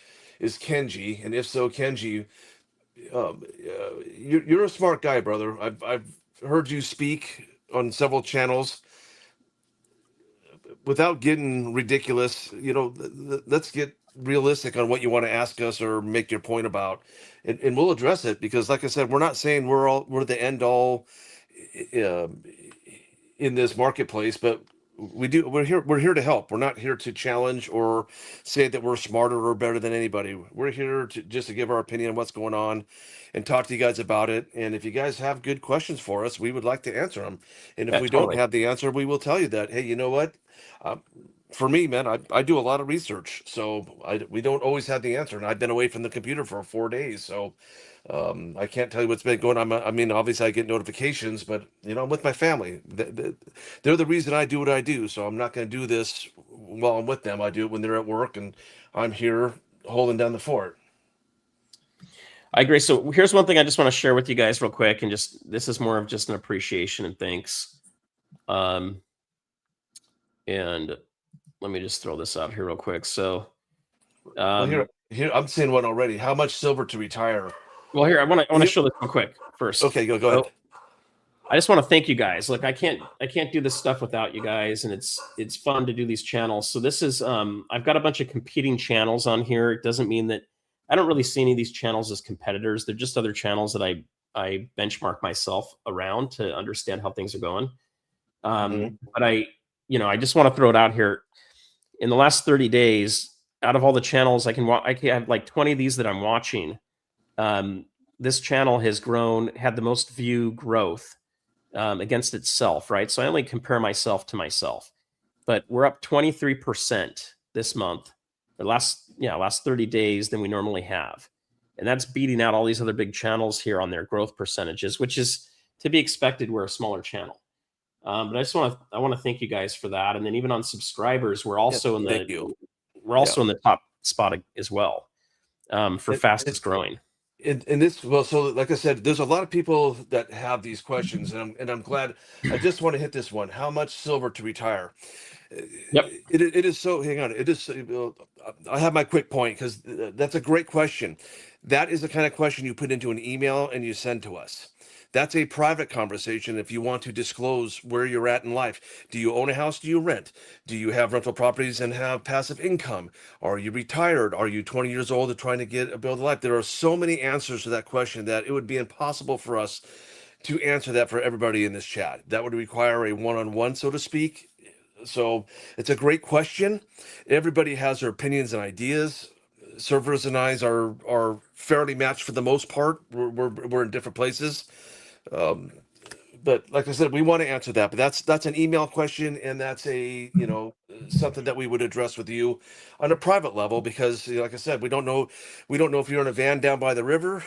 is Kenji, and if so, Kenji, you're a smart guy, brother. I've heard you speak on several channels. Without getting ridiculous, let's get realistic on what you want to ask us or make your point about, and we'll address it because, like I said, we're not saying we're the end all uh, in this marketplace, but we're here to help. We're not here to challenge or say that we're smarter or better than anybody. We're here to just to give our opinion on what's going on and talk to you guys about it. And if you guys have good questions for us, we would like to answer them. And if Yeah, we don't totally. have the answer, we will tell you that, hey, you know what? For me, man, I do a lot of research, so we don't always have the answer. And I've been away from the computer for 4 days, so I can't tell you what's been going on. I mean, obviously, I get notifications, but I'm with my family. They're the reason I do what I do. So I'm not going to do this while I'm with them. I do it when they're at work, and I'm here holding down the fort. I agree. So here's one thing I just want to share with you guys real quick, and this is more of just an appreciation and thanks. And let me just throw this out here real quick. So, Well, here I'm seeing one already. How much silver to retire? Well, here I want to show this real quick first. Okay, go ahead. I just want to thank you guys. Look, I can't do this stuff without you guys, and it's fun to do these channels. So this is I've got a bunch of competing channels on here. It doesn't mean that I don't really see any of these channels as competitors. They're just other channels that I benchmark myself around to understand how things are going. But I just want to throw it out here. In the last 30 days, out of all the channels I can have like 20 of these that I'm watching. This channel has had the most view growth against itself, right? So I only compare myself to myself, but we're up 23% this month, the last 30 days than we normally have. And that's beating out all these other big channels here on their growth percentages, which is to be expected. We're a smaller channel. But I want to thank you guys for that. And then even on subscribers, we're also in the top spot as well for fastest growing. In this, well, so like I said, there's a lot of people that have these questions, and I'm glad. I just want to hit this one: how much silver to retire? Yep. It is so. Hang on. It is. I have my quick point because that's a great question. That is the kind of question you put into an email and you send to us. That's a private conversation if you want to disclose where you're at in life. Do you own a house? Do you rent? Do you have rental properties and have passive income? Are you retired? Are you 20 years old and trying to build a life? There are so many answers to that question that it would be impossible for us to answer that for everybody in this chat. That would require a one-on-one, so to speak. So it's a great question. Everybody has their opinions and ideas. Servers and I are fairly matched for the most part. We're in different places. But like I said, we want to answer that. But that's an email question, and that's something that we would address with you on a private level because, like I said, we don't know if you're in a van down by the river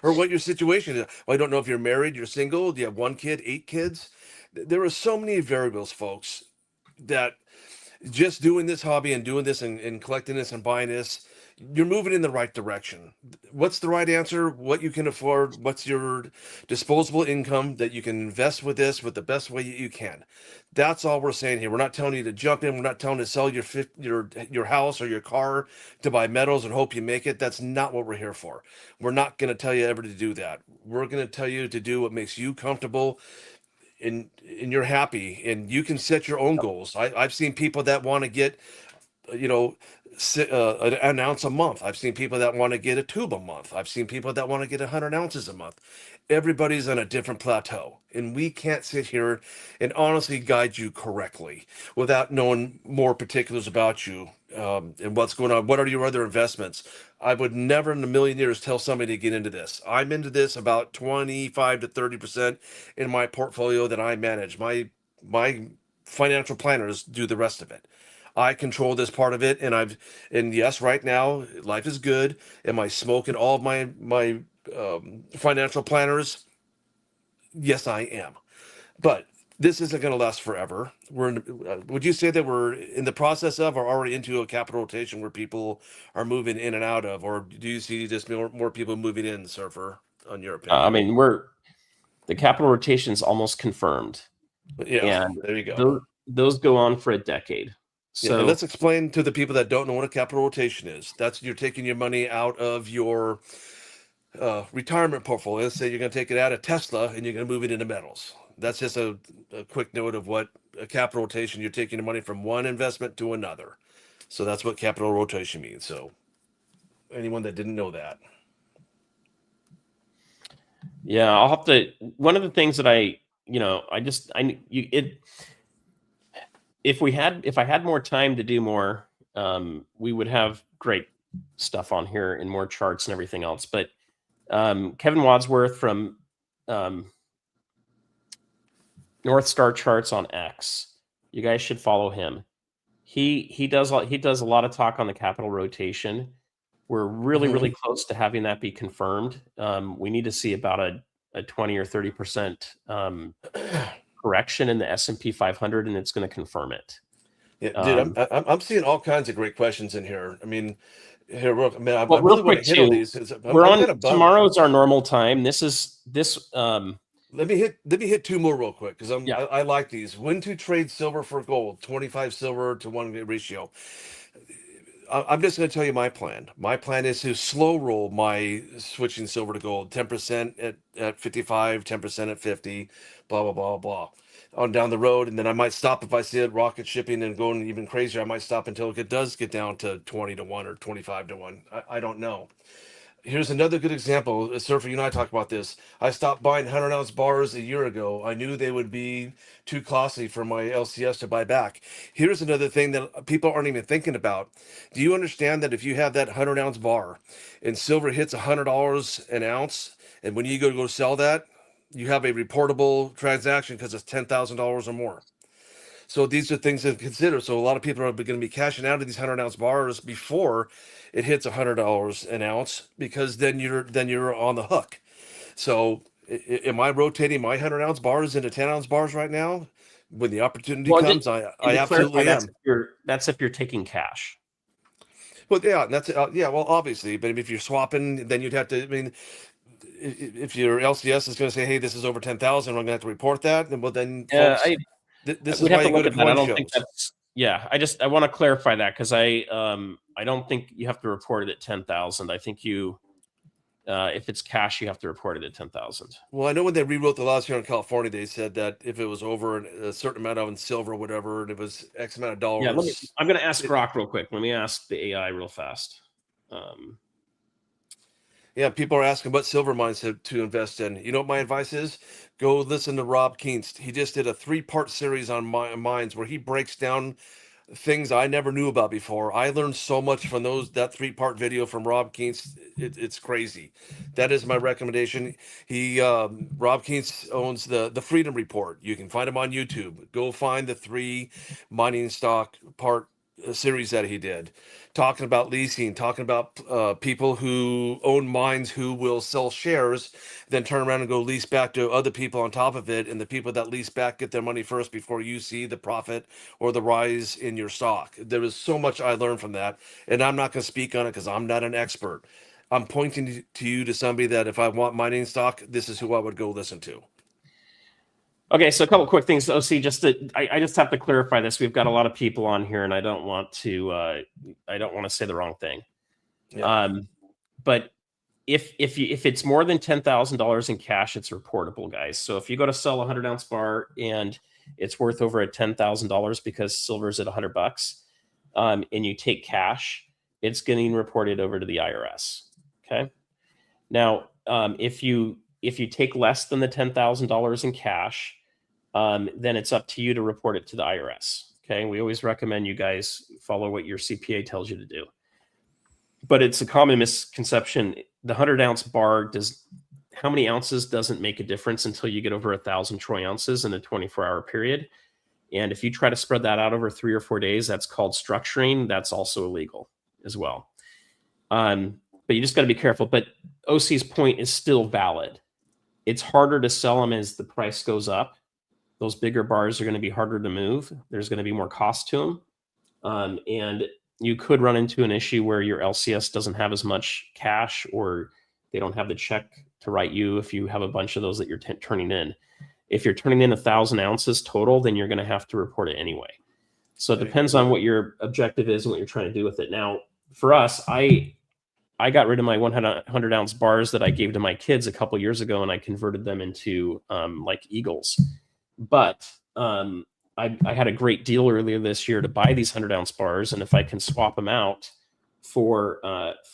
or what your situation is. I don't know if you're married, you're single, do you have one kid, 8 kids. There are so many variables, folks, that just doing this hobby and doing this and collecting this and buying this, you're moving in the right direction. What's the right answer? What you can afford? What's your disposable income that you can invest with this with the best way you can? That's all we're saying here. We're not telling you to jump in. We're not telling you to sell your house or your car to buy metals and hope you make it. That's not what we're here for. We're not going to tell you ever to do that. We're going to tell you to do what makes you comfortable and you're happy, and you can set your own goals. I've seen people that want to get, an ounce a month. I've seen people that want to get a tube a month. I've seen people that want to get 100 ounces a month. Everybody's on a different plateau, and we can't sit here and honestly guide you correctly without knowing more particulars about you and what's going on. What are your other investments? I would never in a million years tell somebody to get into this. I'm into this about 25 to 30% in my portfolio that I manage. My financial planners do the rest of it. I control this part of it, and yes, right now life is good. Am I smoking all of my financial planners? Yes, I am. But this isn't going to last forever. Would you say that we're in the process of, or already into a capital rotation where people are moving in and out of, or do you see just more people moving in, Surfer, on your I opinion? mean, the capital rotation is almost confirmed, Yeah, and there you go. those go on for a decade. Yeah, and So let's explain to the people that don't know what a capital rotation is. That's you're taking your money out of your retirement portfolio. Let's say you're going to take it out of Tesla and you're going to move it into metals. That's just a quick note of what a capital rotation. You're taking the money from one investment to another. So that's what capital rotation means. So anyone that didn't know that. yeah, I'll have to. One of the things that if I had more time to do more, we would have great stuff on here and more charts and everything else. But Kevin Wadsworth from um, North Star Charts on X, you guys should follow him. He does a lot of talk on the capital rotation. We're really Mhm. close to having that be confirmed. We need to see about a 20 or 30% correction in the S&P 500, and it's going to confirm it. Yeah, dude, Um, I'm seeing all kinds of great questions in here. I mean, here, real, man, I well, real really want quick to hit on too, these. we're I'm on kind of bummed. tomorrow's our normal time. This. Let me hit two more real quick because Yeah. I like these. When to trade silver for gold, 25 silver to one ratio. I'm just going to tell you my plan. My plan is to slow roll my switching silver to gold, 10% at 55, 10% at 50, blah, blah, blah, blah, on down the road. And then I might stop if I see it rocket shipping and going even crazier. I might stop until it does get down to 20 to 1 or 25 to 1. I don't know. Here's another good example. Surfer, you and I talk about this. I stopped buying 100-ounce bars a year ago. I knew they would be too costly for my LCS to buy back. Here's another thing that people aren't even thinking about. Do you understand that if you have that 100-ounce bar and silver hits $100 an ounce, and when you go sell that, you have a reportable transaction because it's $10,000 or more. So these are things to consider. So a lot of people are going to be cashing out of these 100-ounce bars before it hits $100 an ounce because then you're on the hook. So am I rotating my 100-ounce bars into 10-ounce bars right now? When the opportunity Well, comes, and I to clarify, absolutely am. that's if you're taking cash. Well, yeah, that's yeah. Well, obviously, but if you're swapping, then you'd have to. I mean, if your LCS is going to say, "Hey, this is over 10,000," I'm going to have to report that. And well, then, Yeah, folks, this is we'd why have to you go look to at that. I coin don't think shows. that's. Yeah, I want to clarify that because I don't think you have to report it at 10,000. I think if it's cash, you have to report it at 10,000. Well, I know when they rewrote the laws here in California, they said that if it was over a certain amount of in silver or whatever, and it was X amount of Yeah, dollars. I'm going to ask Grok real quick. Let me ask the AI real fast. Um, Yeah, people are asking what silver mines to invest in. You know what my advice is? Go listen to Rob Keenst. He just did a 3-part series on mines where he breaks down things I never knew about before. I learned so much from that 3-part video from Rob Keenst. It's crazy. That is my recommendation. Rob Keenst owns the Freedom Report. You can find him on YouTube. Go find the 3 mining stock part series that he did, talking about leasing, talking about people who own mines who will sell shares, then turn around and go lease back to other people on top of it, and the people that lease back get their money first before you see the profit or the rise in your stock. There was so much I learned from that, and I'm not going to speak on it because I'm not an expert. I'm pointing to you to somebody that if I want mining stock, this is who I would go listen to. okay, so a couple quick things. OC, I just have to clarify this. We've got a lot of people on here, and I don't want to say the wrong thing. Yeah. But if it's more than $10,000 in cash, it's reportable, guys. So if you go to sell a 100-ounce bar and it's worth over $10,000 because silver's at $100, and you take cash, it's getting reported over to the IRS. Okay. Now, if you take less than the $10,000 in cash, then it's up to you to report it to the IRS. Okay, we always recommend you guys follow what your CPA tells you to do. But it's a common misconception. The 100-ounce bar how many ounces doesn't make a difference until you get over 1,000 troy ounces in a 24-hour period. And if you try to spread that out over 3 or 4 days, that's called structuring. That's also illegal as well. But you just got to be careful. But OC's point is still valid. It's harder to sell them as the price goes up. Those bigger bars are going to be harder to move. There's going to be more cost to them. And you could run into an issue where your LCS doesn't have as much cash, or they don't have the check to write you if you have a bunch of those that you're turning in. If you're turning in 1,000 ounces total, then you're going to have to report it anyway. So it depends on what your objective is and what you're trying to do with it. Now, for us, I got rid of my 100-ounce bars that I gave to my kids a couple years ago, and I converted them into like Eagles. But I had a great deal earlier this year to buy these 100-ounce bars, and if I can swap them out for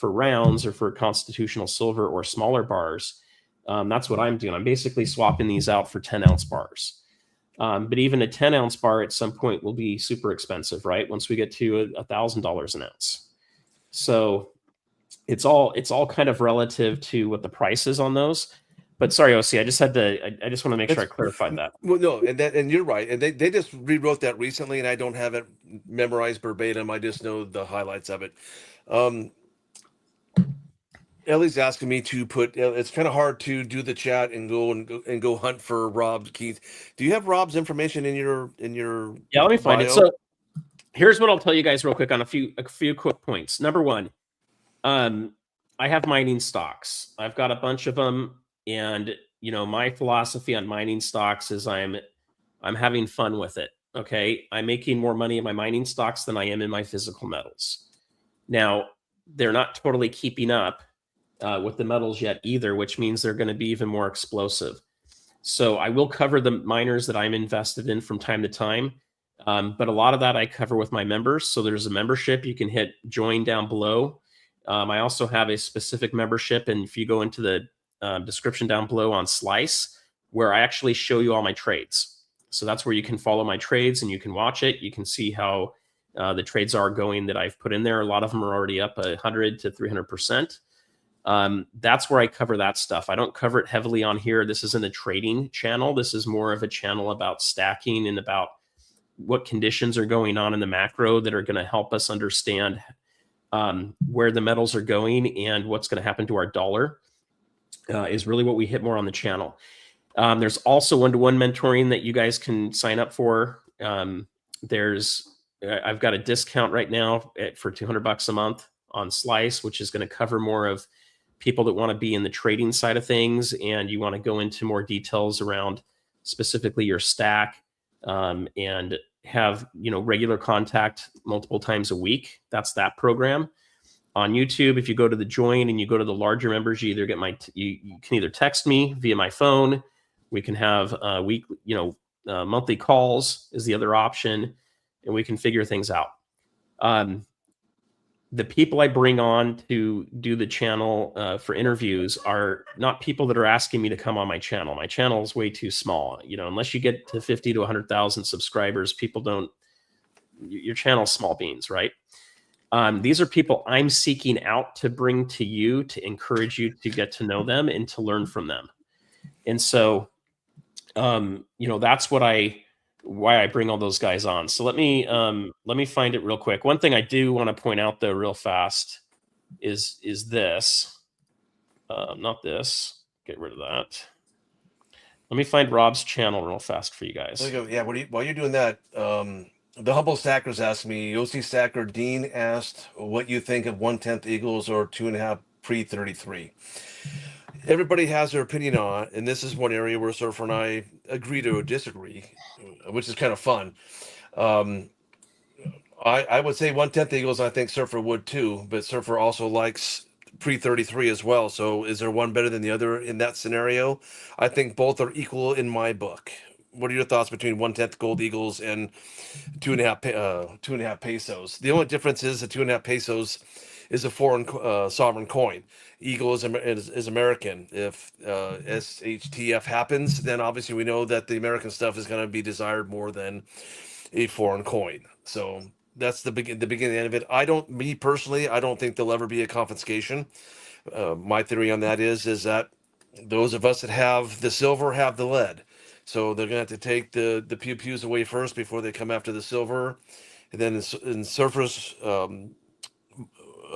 rounds or for constitutional silver or smaller bars, that's what I'm doing. I'm basically swapping these out for 10-ounce bars. But even a 10-ounce bar at some point will be super expensive, right? Once we get to $1,000 an ounce. So it's all kind of relative to what the price is on those. But sorry, OC, I just want to make sure I clarified that. Well, no, and you're right. And they just rewrote that recently, and I don't have it memorized verbatim. I just know the highlights of it. Ellie's asking me to put. It's kind of hard to do the chat and go hunt for Rob Keith. Do you have Rob's information in your Yeah, let me find it. So here's what I'll tell you guys real quick on a few quick points. Number one, I have mining stocks. I've got a bunch of them, and my philosophy on mining stocks is I'm having fun with it. Okay, I'm making more money in my mining stocks than I am in my physical metals. Now, they're not totally keeping up with the metals yet either, which means they're going to be even more explosive. So I will cover the miners that I'm invested in from time to time. But a lot of that I cover with my members. So there's a membership. You can hit join down below. I also have a specific membership. And if you go into the description down below on Slice, where I actually show you all my trades. So that's where you can follow my trades and you can watch it. You can see how the trades are going that I've put in there. A lot of them are already up 100 to 300%. That's where I cover that stuff. I don't cover it heavily on here. This isn't a trading channel. This is more of a channel about stacking and about what conditions are going on in the macro that are going to help us understand where the metals are going and what's going to happen to our dollar is really what we hit more on the channel. There's also one-to-one mentoring that you guys can sign up for. I've got a discount right now for $200 a month on Slice, which is going to cover more of people that want to be in the trading side of things, and you want to go into more details around specifically your stack and have regular contact multiple times a week. That's that program. On YouTube, if you go to the join and you go to the larger members, you either get you can either text me via my phone. We can have monthly calls is the other option, and we can figure things out. The people I bring on to do the channel for interviews are not people that are asking me to come on my channel. My channel is way too small. Unless you get to 50 to 100,000 subscribers, your channel's small beans, right? These are people I'm seeking out to bring to you to encourage you to get to know them and to learn from them. And so, that's why I bring all those guys on. So let me find it real quick. One thing I do want to point out though, real fast, is this, not this. Get rid of that. Let me find Rob's channel real fast for you guys. Okay, yeah. While you're doing that, the Humble Stackers asked me. OC Stacker Dean asked what you think of 1/10 Eagles or 2.5 pre-33. Everybody has their opinion on, and this is one area where Surfer and I agree to disagree, which is kind of fun. I would say 1/10 Eagles. I think Surfer would too, but Surfer also likes pre-33 as well. So is there one better than the other in that scenario? I think both are equal in my book. What are your thoughts between 1/10 Gold Eagles and 2.5 pesos? The only difference is the 2.5 pesos is a foreign sovereign coin. Eagle is American. If SHTF happens, then obviously we know that the American stuff is going to be desired more than a foreign coin. So that's the beginning of it. Me personally, I don't think there'll ever be a confiscation. My theory on that is that those of us that have the silver have the lead. So they're gonna have to take the pew pews away first before they come after the silver. And then in Surfer's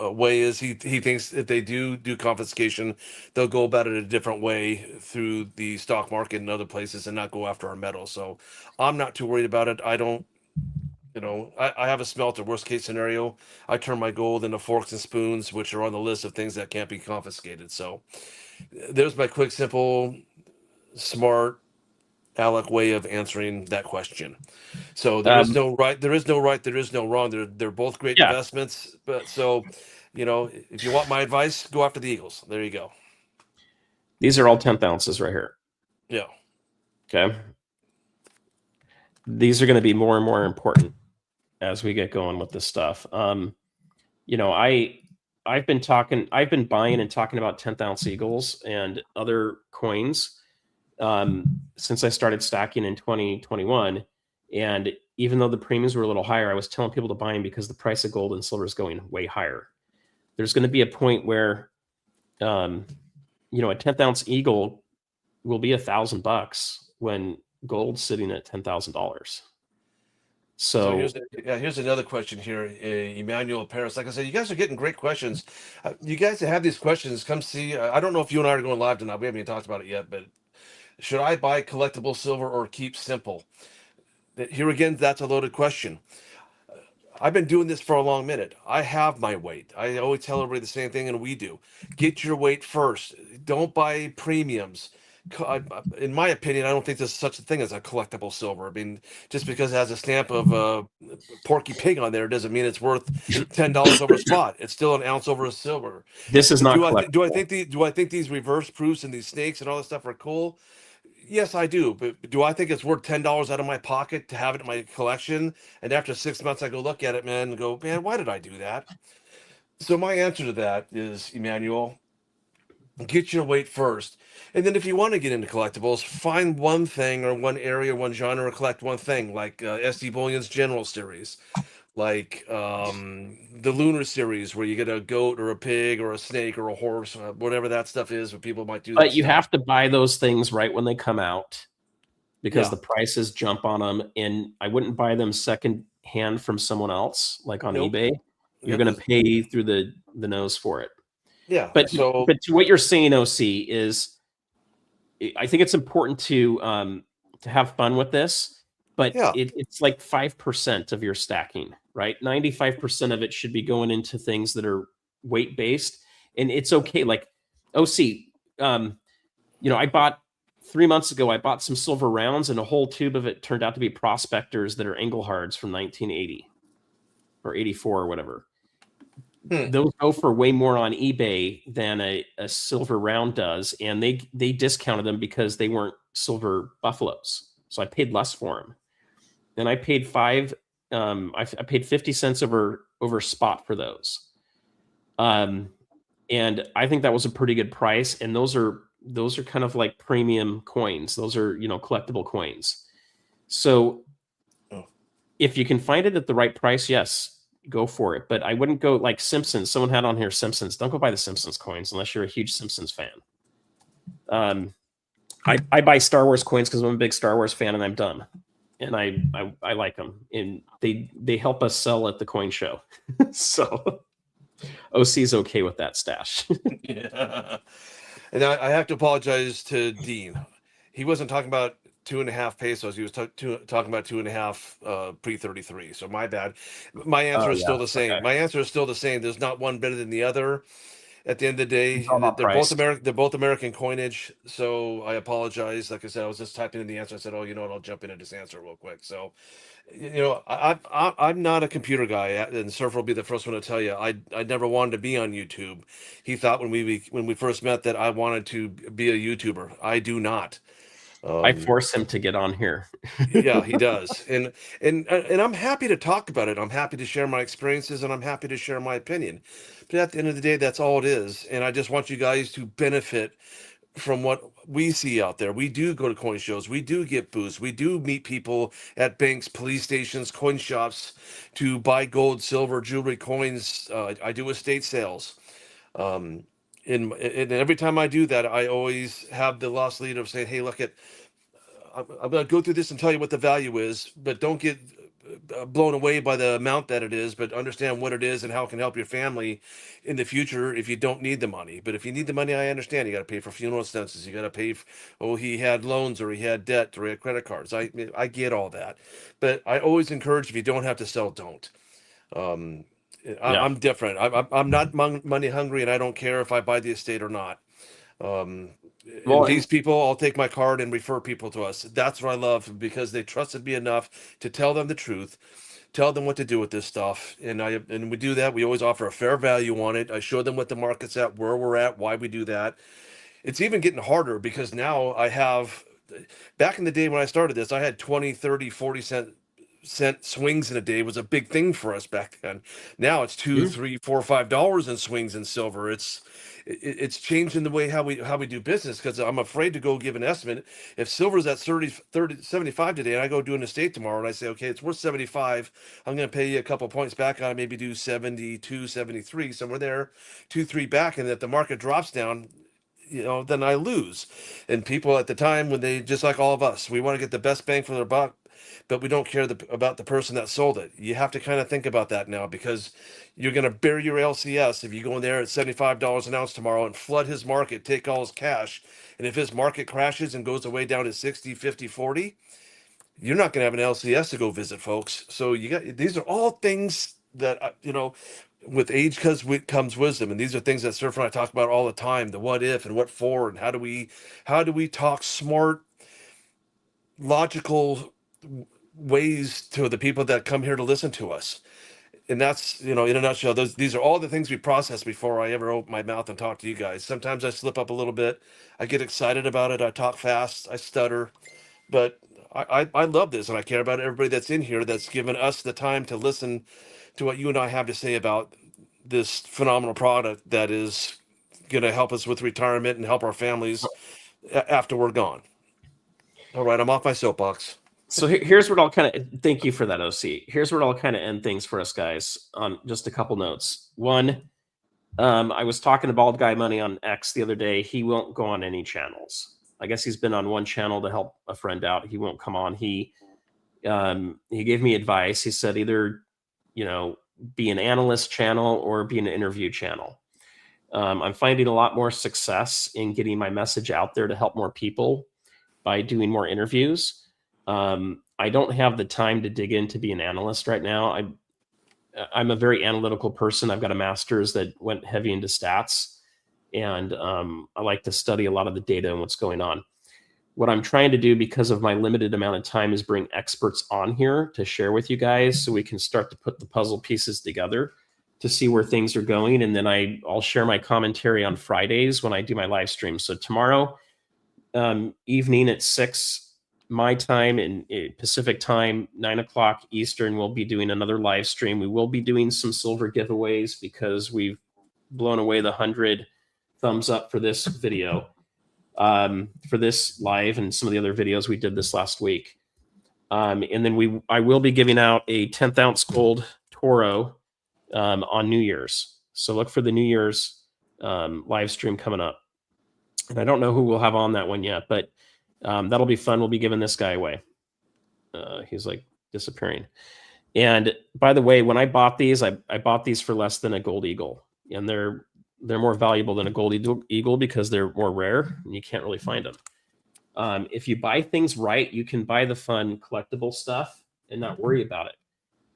way is he thinks if they do confiscation, they'll go about it a different way through the stock market and other places and not go after our metal. So I'm not too worried about it. I don't, I have a smelter. Worst case scenario, I turn my gold into forks and spoons, which are on the list of things that can't be confiscated. So there's my quick, simple, smart, Alec way of answering that question. So there is Um, no right, there is no right, there is no wrong. They're both great yeah, investments. But so, if you want my advice, go after the Eagles. There you go. these are all 10th ounces right here. Yeah. Okay. These are going to be more and more important as we get going with this stuff. I've been buying and talking about 10th ounce Eagles and other coins since I started stacking in 2021. And even though the premiums were a little higher, I was telling people to buy them because the price of gold and silver is going way higher. There's going to be a point where, a 10th ounce Eagle will be $1,000 when gold's sitting at $10,000. So So here's another question here, Emmanuel Paris. Like I said, you guys are getting great questions. You guys that have these questions, come see. I don't know if you and I are going live tonight. We haven't even talked about it yet. But should I buy collectible silver or keep simple? Here again, that's a loaded question. I've been doing this for a long minute. I have my weight. I always tell everybody the same thing, and we do. Get your weight first. Don't buy premiums. In my opinion, I don't think there's such a thing as a collectible silver. I mean, just because it has a stamp of Porky Pig on there doesn't mean it's worth $10 over spot. It's still an ounce over a silver. this is not Do I collectible. think these reverse proofs and these snakes and all this stuff are cool? Yes, I do. But do I think it's worth $10 out of my pocket to have it in my collection? And after 6 months, I go look at it, man, and go, man, why did I do that? So my answer to that is, Emmanuel, get your weight first. And then if you want to get into collectibles, find one thing or one area, one genre, or collect one thing, like SD Bullion's General Series, like the Lunar Series, where you get a goat or a pig or a snake or a horse, whatever that stuff is, where people might do that But you stuff. have to buy those things right when they come out because Yeah. the prices jump on them. And I wouldn't buy them second hand from someone else, like on Nope. eBay. You're Yep. going to pay through the nose for it. Yeah. But So but to what you're saying, OC, is I think it's important to have fun with this, but yeah. it's like 5% of your stacking, right? 95% of it should be going into things that are weight based, and it's okay. Like OC, I bought 3 months ago. I bought some silver rounds, and a whole tube of it turned out to be prospectors that are Englehards from 1980 or 84 or whatever. Hmm. Those go for way more on eBay than a silver round does, and they discounted them because they weren't silver buffaloes. So I paid less for them. Then I paid I paid 50 cents over spot for those. And I think that was a pretty good price. And those are kind of like premium coins. Those are collectible coins. So Oh. if you can find it at the right price, yes, go for it. But I wouldn't go like Simpsons. Someone had on here Simpsons. Don't go buy the Simpsons coins unless you're a huge Simpsons fan. I buy Star Wars coins because I'm a big Star Wars fan, and I'm dumb, and I like them, and they help us sell at the coin show. So OC's okay with that stash. Yeah. And I have to apologize to Dean. He wasn't talking about 2.5 pesos. He was talking about 2.5 pre-33. So my bad. My answer Oh is yeah, still the same. okay. My answer is still the same. There's not one better than the other. At the end of the It's all day, about they're both price. American. They're both American coinage. So I apologize. Like I said, I was just typing in the answer. I said, "Oh, you know what? I'll jump in and just answer real quick." So, I'm not a computer guy, and Surfer will be the first one to tell you. I never wanted to be on YouTube. He thought when we first met that I wanted to be a YouTuber. I do not. I Um, force him to get on here. yeah, he does, and I'm happy to talk about it. I'm happy to share my experiences, and I'm happy to share my opinion. But at the end of the day, that's all it is. And I just want you guys to benefit from what we see out there. We do go to coin shows. We do get booths. We do meet people at banks, police stations, coin shops to buy gold, silver, jewelry, coins. I do estate sales. Um, and every time I do that, I always have the lost leader of saying, "Hey, look at, I'm going to go through this and tell you what the value is, but don't get blown away by the amount that it is, but understand what it is and how it can help your family in the future if you don't need the money. But if you need the money, I understand. You got to pay for funeral expenses. You got to pay. Oh, he had loans or he had debt or he had credit cards. I get all that, but I always encourage if you don't have to sell, don't. Um, Yeah. I'm different. I'm not money hungry, and I don't care if I buy the estate or not. Um, and Well, these people, I'll take my card and refer people to us. That's what I love because they trusted me enough to tell them the truth, tell them what to do with this stuff. And we do that. We always offer a fair value on it. I show them what the market's at, where we're at, why we do that. It's even getting harder because now I have, back in the day when I started this, I had 20, 30, 40 cent swings in a day was a big thing for us back then. Now it's two, mhm. three, $4, $5 in swings in silver. It's changing the way how we do business because I'm afraid to go give an estimate. If silver's at 75 today and I go do an estate tomorrow and I say, okay, it's worth 75, I'm going to pay you a couple points back on maybe do 72, 73, somewhere there, 2, 3 back. And if the market drops down, then I lose. And people at the time when they, just like all of us, we want to get the best bang for their buck, but we don't care about the person that sold it. You have to kind of think about that now because you're going to bury your LCS if you go in there at $75 an ounce tomorrow and flood his market, take all his cash. And if his market crashes and goes away down to 60, 50, 40, you're not going to have an LCS to go visit, folks. So these are all things that, with age comes wisdom. And these are things that Surfer and I talk about all the time, the what if and what for, and how do we talk smart, logical ways to the people that come here to listen to us. And that's, in a nutshell, these are all the things we process before I ever open my mouth and talk to you guys. Sometimes I slip up a little bit. I get excited about it. I talk fast. I stutter. But I love this, and I care about everybody that's in here that's given us the time to listen to what you and I have to say about this phenomenal product that is going to help us with retirement and help our families after we're gone. All right, I'm off my soapbox. So here's what I'll kind of thank you for that, OC. Here's where I'll kind of end things for us guys on just a couple notes. One, I was talking to Bald Guy Money on X the other day. He won't go on any channels. I guess he's been on one channel to help a friend out. He won't come on. He gave me advice. He said either, be an analyst channel or be an interview channel. I'm finding a lot more success in getting my message out there to help more people by doing more interviews. I don't have the time to dig in to be an analyst right now. I'm a very analytical person. I've got a master's that went heavy into stats, and I like to study a lot of the data and what's going on. What I'm trying to do, because of my limited amount of time, is bring experts on here to share with you guys so we can start to put the puzzle pieces together to see where things are going. And then I'll share my commentary on Fridays when I do my live stream. So tomorrow evening at 6 my time and Pacific time, 9 o'clock Eastern, we'll be doing another live stream. We will be doing some silver giveaways because we've blown away the 100 thumbs up for this video, for this live and some of the other videos we did this last week. And then I will be giving out a 10th ounce gold Toro on New Year's. So look for the New Year's live stream coming up. And I don't know who we'll have on that one yet, but that'll be fun. We'll be giving this guy away. He's like disappearing. And by the way, when I bought these, I bought these for less than a gold eagle, and they're more valuable than a gold eagle because they're more rare and you can't really find them. If you buy things right, you can buy the fun collectible stuff and not worry about it.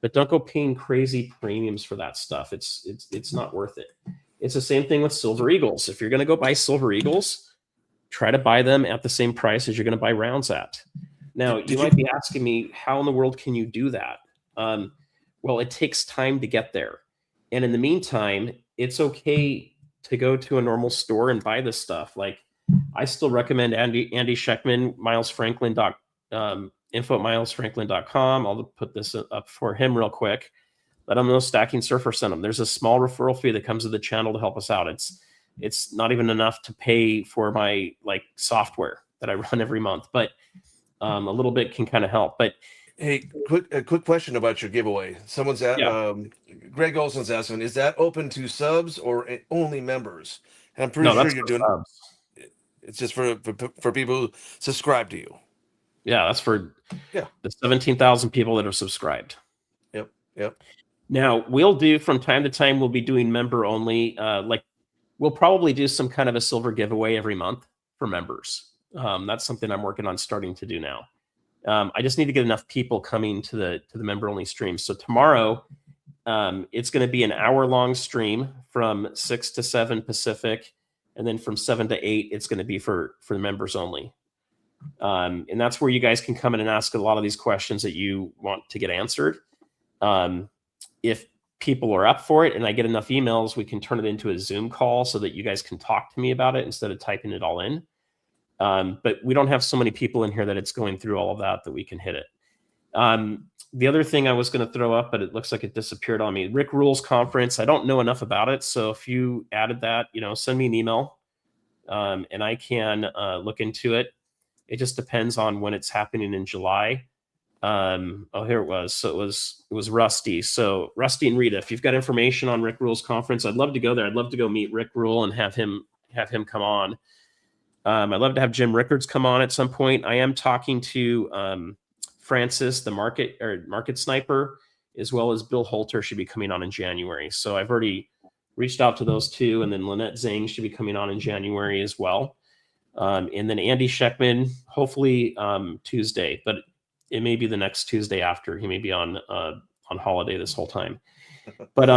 But don't go paying crazy premiums for that stuff. It's not worth it. It's the same thing with silver eagles. If you're going to go buy silver eagles, try to buy them at the same price as you're going to buy rounds at. Now, you might be asking me, how in the world can you do that? Well, it takes time to get there. And in the meantime, it's okay to go to a normal store and buy this stuff. Like, I still recommend Andy Schectman, info at milesfranklin.com. I'll put this up for him real quick. Let him know Stacking Surfer sent him. There's a small referral fee that comes to the channel to help us out. It's It's not even enough to pay for my like software that I run every month, but a little bit can kind of help. But Hey, quick question about your giveaway. yeah, Greg Olson's asking, is that open to subs or only members? And I'm pretty no, sure that's you're for doing subs. it's just for people who subscribe to you. Yeah, that's for Yeah. the 17,000 people that have subscribed. Yep. Yep. Now we'll do from time to time. We'll be doing member only. Like we'll probably do some kind of a silver giveaway every month for members. That's something I'm working on starting to do now. I just need to get enough people coming to the member only stream. So tomorrow, it's going to be an hour-long stream from 6 to 7 Pacific, and then from 7 to 8, it's going to be for the members only. And that's where you guys can come in and ask a lot of these questions that you want to get answered. If people are up for it and I get enough emails, we can turn it into a Zoom call so that you guys can talk to me about it instead of typing it all in. But we don't have so many people in here that it's going through all of that we can hit it. The other thing I was going to throw up, but it looks like it disappeared on me. Rick Rules Conference. I don't know enough about it. So if you added that, send me an email and I can look into it. It just depends on when it's happening in July. Here it was. So it was Rusty. So Rusty and Rita, if you've got information on Rick Rules Conference, I'd love to go there. I'd love to go meet Rick Rule and have him come on. I'd love to have Jim Rickards come on at some point. I am talking to Francis, the market sniper, as well as Bill Holter should be coming on in January. So I've already reached out to those two, and then Lynette Zhang should be coming on in January as well. And then Andy Schectman, hopefully Tuesday, but it may be the next Tuesday after. He may be on holiday this whole time. But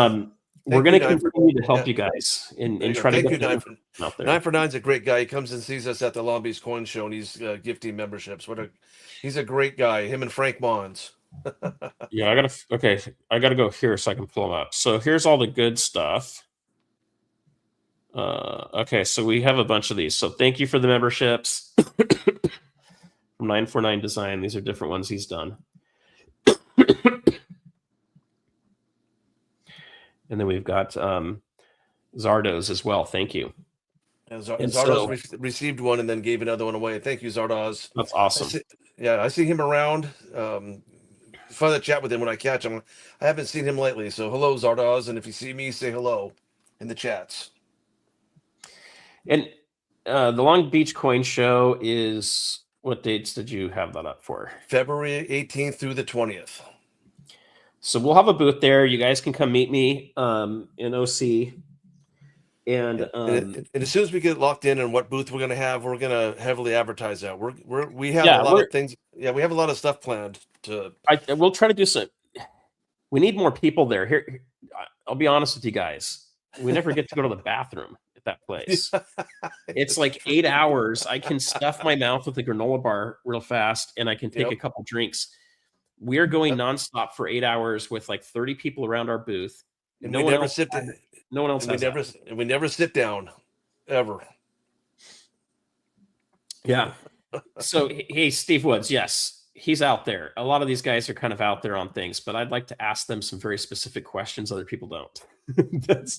we're going to continue to help you guys and try to get them out there. 9 for 9's a great guy. He comes and sees us at the Long Beach Coin Show, and he's gifting memberships. He's a great guy. Him and Frank Mons. Yeah, I gotta go here so I can pull them up. So here's all the good stuff. Okay, so we have a bunch of these. So thank you for the memberships. From 949 Design. These are different ones he's done. And then we've got Zardoz as well. Thank you. And Zardoz received one and then gave another one away. Thank you, Zardoz. That's awesome. I see him around. Fun to chat with him when I catch him. I haven't seen him lately. So hello, Zardoz. And if you see me, say hello in the chats. And the Long Beach Coin Show is, what dates did you have that up for? February 18th through the 20th. So we'll have a booth there. You guys can come meet me in OC. And as soon as we get locked in on what booth we're going to have, we're going to heavily advertise that. We have a lot of things. Yeah, we have a lot of stuff planned to. We'll try to do some. We need more people there. Here, I'll be honest with you guys. We never get to go to the bathroom at that place. It's like 8 hours. I can stuff my mouth with a granola bar real fast, and I can take a couple drinks. We are going nonstop for 8 hours with like 30 people around our booth. And no one else sit down. No one else. We never sit down, ever. Yeah. So hey, Steve Woods, yes, he's out there. A lot of these guys are kind of out there on things, but I'd like to ask them some very specific questions other people don't.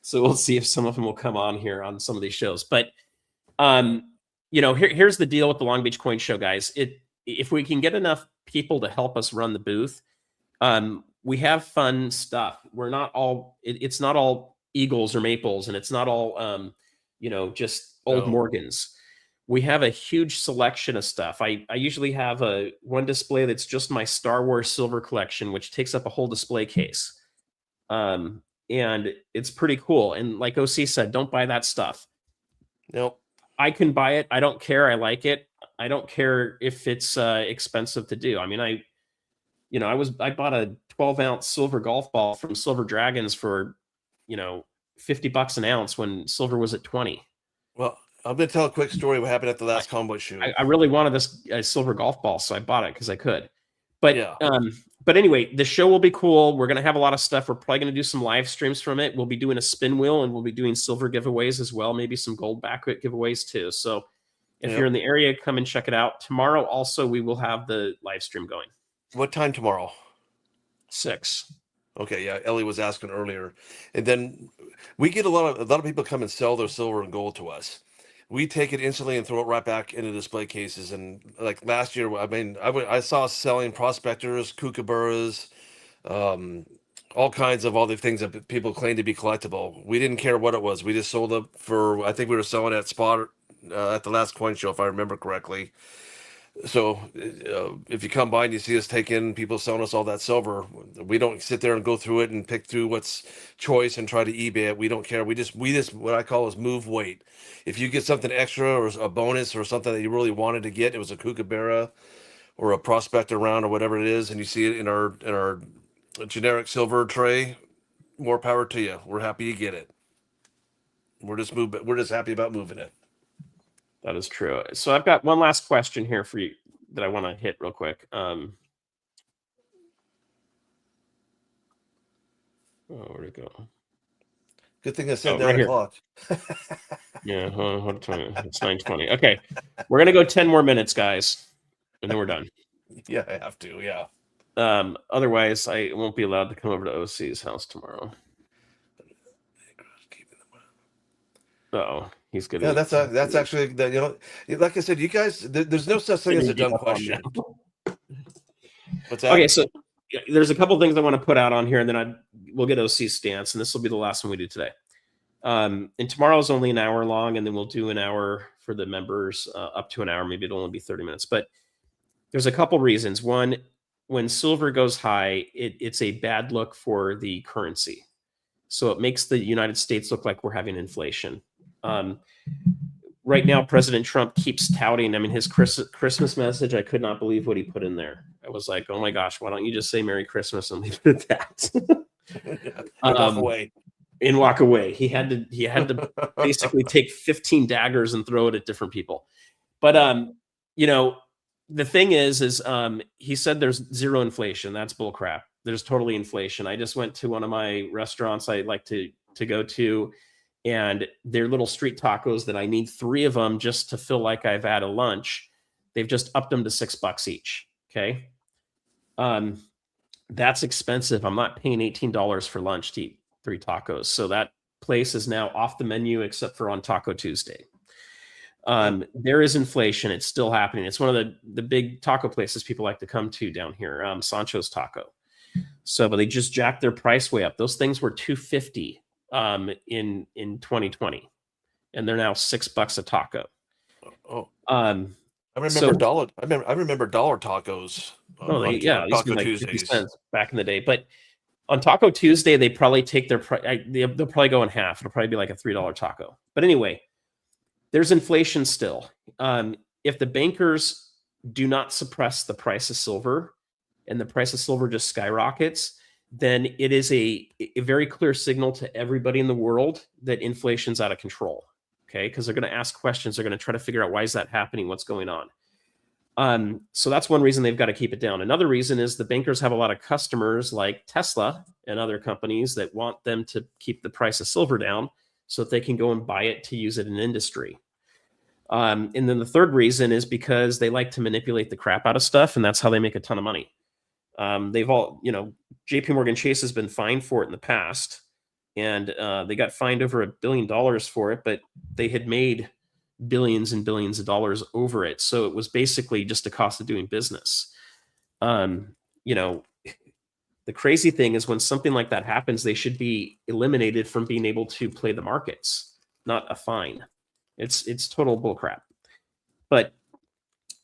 So we'll see if some of them will come on here on some of these shows. But here's the deal with the Long Beach Coin Show, guys. If we can get enough people to help us run the booth, we have fun stuff. We're not all, it's not all Eagles or Maples, and it's not all, just old Morgans. We have a huge selection of stuff. I usually have one display that's just my Star Wars silver collection, which takes up a whole display case. And it's pretty cool. And like OC said, don't buy that stuff. Nope. I can buy it. I don't care. I like it. I don't care if it's expensive to do. I mean, I bought a 12-ounce silver golf ball from Silver Dragons for, $50 an ounce when silver was at 20. Well, I'm going to tell a quick story what happened at the last combo shoot. I really wanted this silver golf ball, so I bought it because I could. But but anyway, the show will be cool. We're going to have a lot of stuff. We're probably going to do some live streams from it. We'll be doing a spin wheel, and we'll be doing silver giveaways as well, maybe some gold backlit giveaways too. So if you're in the area, come and check it out. Tomorrow also, we will have the live stream going. What time tomorrow? 6. Okay, yeah, Ellie was asking earlier, and then we get a lot of people come and sell their silver and gold to us. We take it instantly and throw it right back into display cases. And like last year, I mean, I saw us selling prospectors, kookaburras, um, all kinds of other things that people claim to be collectible. We didn't care what it was. We just sold it for. I think we were selling at spot at the last coin show, if I remember correctly. So if you come by and you see us take in people selling us all that silver, we don't sit there and go through it and pick through what's choice and try to eBay it. We don't care. We just what I call is move weight. If you get something extra or a bonus or something that you really wanted to get, it was a kookaburra or a prospector round or whatever it is, and you see it in our generic silver tray, more power to you. We're happy you get it. We're just happy about moving it. That is true. So I've got one last question here for you that I want to hit real quick. Oh, where'd it go? Good thing I said right 9 o'clock. Yeah, it's 9:20. Okay, we're gonna go 10 more minutes, guys, and then we're done. Yeah, I have to. Yeah. Otherwise, I won't be allowed to come over to OC's house tomorrow. Oh, he's good. Yeah, that's actually that. Like I said, you guys, there's no such thing as a dumb question. What's that? Okay, so there's a couple things I want to put out on here, and then we'll get OC's stance, and this will be the last one we do today. And tomorrow's only an hour long, and then we'll do an hour for the members, up to an hour. Maybe it'll only be 30 minutes. But there's a couple reasons. One, when silver goes high, it's a bad look for the currency. So it makes the United States look like we're having inflation. Right now, President Trump keeps touting, I mean, his Christmas message, I could not believe what he put in there. I was like, oh my gosh, why don't you just say Merry Christmas and leave it at that? Walk away. And walk away. He had to basically take 15 daggers and throw it at different people. But the thing is he said there's zero inflation. That's bullcrap. There's totally inflation. I just went to one of my restaurants I like to go to, and they're little street tacos that I need 3 of them just to feel like I've had a lunch. They've just upped them to $6 each. Okay. That's expensive. I'm not paying $18 for lunch to eat 3 tacos. So that place is now off the menu except for on Taco Tuesday. There is inflation. It's still happening. It's one of the big taco places people like to come to down here, Sancho's Taco. So, but they just jacked their price way up. Those things were $2.50 in 2020, and they're now $6 a taco. Oh, I remember dollar. I remember dollar tacos. Taco Tuesdays back in the day. But on Taco Tuesday, they probably take their price. They'll probably go in half. It'll probably be like a $3 taco. But anyway, there's inflation still. If the bankers do not suppress the price of silver, and the price of silver just skyrockets, then it is a very clear signal to everybody in the world that inflation's out of control. Okay, because they're going to ask questions. They're going to try to figure out why is that happening, what's going on. So that's one reason they've got to keep it down. Another reason is the bankers have a lot of customers like Tesla and other companies that want them to keep the price of silver down so that they can go and buy it to use it in industry. And then the third reason is because they like to manipulate the crap out of stuff, and that's how they make a ton of money. They've all, JP Morgan Chase has been fined for it in the past, and they got fined over $1 billion for it, but they had made billions and billions of dollars over it. So it was basically just a cost of doing business. The crazy thing is when something like that happens, they should be eliminated from being able to play the markets, not a fine. It's total bullcrap. But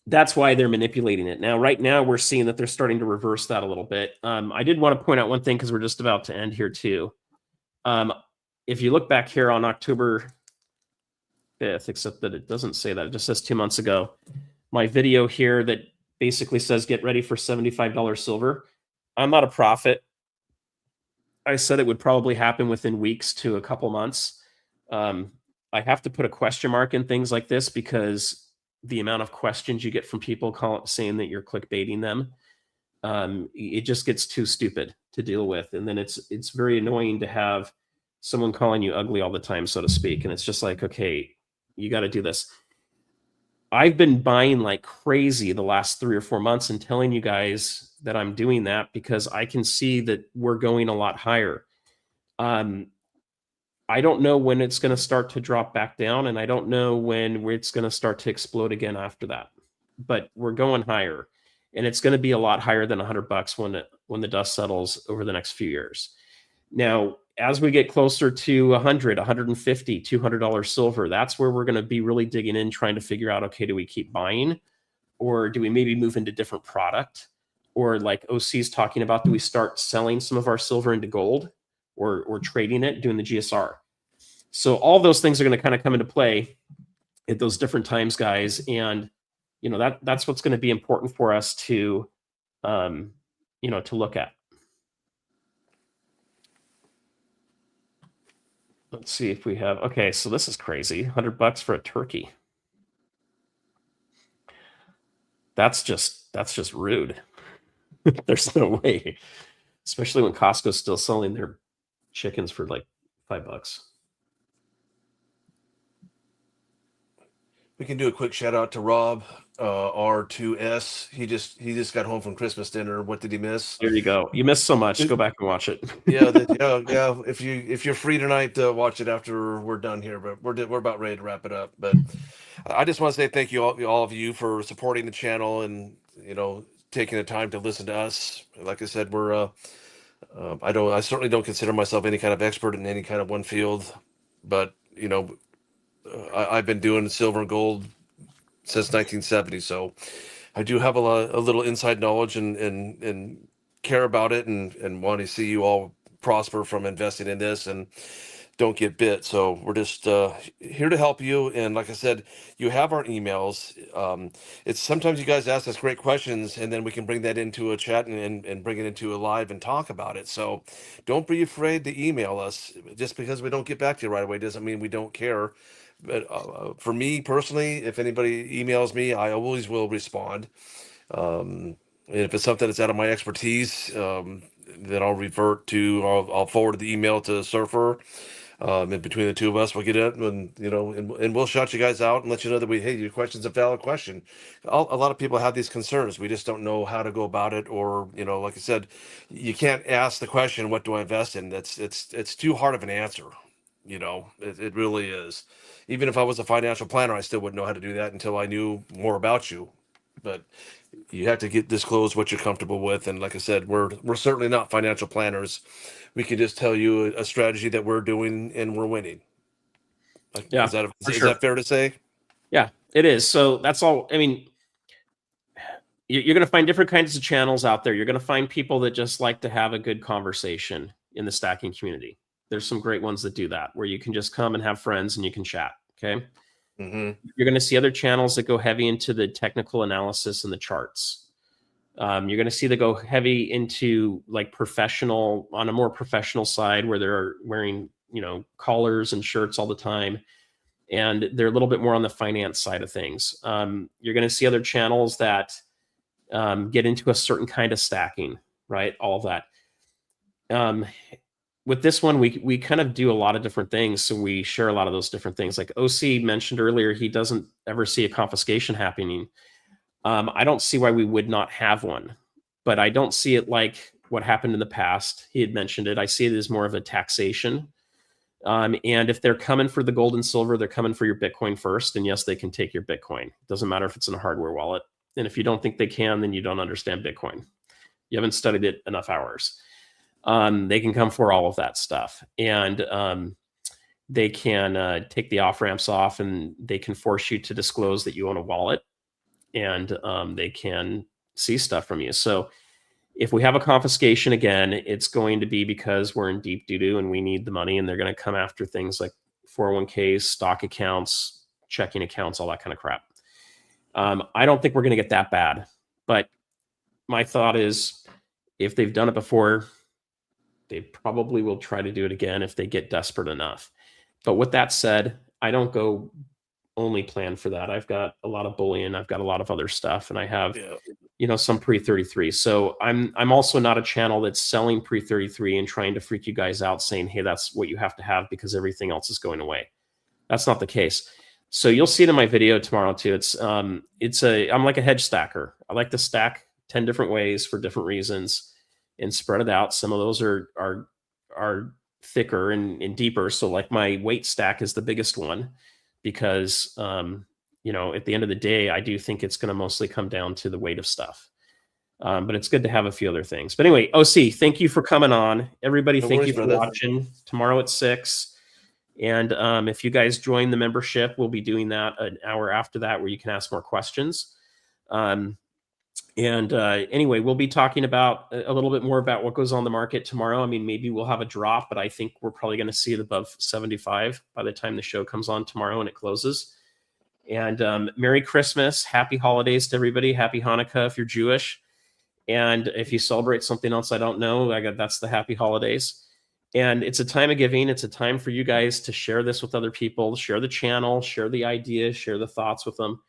that's why they're manipulating it. Now, right now, we're seeing that they're starting to reverse that a little bit. I did want to point out one thing because we're just about to end here too. If you look back here on October 5th, except that it doesn't say that, it just says 2 months ago, my video here that basically says, get ready for $75 silver. I'm not a prophet. I said it would probably happen within weeks to a couple months. I have to put a question mark in things like this because the amount of questions you get from people saying that you're clickbaiting them, it just gets too stupid to deal with. And then it's very annoying to have someone calling you ugly all the time, so to speak. And it's just like, okay, you got to do this. I've been buying like crazy the last 3 or 4 months and telling you guys that I'm doing that because I can see that we're going a lot higher. I don't know when it's going to start to drop back down, and I don't know when it's going to start to explode again after that. But we're going higher, and it's going to be a lot higher than $100 when the dust settles over the next few years. Now, as we get closer to 100, 150, $200 silver, that's where we're going to be really digging in, trying to figure out, okay, do we keep buying, or do we maybe move into different product, or like OC's talking about, do we start selling some of our silver into gold, or trading it, doing the GSR? So all those things are going to kind of come into play at those different times, guys, and that's what's going to be important for us to to look at. Let's see if we have, okay, so this is crazy. $100 for a turkey. That's just rude. There's no way, especially when Costco's still selling their chickens for like $5. We can do a quick shout out to Rob, R2S. He just got home from Christmas dinner. What did he miss? There you go. You missed so much. Go back and watch it. Yeah, yeah. If you're free tonight, watch it after we're done here. But we're about ready to wrap it up. But I just want to say thank you all of you for supporting the channel and taking the time to listen to us. Like I said, we're I certainly don't consider myself any kind of expert in any kind of one field, but I've been doing silver and gold since 1970, so I do have a little inside knowledge and care about it and want to see you all prosper from investing in this and don't get bit. So we're just here to help you. And like I said, you have our emails. It's sometimes you guys ask us great questions, and then we can bring that into a chat and bring it into a live and talk about it. So don't be afraid to email us. Just because we don't get back to you right away doesn't mean we don't care. But for me personally, if anybody emails me, I always will respond. And if it's something that's out of my expertise, then I'll revert to, I'll forward the email to Surfer. And between the two of us, we'll get it, and and we'll shout you guys out and let you know that hey, your question's a valid question. A lot of people have these concerns. We just don't know how to go about it, or like I said, you can't ask the question, "What do I invest in?" It's too hard of an answer. It really is. Even if I was a financial planner, I still wouldn't know how to do that until I knew more about you. But you have to disclose what you're comfortable with. And like I said, we're certainly not financial planners. We can just tell you a strategy that we're doing and we're winning. Yeah, is sure. that fair to say? Yeah, it is. So that's all. I mean, you're going to find different kinds of channels out there. You're going to find people that just like to have a good conversation in the stacking community. There's some great ones that do that, where you can just come and have friends and you can chat. Okay. Mm-hmm. You're going to see other channels that go heavy into the technical analysis and the charts. You're going to see that go heavy into like professional, on a more professional side, where they're wearing collars and shirts all the time, and they're a little bit more on the finance side of things. You're going to see other channels that get into a certain kind of stacking, right? All of that. With this one, we kind of do a lot of different things, so we share a lot of those different things. Like OC mentioned earlier, he doesn't ever see a confiscation happening. I don't see why we would not have one, but I don't see it like what happened in the past. He had mentioned it. I see it as more of a taxation. And if they're coming for the gold and silver, they're coming for your Bitcoin first. And yes, they can take your Bitcoin. It doesn't matter if it's in a hardware wallet. And if you don't think they can, then you don't understand Bitcoin. You haven't studied it enough hours. They can come for all of that stuff. And they can take the off-ramps off, and they can force you to disclose that you own a wallet. And they can see stuff from you. So if we have a confiscation again, it's going to be because we're in deep doo-doo and we need the money, and they're going to come after things like 401ks, stock accounts, checking accounts, all that kind of crap. I don't think we're going to get that bad, but my thought is if they've done it before, they probably will try to do it again if they get desperate enough. But with that said, I don't go only plan for that. I've got a lot of bullion. I've got a lot of other stuff, and I have, some pre-33. So I'm also not a channel that's selling pre-33 and trying to freak you guys out saying, hey, that's what you have to have because everything else is going away. That's not the case. So you'll see it in my video tomorrow too. I'm like a hedge stacker. I like to stack 10 different ways for different reasons and spread it out. Some of those are thicker and deeper. So like my weight stack is the biggest one because at the end of the day, I do think it's going to mostly come down to the weight of stuff. But it's good to have a few other things. But anyway, OC, thank you for coming on. Everybody, thank you for watching. Tomorrow at 6. And if you guys join the membership, we'll be doing that an hour after that where you can ask more questions. Anyway, we'll be talking about a little bit more about what goes on the market tomorrow. I mean, maybe we'll have a drop, but I think we're probably going to see it above 75 by the time the show comes on tomorrow and it closes. And Merry Christmas, Happy Holidays to everybody. Happy Hanukkah if you're Jewish. And if you celebrate something else I don't know, that's the Happy Holidays. And it's a time of giving. It's a time for you guys to share this with other people, share the channel, share the ideas, share the thoughts with them.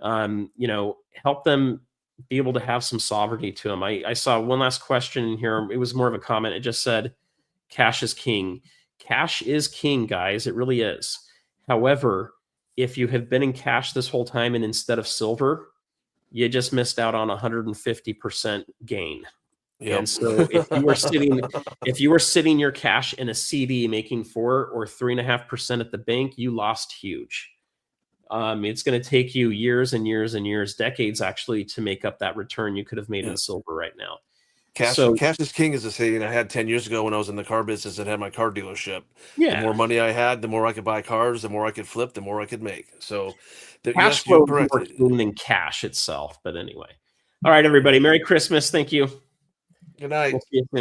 Help them be able to have some sovereignty to them. I saw one last question here. It was more of a comment. It just said, cash is king. Cash is king, guys. It really is. However, if you have been in cash this whole time and instead of silver, you just missed out on 150% gain. Yep. And so if you were sitting your cash in a CD making 4 or 3.5% at the bank, you lost huge. It's going to take you years and years and years, decades actually, to make up that return you could have made in silver right now. Cash is king is a saying I had 10 years ago when I was in the car business and had my car dealership. Yeah. The more money I had, the more I could buy cars, the more I could flip, the more I could make. So cash flow is more boom than cash itself. But anyway. All right, everybody. Merry Christmas. Thank you. Good night. We'll see you soon.